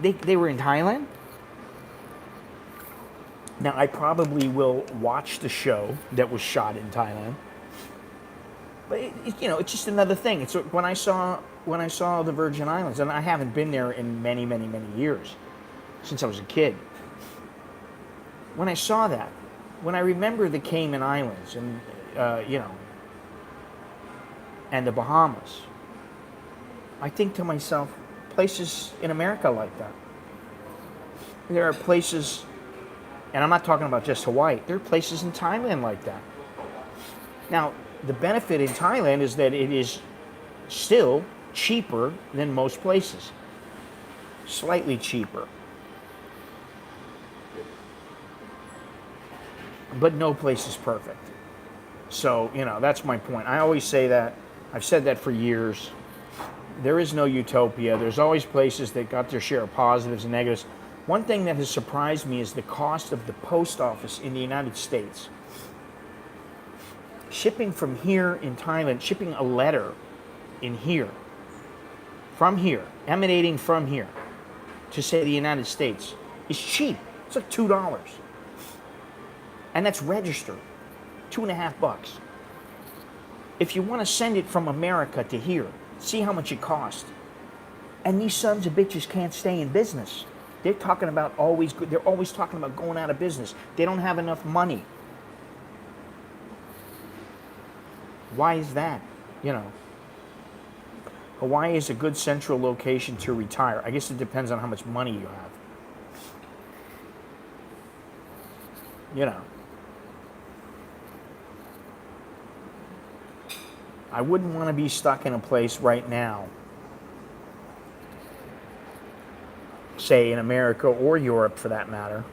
They were in Thailand? Now, I probably will watch the show that was shot in Thailand. But it's just another thing. It's when I saw the Virgin Islands, and I haven't been there in many, many, many years, since I was a kid. When I saw that, when I remember the Cayman Islands and and the Bahamas, I think to myself, places in America like that. There are places, and I'm not talking about just Hawaii, there are places in Thailand like that. Now, the benefit in Thailand is that it is still cheaper than most places. Slightly cheaper. But no place is perfect. So, that's my point. I always say that. I've said that for years. There is no utopia. There's always places that got their share of positives and negatives. One thing that has surprised me is the cost of the post office in the United States. Shipping from here in Thailand, shipping a letter in here, from here, emanating from here, to say the United States, is cheap. It's like $2. And that's registered, $2.50. If you want to send it from America to here, see how much it costs. And these sons of bitches can't stay in business. They're talking about they're always talking about going out of business. They don't have enough money. Why is that? You know, Hawaii is a good central location to retire. I guess it depends on how much money you have. You know, I wouldn't want to be stuck in a place right now, say in America or Europe for that matter,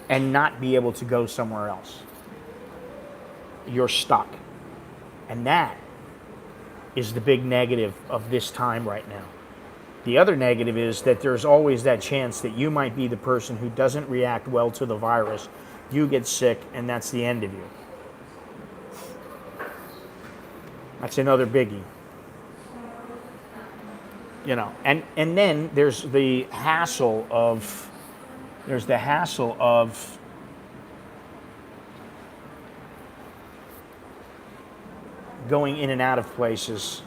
and not be able to go somewhere else. You're stuck. And that is the big negative of this time right now. The other negative is that there's always that chance that you might be the person who doesn't react well to the virus. You get sick, and that's the end of you. That's another biggie. You know, and then there's the hassle of going in and out of places.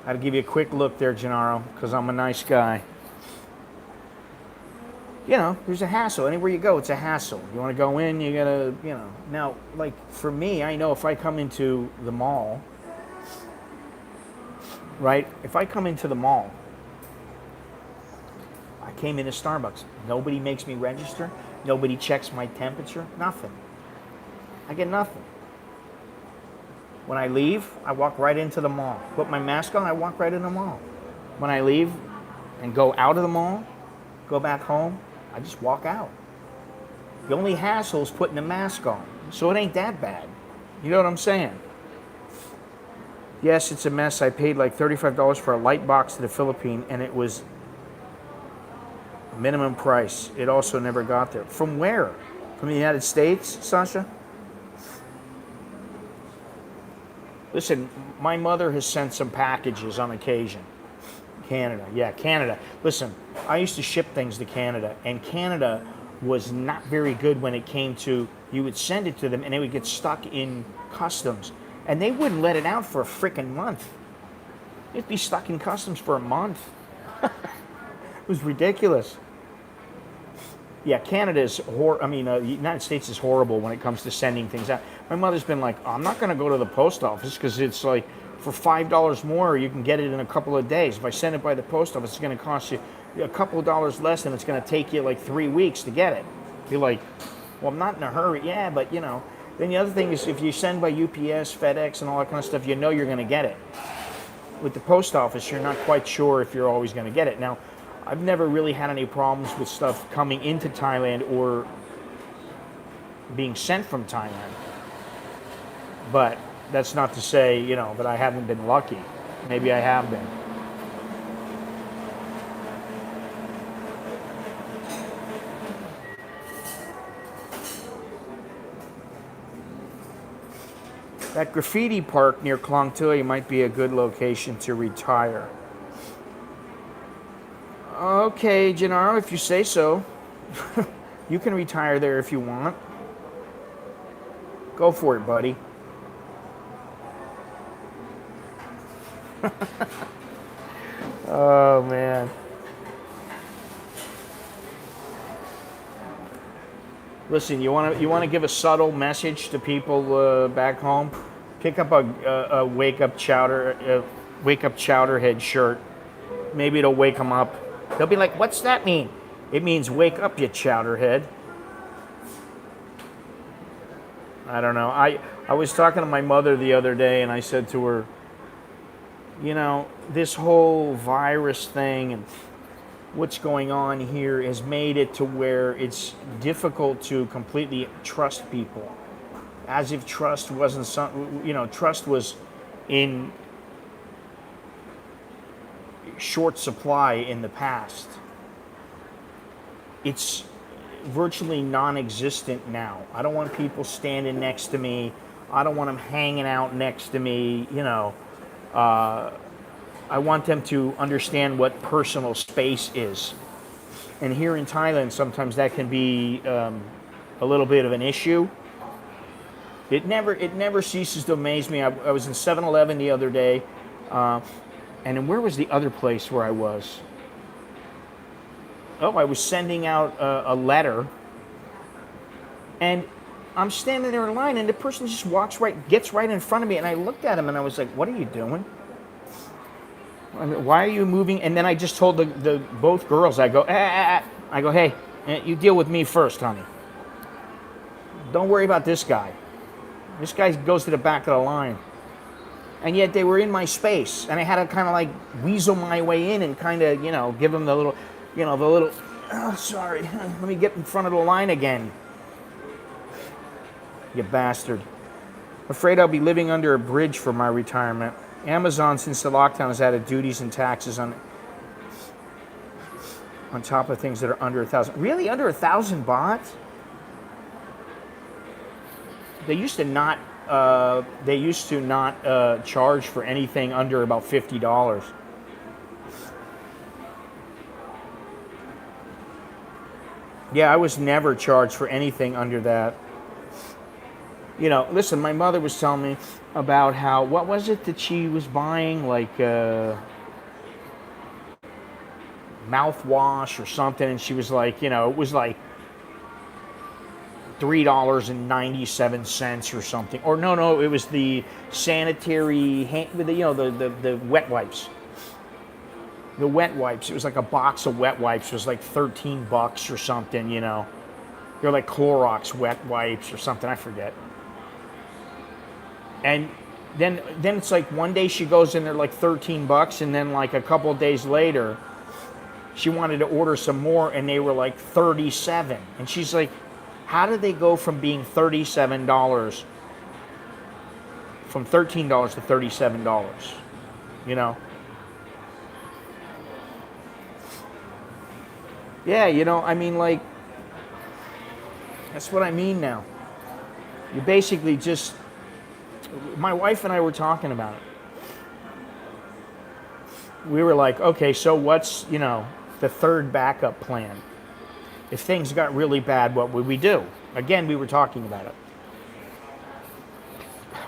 I'll give you a quick look there, Gennaro, because I'm a nice guy. You know, there's a hassle. Anywhere you go, it's a hassle. You want to go in, you gotta, you know. Now, like for me, I know if I come into the mall, right? If I come into the mall, I came into Starbucks. Nobody makes me register. Nobody checks my temperature. Nothing. I get nothing. When I leave, I walk right into the mall. Put my mask on, I walk right in the mall. When I leave and go out of the mall, go back home, I just walk out. The only hassle is putting the mask on. So it ain't that bad. You know what I'm saying? Yes, it's a mess. I paid like $35 for a light box to the Philippines, and it was minimum price. It also never got there. From where? From the United States, Sasha? Listen, my mother has sent some packages on occasion. Canada, yeah, Canada. Listen, I used to ship things to Canada, and Canada was not very good when it came to, you would send it to them, and it would get stuck in customs. And they wouldn't let it out for a freaking month. It'd be stuck in customs for a month. It was ridiculous. Yeah, Canada is the United States is horrible when it comes to sending things out. My mother's been like, I'm not going to go to the post office because it's like for $5 more, you can get it in a couple of days. If I send it by the post office, it's going to cost you a couple of dollars less, and it's going to take you like 3 weeks to get it. You're like, well, I'm not in a hurry. Yeah, but you know. Then the other thing is if you send by UPS, FedEx, and all that kind of stuff, you know you're going to get it. With the post office, you're not quite sure if you're always going to get it. Now, I've never really had any problems with stuff coming into Thailand or being sent from Thailand. But that's not to say, you know, that I haven't been lucky. Maybe I have been. That graffiti park near Klong Tui might be a good location to retire. Okay, Gennaro, if you say so. You can retire there if you want. Go for it, buddy. Oh, man. Listen, you want to give a subtle message to people back home? Pick up a wake up chowderhead shirt. Maybe it'll wake them up. They'll be like, "What's that mean?" It means wake up, you chowderhead. I don't know. I was talking to my mother the other day, and I said to her, you know, this whole virus thing and what's going on here has made it to where it's difficult to completely trust people. As if trust wasn't trust was in short supply in the past. It's virtually non-existent now. I don't want people standing next to me. I don't want them hanging out next to me. I want them to understand what personal space is. And here in Thailand, sometimes that can be a little bit of an issue. It never ceases to amaze me. I was in 7-Eleven the other day, and then where was the other place where I was? Oh, I was sending out a letter, and I'm standing there in line, and the person just gets right in front of me, and I looked at him, and I was like, "What are you doing? Why are you moving?" And then I just told the both girls, I go, I go, "Hey, you deal with me first, honey. Don't worry about this guy. This guy goes to the back of the line." And yet they were in my space, and I had to kind of like weasel my way in and kind of, give them the little, oh, sorry, let me get in front of the line again. You bastard. Afraid I'll be living under a bridge for my retirement. Amazon, since the lockdown, has added duties and taxes on top of things that are under 1,000. Really, under 1,000 baht? They used to not. Charge for anything under about $50. Yeah, I was never charged for anything under that. Listen, my mother was telling me about how, what was it that she was buying, like mouthwash or something, and she was like, it was like $3.97 or something. Or no, it was the sanitary the wet wipes. The wet wipes. It was like a box of wet wipes. It was like $13 or something. They're like Clorox wet wipes or something. I forget. And then it's like one day she goes in there like $13, and then like a couple of days later, she wanted to order some more, and they were like $37. And she's like, how did they go from being $37, from $13 to $37? Yeah, I mean, like, that's what I mean now. You basically just, my wife and I were talking about it. We were like, okay, so what's, the third backup plan? If things got really bad, what would we do? Again, we were talking about it.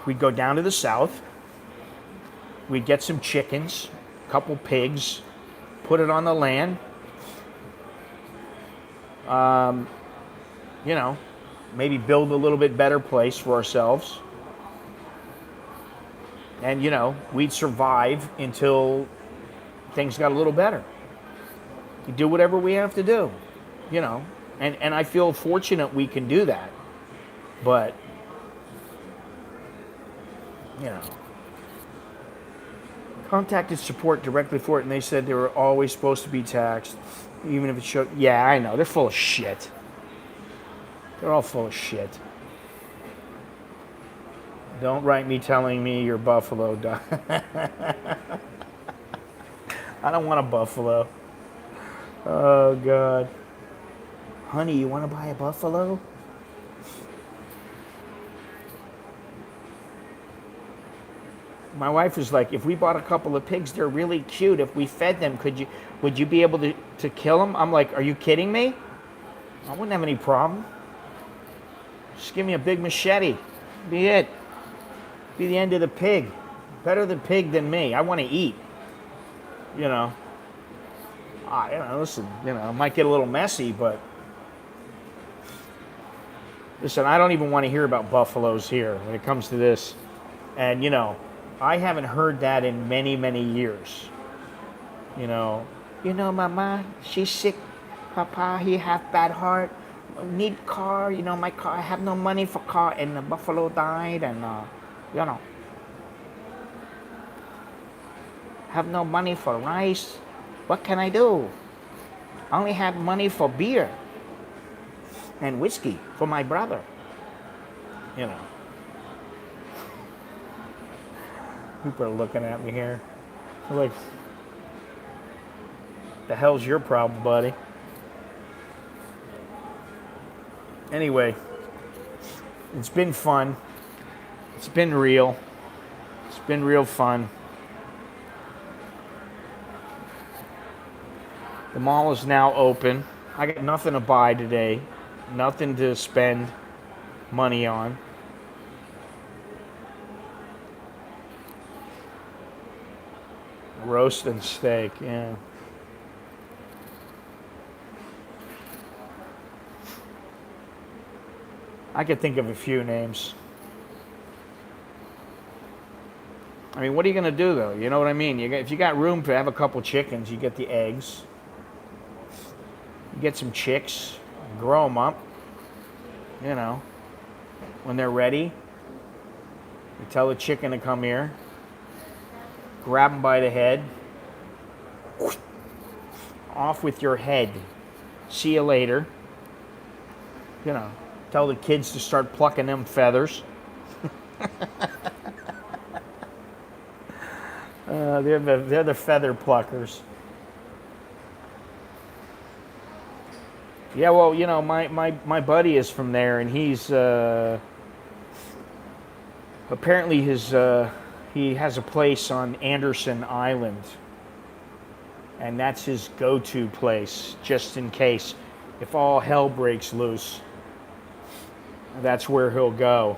We'd go down to the south. We'd get some chickens, a couple pigs, put it on the land. Maybe build a little bit better place for ourselves. And, we'd survive until things got a little better. We do whatever we have to do, and I feel fortunate we can do that. But, contacted support directly for it, and they said they were always supposed to be taxed, even if it showed. Yeah, I know. They're full of shit. They're all full of shit. Don't write me telling me your buffalo died. I don't want a buffalo. Oh, God. Honey, you want to buy a buffalo? My wife was like, if we bought a couple of pigs, they're really cute. If we fed them, would you be able to kill them? I'm like, are you kidding me? I wouldn't have any problem. Just give me a big machete. Be it. Be the end of the pig. Better the pig than me. I want to eat. Listen, it might get a little messy, but listen, I don't even want to hear about buffaloes here when it comes to this. And, I haven't heard that in many, many years. Mama, she's sick. Papa, he have bad heart. Need car. My car. I have no money for car, and the buffalo died, and have no money for rice. What can I do? I only have money for beer and whiskey for my brother. People are looking at me here. They're like, The hell's your problem, buddy? Anyway, it's been fun. It's been real. It's been real fun. The mall is now open. I got nothing to buy today. Nothing to spend money on. Roast and steak, yeah. I could think of a few names. I mean, what are you going to do, though? You know what I mean? If you got room to have a couple chickens, you get the eggs. You get some chicks, grow them up. You know, when they're ready, you tell the chicken to come here. Grab them by the head. Off with your head. See you later. You know, tell the kids to start plucking them feathers. They're the feather pluckers. Yeah, well, you know, my buddy is from there, and he's apparently he has a place on Anderson Island, and that's his go-to place, just in case if all hell breaks loose. That's where he'll go.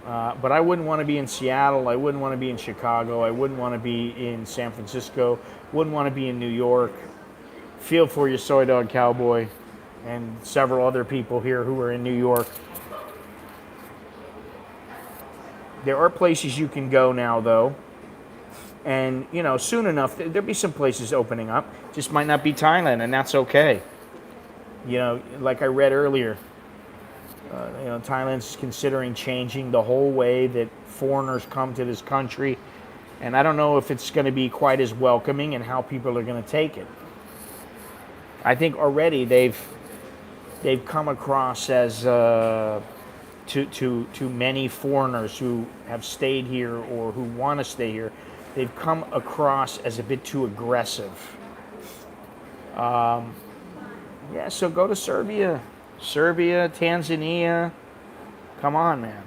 But I wouldn't want to be in Seattle. I wouldn't want to be in Chicago. I wouldn't want to be in San Francisco. Wouldn't want to be in New York. Feel for your Soy Dog Cowboy and several other people here who are in New York. There are places you can go now, though. And, you know, soon enough, there'll be some places opening up. Just might not be Thailand, and that's okay. You know, like I read earlier, you know, Thailand's considering changing the whole way that foreigners come to this country. And I don't know if it's going to be quite as welcoming and how people are going to take it. I think already they've come across as to many foreigners who have stayed here or who want to stay here, they've come across as a bit too aggressive. Yeah, so go to Serbia, Tanzania. Come on, man.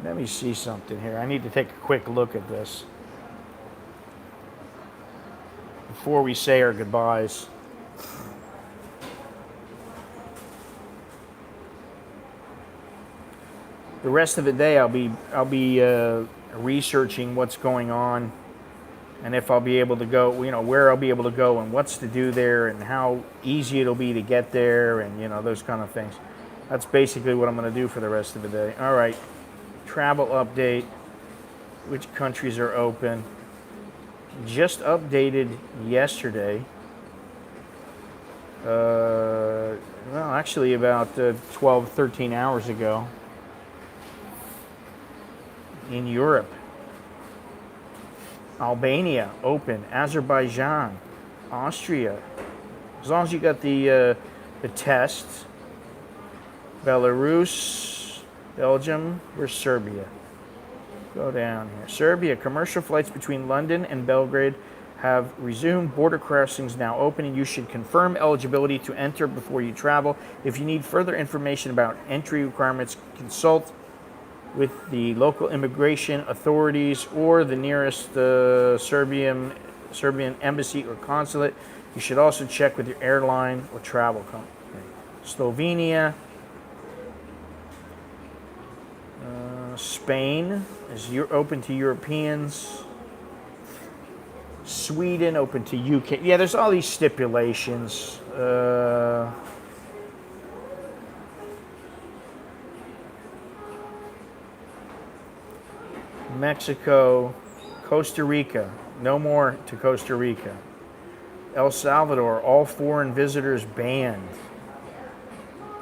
Let me see something here. I need to take a quick look at this before we say our goodbyes. The rest of the day, I'll be researching what's going on, and if I'll be able to go, you know, where I'll be able to go, and what's to do there, and how easy it'll be to get there, and you know, those kind of things. That's basically what I'm going to do for the rest of the day. All right. Travel update, which countries are open. Just updated yesterday. Well, actually about 12, 13 hours ago. In Europe. Albania, open. Azerbaijan, Austria. As long as you got the test. Belarus, Belgium, where's Serbia? Go down here. Serbia, commercial flights between London and Belgrade have resumed. Border crossings now open, and you should confirm eligibility to enter before you travel. If you need further information about entry requirements, consult with the local immigration authorities or the nearest Serbian embassy or consulate. You should also check with your airline or travel company. Slovenia. Spain is open to Europeans. Sweden open to UK. Yeah, there's all these stipulations. Mexico, Costa Rica, no more to Costa Rica. El Salvador, all foreign visitors banned.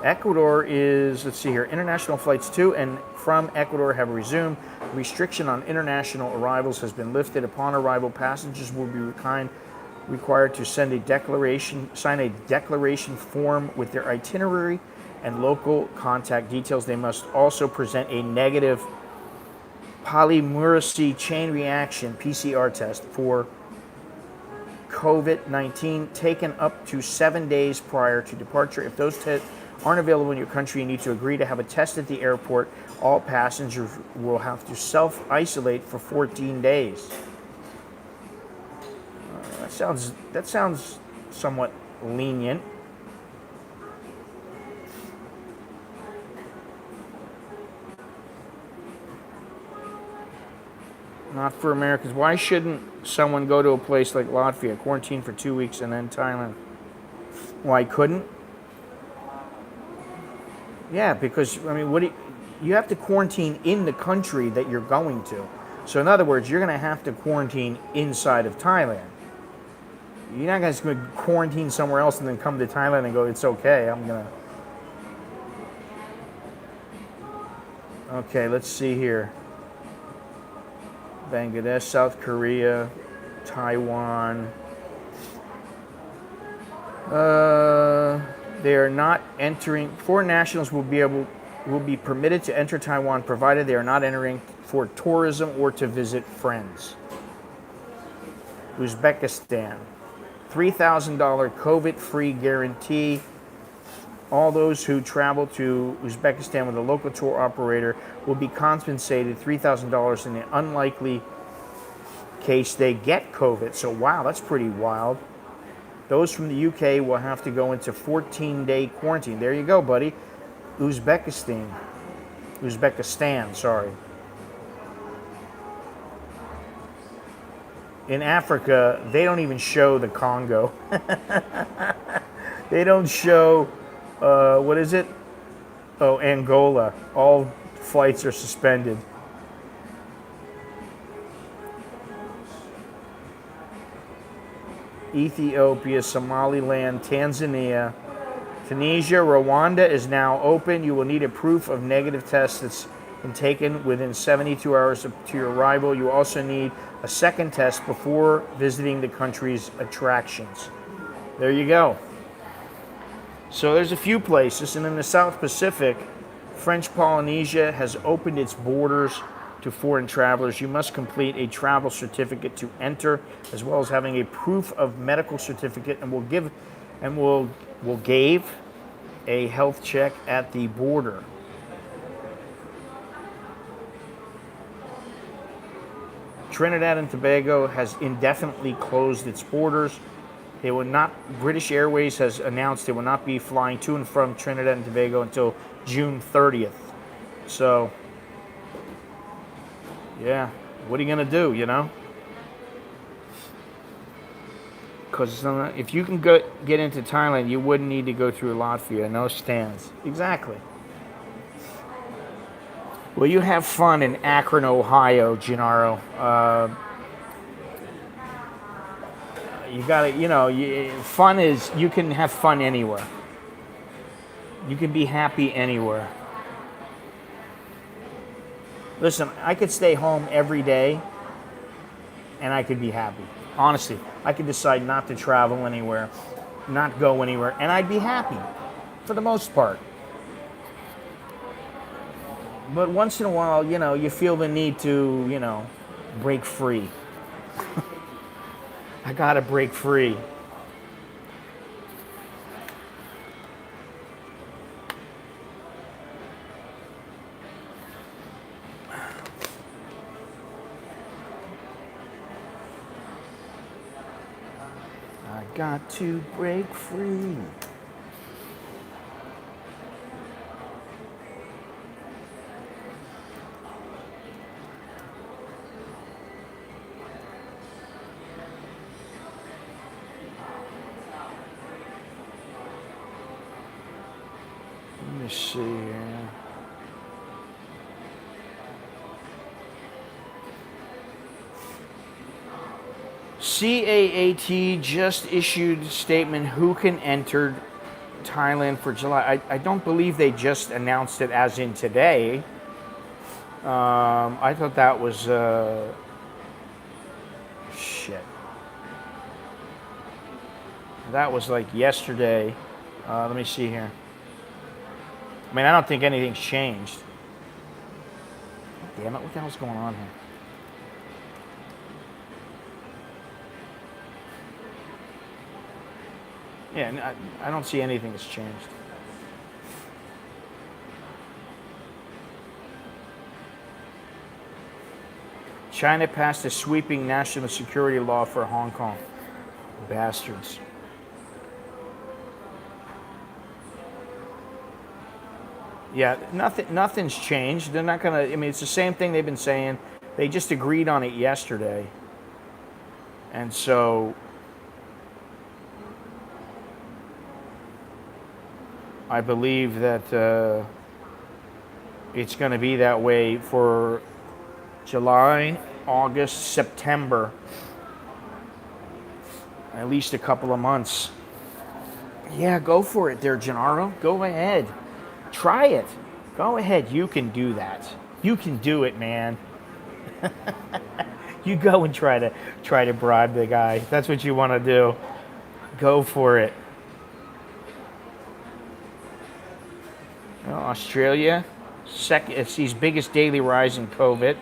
Ecuador is, let's see here, international flights to and from Ecuador have resumed. Restriction on international arrivals has been lifted. Upon arrival, passengers will be required to sign a declaration form with their itinerary and local contact details. They must also present a negative polymerase chain reaction PCR test for COVID-19 taken up to 7 days prior to departure. If those tests aren't available in your country, you need to agree to have a test at the airport. All passengers will have to self-isolate for 14 days. That sounds somewhat lenient. Not for Americans. Why shouldn't someone go to a place like Latvia, quarantine for 2 weeks, and then Thailand? Why couldn't? Yeah, because, I mean, you have to quarantine in the country that you're going to. So in other words, you're going to have to quarantine inside of Thailand. You're not just going to quarantine somewhere else and then come to Thailand and go, it's okay, I'm going to... Okay, let's see here. Bangladesh, South Korea, Taiwan. They are not entering. Foreign nationals will be permitted to enter Taiwan, provided they are not entering for tourism or to visit friends. Uzbekistan, $3,000 COVID-free guarantee. All those who travel to Uzbekistan with a local tour operator will be compensated $3,000 in the unlikely case they get COVID. So, wow, that's pretty wild. Those from the UK will have to go into 14-day quarantine. There you go, buddy. Uzbekistan, sorry. In Africa, they don't even show the Congo. They don't show, what is it? Oh, Angola. All flights are suspended. Ethiopia, Somaliland, Tanzania, Tunisia, Rwanda is now open. You will need a proof of negative test that's been taken within 72 hours to your arrival. You also need a second test before visiting the country's attractions. There you go. So there's a few places, and in the South Pacific, French Polynesia has opened its borders to foreign travelers. You must complete a travel certificate to enter, as well as having a proof of medical certificate, and will give a health check at the border. Trinidad and Tobago has indefinitely closed its borders. British Airways has announced they will not be flying to and from Trinidad and Tobago until June 30th. So, yeah, what are you going to do, you know? Because if you can get into Thailand, you wouldn't need to go through Latvia. No stands. Exactly. Well, you have fun in Akron, Ohio, Gennaro. You gotta, fun is, you can have fun anywhere. You can be happy anywhere. Listen, I could stay home every day and I could be happy. Honestly, I could decide not to travel anywhere, not go anywhere, and I'd be happy for the most part. But once in a while, you feel the need to, break free. I gotta break free. I got to break free. Let me see here. CAAT just issued a statement who can enter Thailand for July. I don't believe they just announced it as in today. I thought that was shit. That was like yesterday. Let me see here. I mean, I don't think anything's changed. Damn it, what the hell's going on here? Yeah, I don't see anything has changed. China passed a sweeping national security law for Hong Kong. Bastards. Yeah, nothing's changed. They're not gonna. I mean, it's the same thing they've been saying. They just agreed on it yesterday, and so I believe that it's going to be that way for July, August, September, at least a couple of months. Yeah, go for it there, Gennaro. Go ahead. Try it. Go ahead. You can do that. You can do it, man. You go and try to bribe the guy. If that's what you want to do. Go for it. Well, Australia, it sees biggest daily rise in COVID.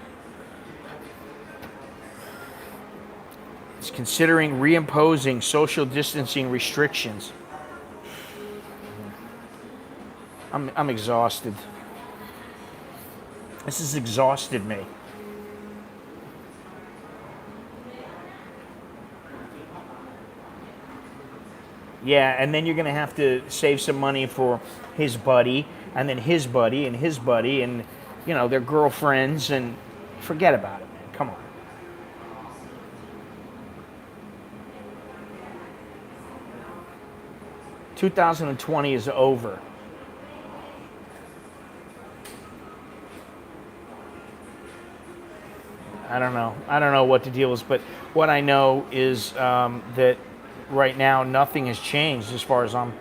It's considering reimposing social distancing restrictions. I'm exhausted. This has exhausted me. Yeah, and then you're going to have to save some money for his buddy, and then his buddy, and his buddy, and, you know, their girlfriends, and forget about it, man. Come on. "2020 is over." I don't know. I don't know what the deal is, but what I know is that right now nothing has changed as far as I'm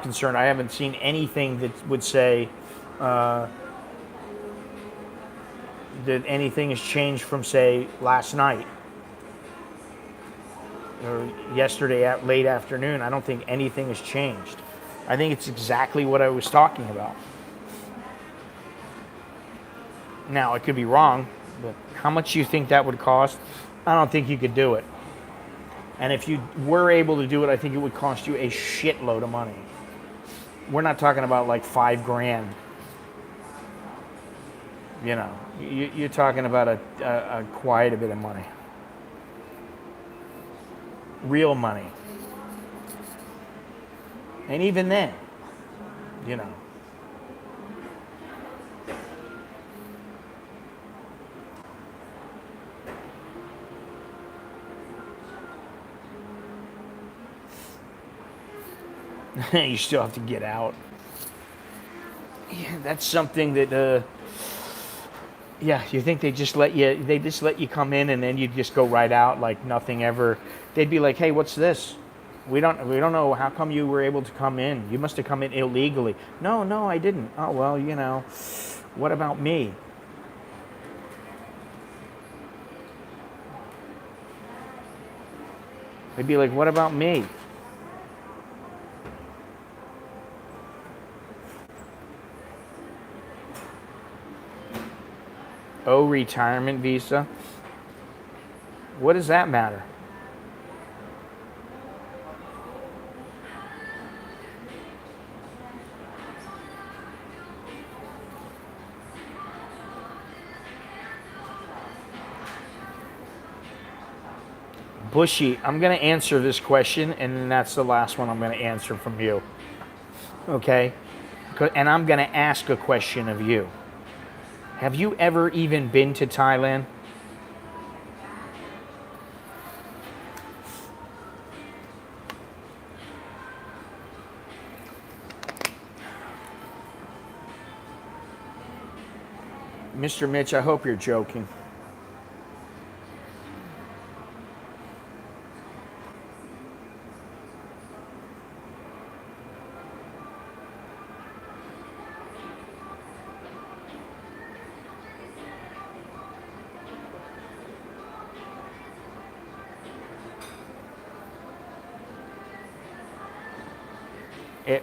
concerned. I haven't seen anything that would say that anything has changed from, say, last night or yesterday at late afternoon. I don't think anything has changed. I think it's exactly what I was talking about. Now, I could be wrong, but how much do you think that would cost? I don't think you could do it. And if you were able to do it, I think it would cost you a shitload of money. We're not talking about like $5,000. You know, you're talking about a quite a bit of money. Real money. And even then, you know. You still have to get out. Yeah, that's something that yeah, you think they just let you come in and then you just go right out like nothing ever. They'd be like, "Hey, what's this? We don't know, how come you were able to come in? You must have come in illegally." No, I didn't. "Oh, well, you know, what about me?" They'd be like, "What about me?" Oh, retirement visa? What does that matter? Bushy, I'm going to answer this question, and then that's the last one I'm going to answer from you. Okay? And I'm going to ask a question of you. Have you ever even been to Thailand? Mr. Mitch, I hope you're joking.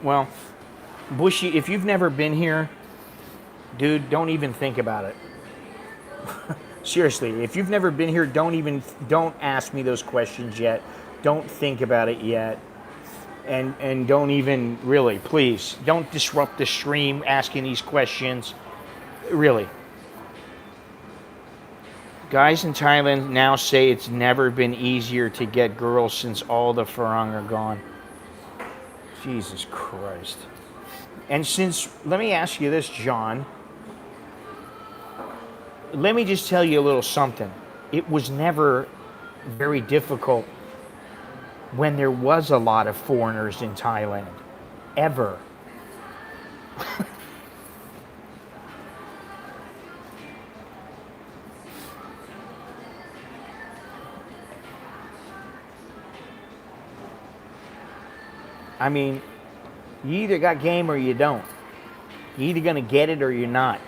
Well, Bushy, if you've never been here, dude, don't even think about it. Seriously, if you've never been here, don't ask me those questions yet. Don't think about it yet. And don't even, really, please, don't disrupt the stream asking these questions. Really. Guys in Thailand now say it's never been easier to get girls since all the farang are gone. Jesus Christ. And let me ask you this, John. Let me just tell you a little something. It was never very difficult when there was a lot of foreigners in Thailand. Ever. I mean, you either got game or you don't. You're either going to get it or you're not.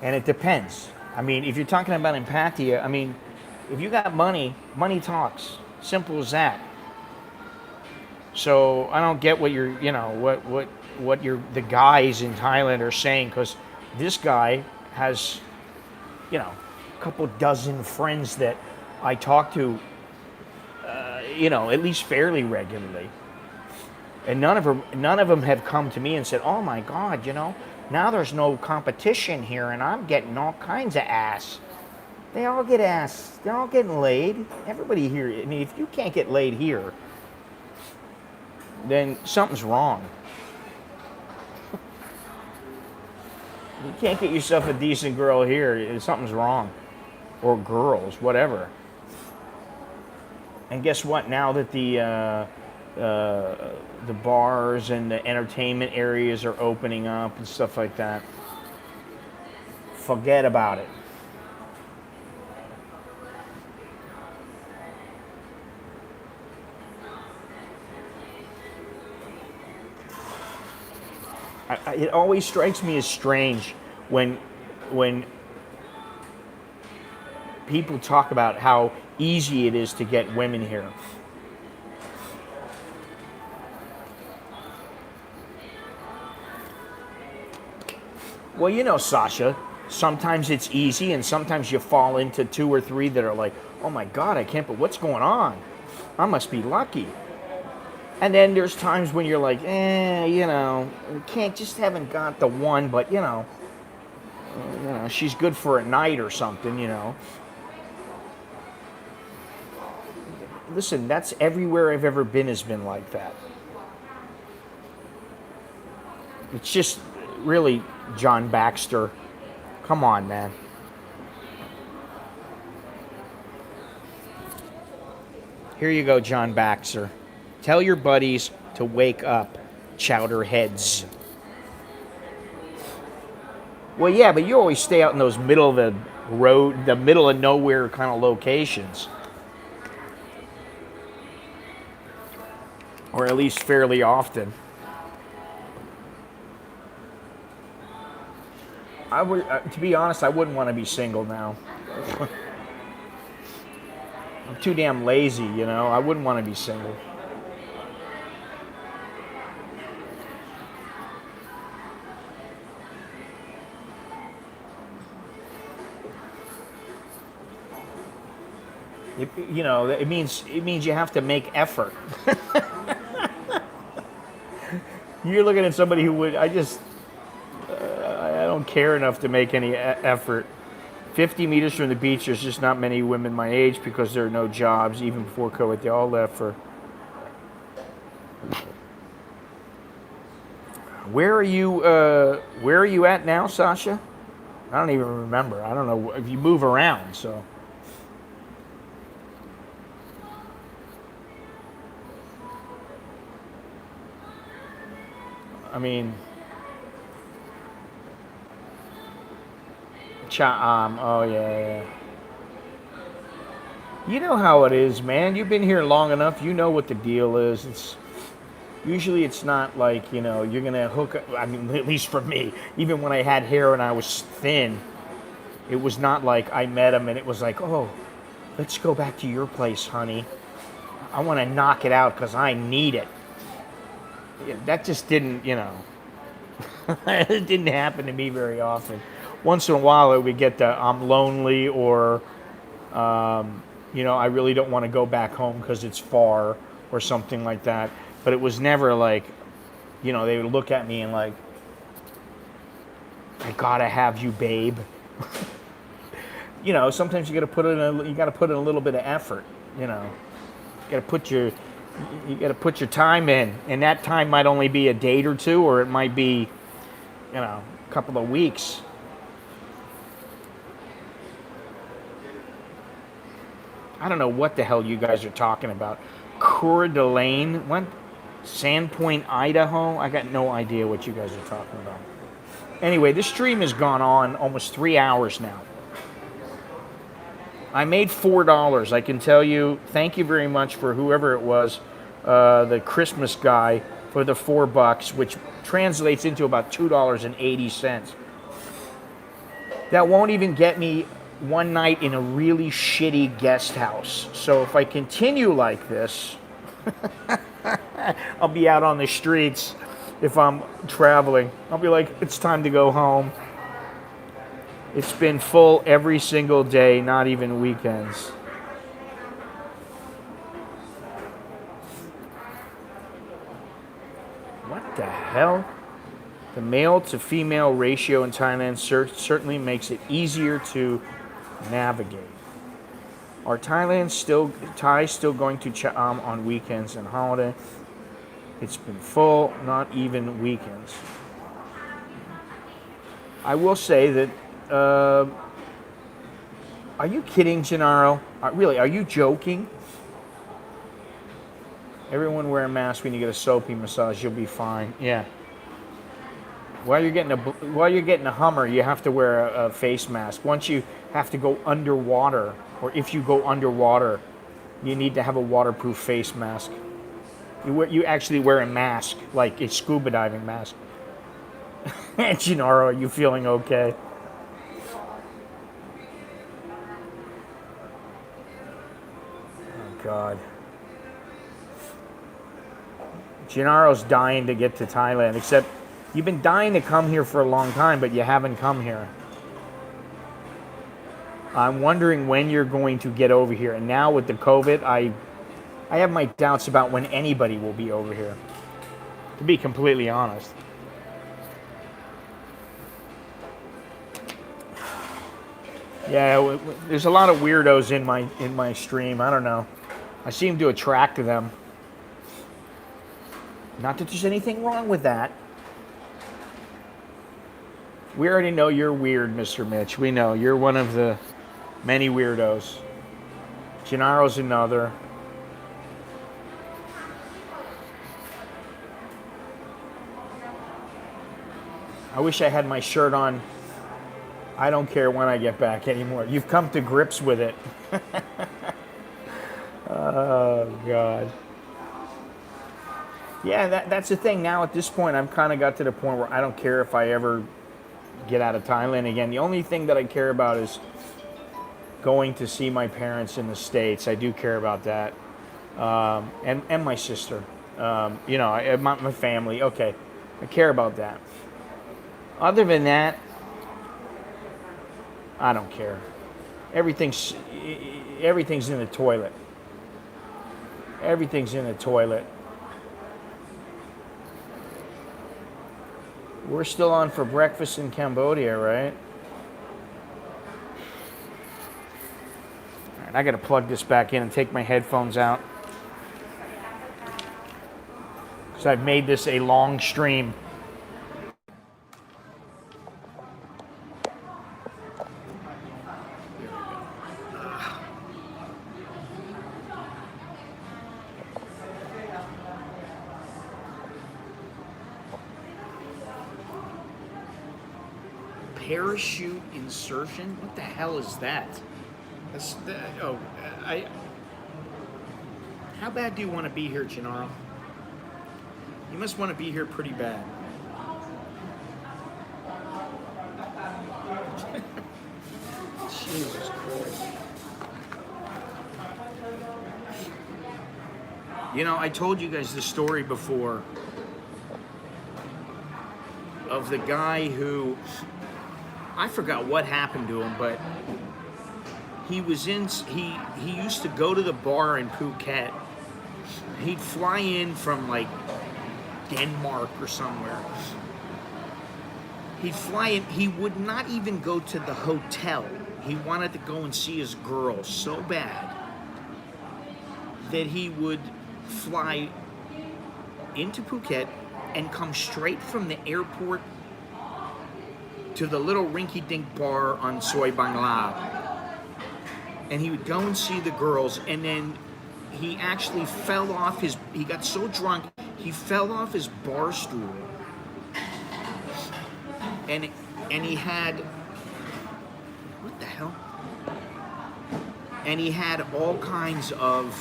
And it depends. I mean, if you're talking about empathia, I mean, if you got money, money talks. Simple as that. So I don't get what you're, what the guys in Thailand are saying, because this guy has, a couple dozen friends that I talk to, at least fairly regularly. And none of them have come to me and said, "Oh my God, now there's no competition here, and I'm getting all kinds of ass." They all get ass. They're all getting laid. Everybody here. I mean, if you can't get laid here, then something's wrong. You can't get yourself a decent girl here, something's wrong. Or girls, whatever. And guess what? Now that the bars and the entertainment areas are opening up and stuff like that, forget about it. It always strikes me as strange when people talk about how easy it is to get women here. Well, Sasha, sometimes it's easy and sometimes you fall into 2 or 3 that are like, "Oh my God, I can't, but what's going on? I must be lucky." And then there's times when you're like, haven't got the one, but she's good for a night or something, Listen, that's everywhere I've ever been has been like that. It's just really, John Baxter, come on, man. Here you go, John Baxter. Tell your buddies to wake up, chowderheads. Well, yeah, but you always stay out in those middle of the road, the middle of nowhere kind of locations. Or at least fairly often. I would, to be honest, I wouldn't want to be single now. I'm too damn lazy, I wouldn't want to be single. It means you have to make effort. You're looking at somebody who would. I don't care enough to make any effort. 50 meters from the beach, there's just not many women my age because there are no jobs. Even before COVID, they all left for. Where are you at now, Sasha? I don't even remember. I don't know if you move around, so. I mean, oh yeah. You know how it is, man. You've been here long enough. You know what the deal is. Usually it's not like, you're going to hook up. I mean, at least for me, even when I had hair and I was thin, it was not like I met him and it was like, "Oh, let's go back to your place, honey. I want to knock it out because I need it." Yeah, that just didn't, it didn't happen to me very often. Once in a while, it would get the I'm lonely or, I really don't want to go back home because it's far or something like that. But it was never like, they would look at me and like, I gotta have you, babe. Sometimes you gotta put in a little bit of effort. You gotta put your time in, and that time might only be a date or two, or it might be, a couple of weeks. I don't know what the hell you guys are talking about. Coeur d'Alene, what? Sandpoint, Idaho? I got no idea what you guys are talking about. Anyway, this stream has gone on almost 3 hours now. I made $4. I can tell you, thank you very much for whoever it was, the Christmas guy, for the $4, which translates into about $2.80. That won't even get me one night in a really shitty guest house. So if I continue like this, I'll be out on the streets if I'm traveling. I'll be like, it's time to go home. It's been full every single day, not even weekends. What the hell? The male to female ratio in Thailand certainly makes it easier to navigate. Are Thais still going to Cha'am on weekends and holiday? It's been full, not even weekends. I will say that, are you kidding, Gennaro? Really, are you joking? Everyone wear a mask when you get a soapy massage, you'll be fine. Yeah. While you're getting a Hummer, you have to wear a face mask. Once you have to go underwater, or if you go underwater, you need to have a waterproof face mask. You actually wear a mask, like a scuba diving mask. Gennaro, are you feeling okay? Oh, God. Gennaro's dying to get to Thailand, except you've been dying to come here for a long time, but you haven't come here. I'm wondering when you're going to get over here. And now with the COVID, I have my doubts about when anybody will be over here, to be completely honest. Yeah, there's a lot of weirdos in my stream. I don't know. I seem to attract them. Not that there's anything wrong with that. We already know you're weird, Mr. Mitch. We know you're one of the many weirdos. Gennaro's another. I wish I had my shirt on. I don't care when I get back anymore. You've come to grips with it. Oh, God. Yeah, that's the thing. Now at this point, I've kind of got to the point where I don't care if I ever get out of Thailand again. The only thing that I care about is going to see my parents in the States. I do care about that. And my sister. My family. Okay, I care about that. Other than that, I don't care. Everything's in the toilet. Everything's in the toilet. We're still on for breakfast in Cambodia, right? All right, I got to plug this back in and take my headphones out. Because I've made this a long stream. Parachute insertion? What the hell is that? How bad do you want to be here, Gennaro? You must want to be here pretty bad. Jesus Christ. I told you guys the story before of the guy who, I forgot what happened to him, but he was in, he used to go to the bar in Phuket. He'd fly in from like Denmark or somewhere. He'd fly in, he would not even go to the hotel. He wanted to go and see his girl so bad that he would fly into Phuket and come straight from the airport to the little rinky-dink bar on Soi Bangla. And he would go and see the girls, and then he actually fell off his, he got so drunk, he fell off his bar stool. And he had, what the hell? And he had all kinds of,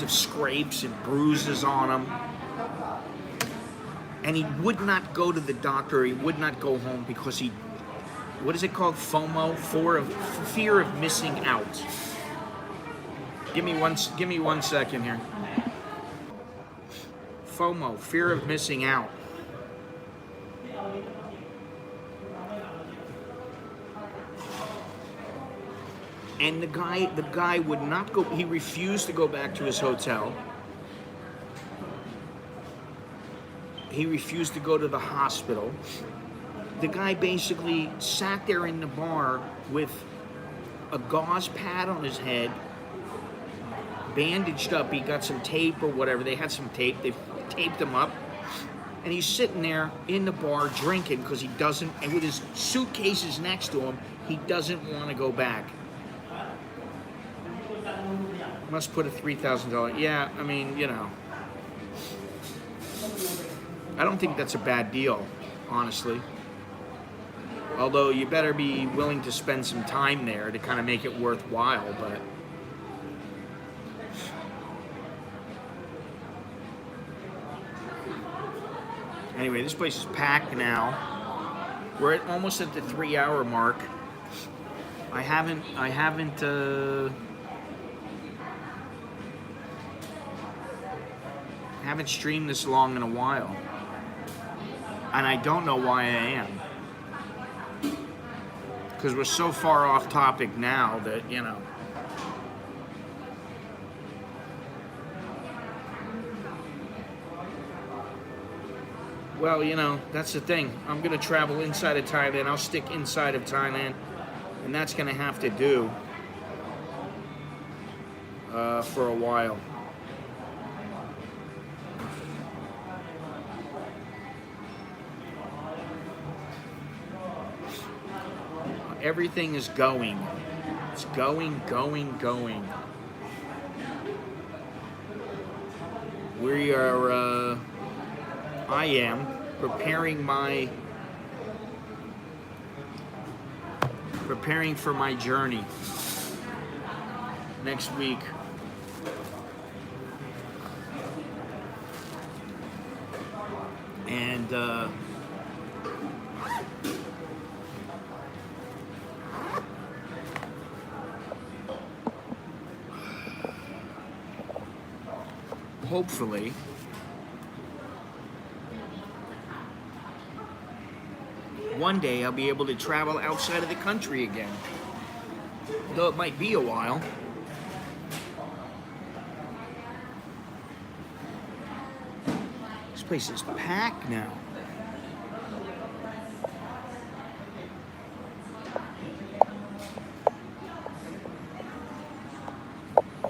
scrapes and bruises on him. And he would not go to the doctor, he would not go home because he, what is it called? FOMO? Fear of missing out. Give me one second here. FOMO, fear of missing out. And the guy would not go, he refused to go back to his hotel. He refused to go to the hospital. The guy basically sat there in the bar with a gauze pad on his head, bandaged up. He got some tape or whatever. They had some tape. They taped him up. And he's sitting there in the bar drinking because he doesn't, and with his suitcases next to him, he doesn't want to go back. Must put a $3,000. Yeah, I mean, you know. I don't think that's a bad deal, honestly. Although you better be willing to spend some time there to kind of make it worthwhile, but. Anyway, this place is packed now. We're almost at the 3-hour mark. I haven't streamed this long in a while. And I don't know why I am. Because we're so far off topic now that, you know. Well, you know, that's the thing. I'm going to travel inside of Thailand. I'll stick inside of Thailand. And that's going to have to do for a while. Everything is going. It's going. We are, I am preparing for my journey next week. And, hopefully, one day I'll be able to travel outside of the country again. Though it might be a while. This place is packed now.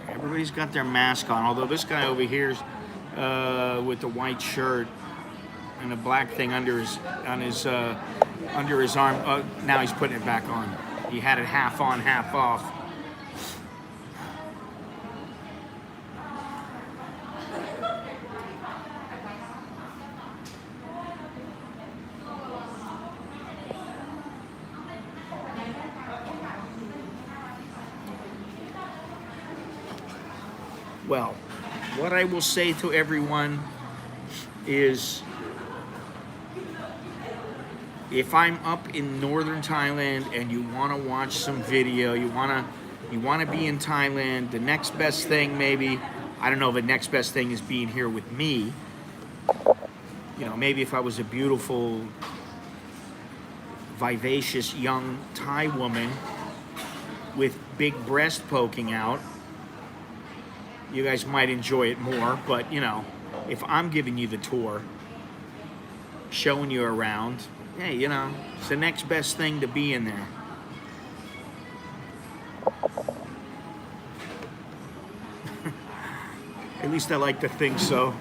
Everybody's got their mask on, although this guy over here's with the white shirt and a black thing under his arm. Now he's putting it back on. He had it half on, half off. Well, what I will say to everyone is, if I'm up in northern Thailand and you want to watch some video, you want to be in Thailand, the next best thing maybe I don't know if the next best thing is being here with me. You know, maybe if I was a beautiful, vivacious young Thai woman with big breast poking out, you guys might enjoy it more. But, you know, if I'm giving you the tour, showing you around, hey, you know, it's the next best thing to be in there. At least I like to think so.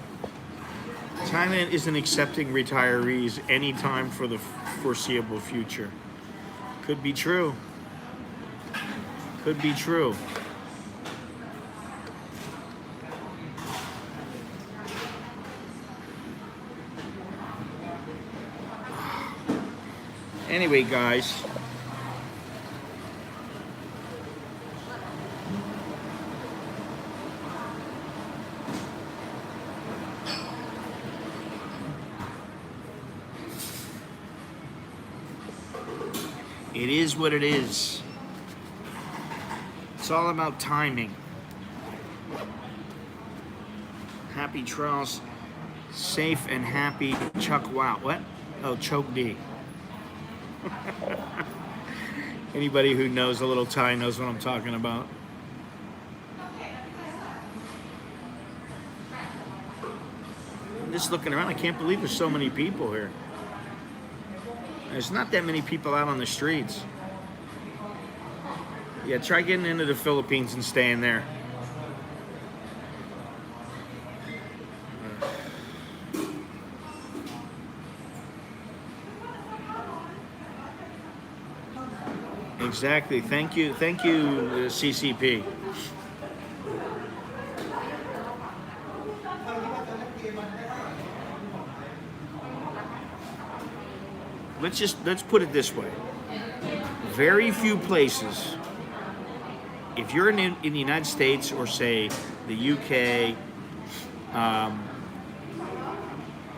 Thailand isn't accepting retirees anytime for the foreseeable future. Could be true. Could be true. Anyway, guys. It is what it is. It's all about timing. Happy trails, safe and happy. Chuck wow. What? Oh, choke D. Anybody who knows a little Thai knows what I'm talking about. I'm just looking around. I can't believe there's so many people here. There's not that many people out on the streets. Yeah, try getting into the Philippines and staying there. Exactly. Thank you, CCP. Let's put it this way. Very few places, if you're in the United States or say the UK,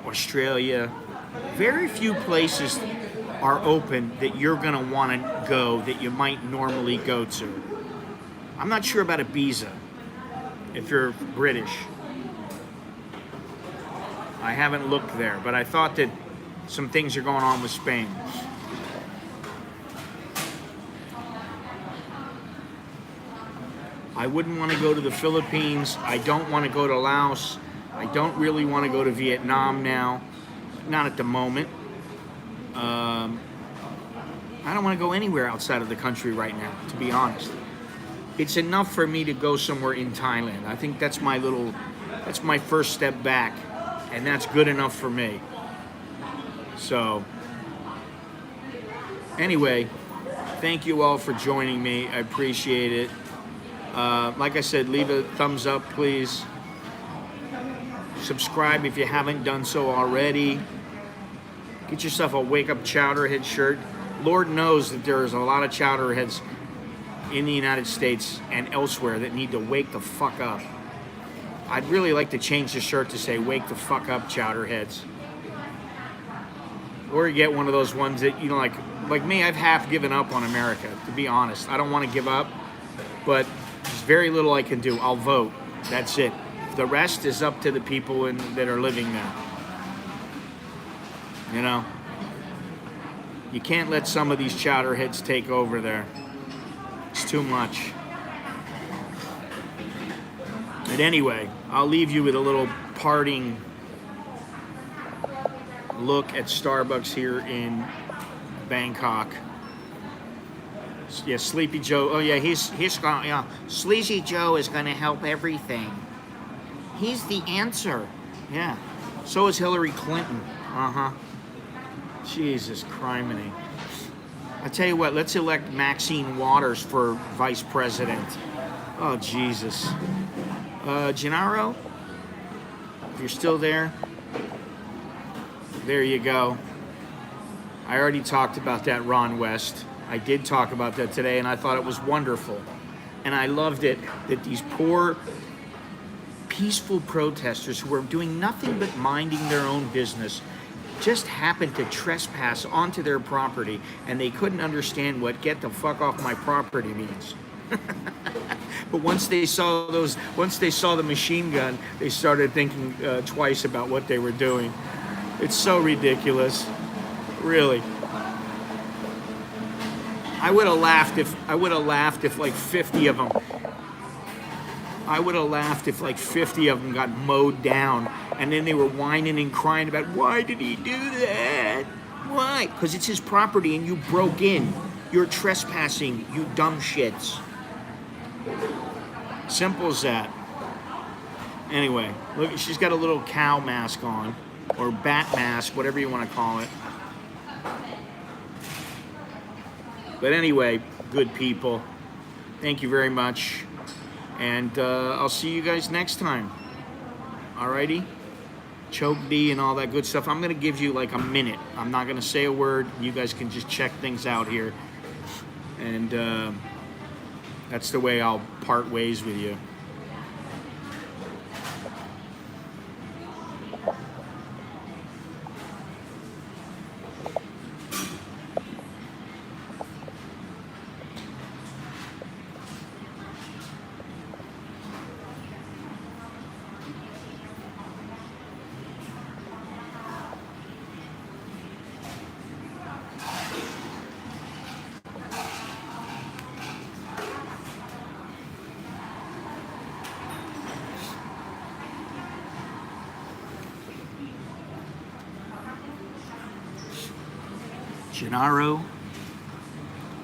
Australia, very few places are open that you're gonna wanna go that you might normally go to. I'm not sure about Ibiza, if you're British. I haven't looked there, but I thought that some things are going on with Spain. I wouldn't want to go to the Philippines. I don't want to go to Laos. I don't really want to go to Vietnam now. Not at the moment. I don't want to go anywhere outside of the country right now, to be honest. It's enough for me to go somewhere in Thailand. I think that's my first step back, and that's good enough for me. So, anyway, thank you all for joining me. I appreciate it. Like I said, leave a thumbs up, please. Subscribe if you haven't done so already. Get yourself a Wake Up Chowderhead shirt. Lord knows that there's a lot of chowderheads in the United States and elsewhere that need to wake the fuck up. I'd really like to change the shirt to say, Wake the fuck up, chowderheads. Or you get one of those ones that, you know, like me, I've half given up on America, to be honest. I don't want to give up, but there's very little I can do. I'll vote. That's it. The rest is up to the people that are living there. You know? You can't let some of these chowderheads take over there. It's too much. But anyway, I'll leave you with a little parting look at Starbucks here in Bangkok. Yeah, Sleepy Joe. Oh yeah, he's gone. Yeah, Sleazy Joe is going to help everything. He's the answer. Yeah. So is Hillary Clinton. Jesus criminy. I tell you what, let's elect Maxine Waters for vice president. Oh Jesus. Gennaro, if you're still there. There you go. I already talked about that, Ron West. I did talk about that today, and I thought it was wonderful. And I loved it that these poor, peaceful protesters who were doing nothing but minding their own business just happened to trespass onto their property, and they couldn't understand what "get the fuck off my property" means. But once they saw the machine gun, they started thinking twice about what they were doing. It's so ridiculous, really. I would have laughed if like 50 of them. I would have laughed if like 50 of them got mowed down, and then they were whining and crying about, why did he do that? Why? Because it's his property and you broke in. You're trespassing, you dumb shits. Simple as that. Anyway, look, she's got a little cow mask on, or bat mask, whatever you want to call it. But anyway, good people, thank you very much. And I'll see you guys next time. Alrighty? Choke D and all that good stuff. I'm going to give you like a minute. I'm not going to say a word. You guys can just check things out here. And that's the way I'll part ways with you. Gennaro,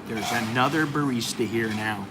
there's another barista here now.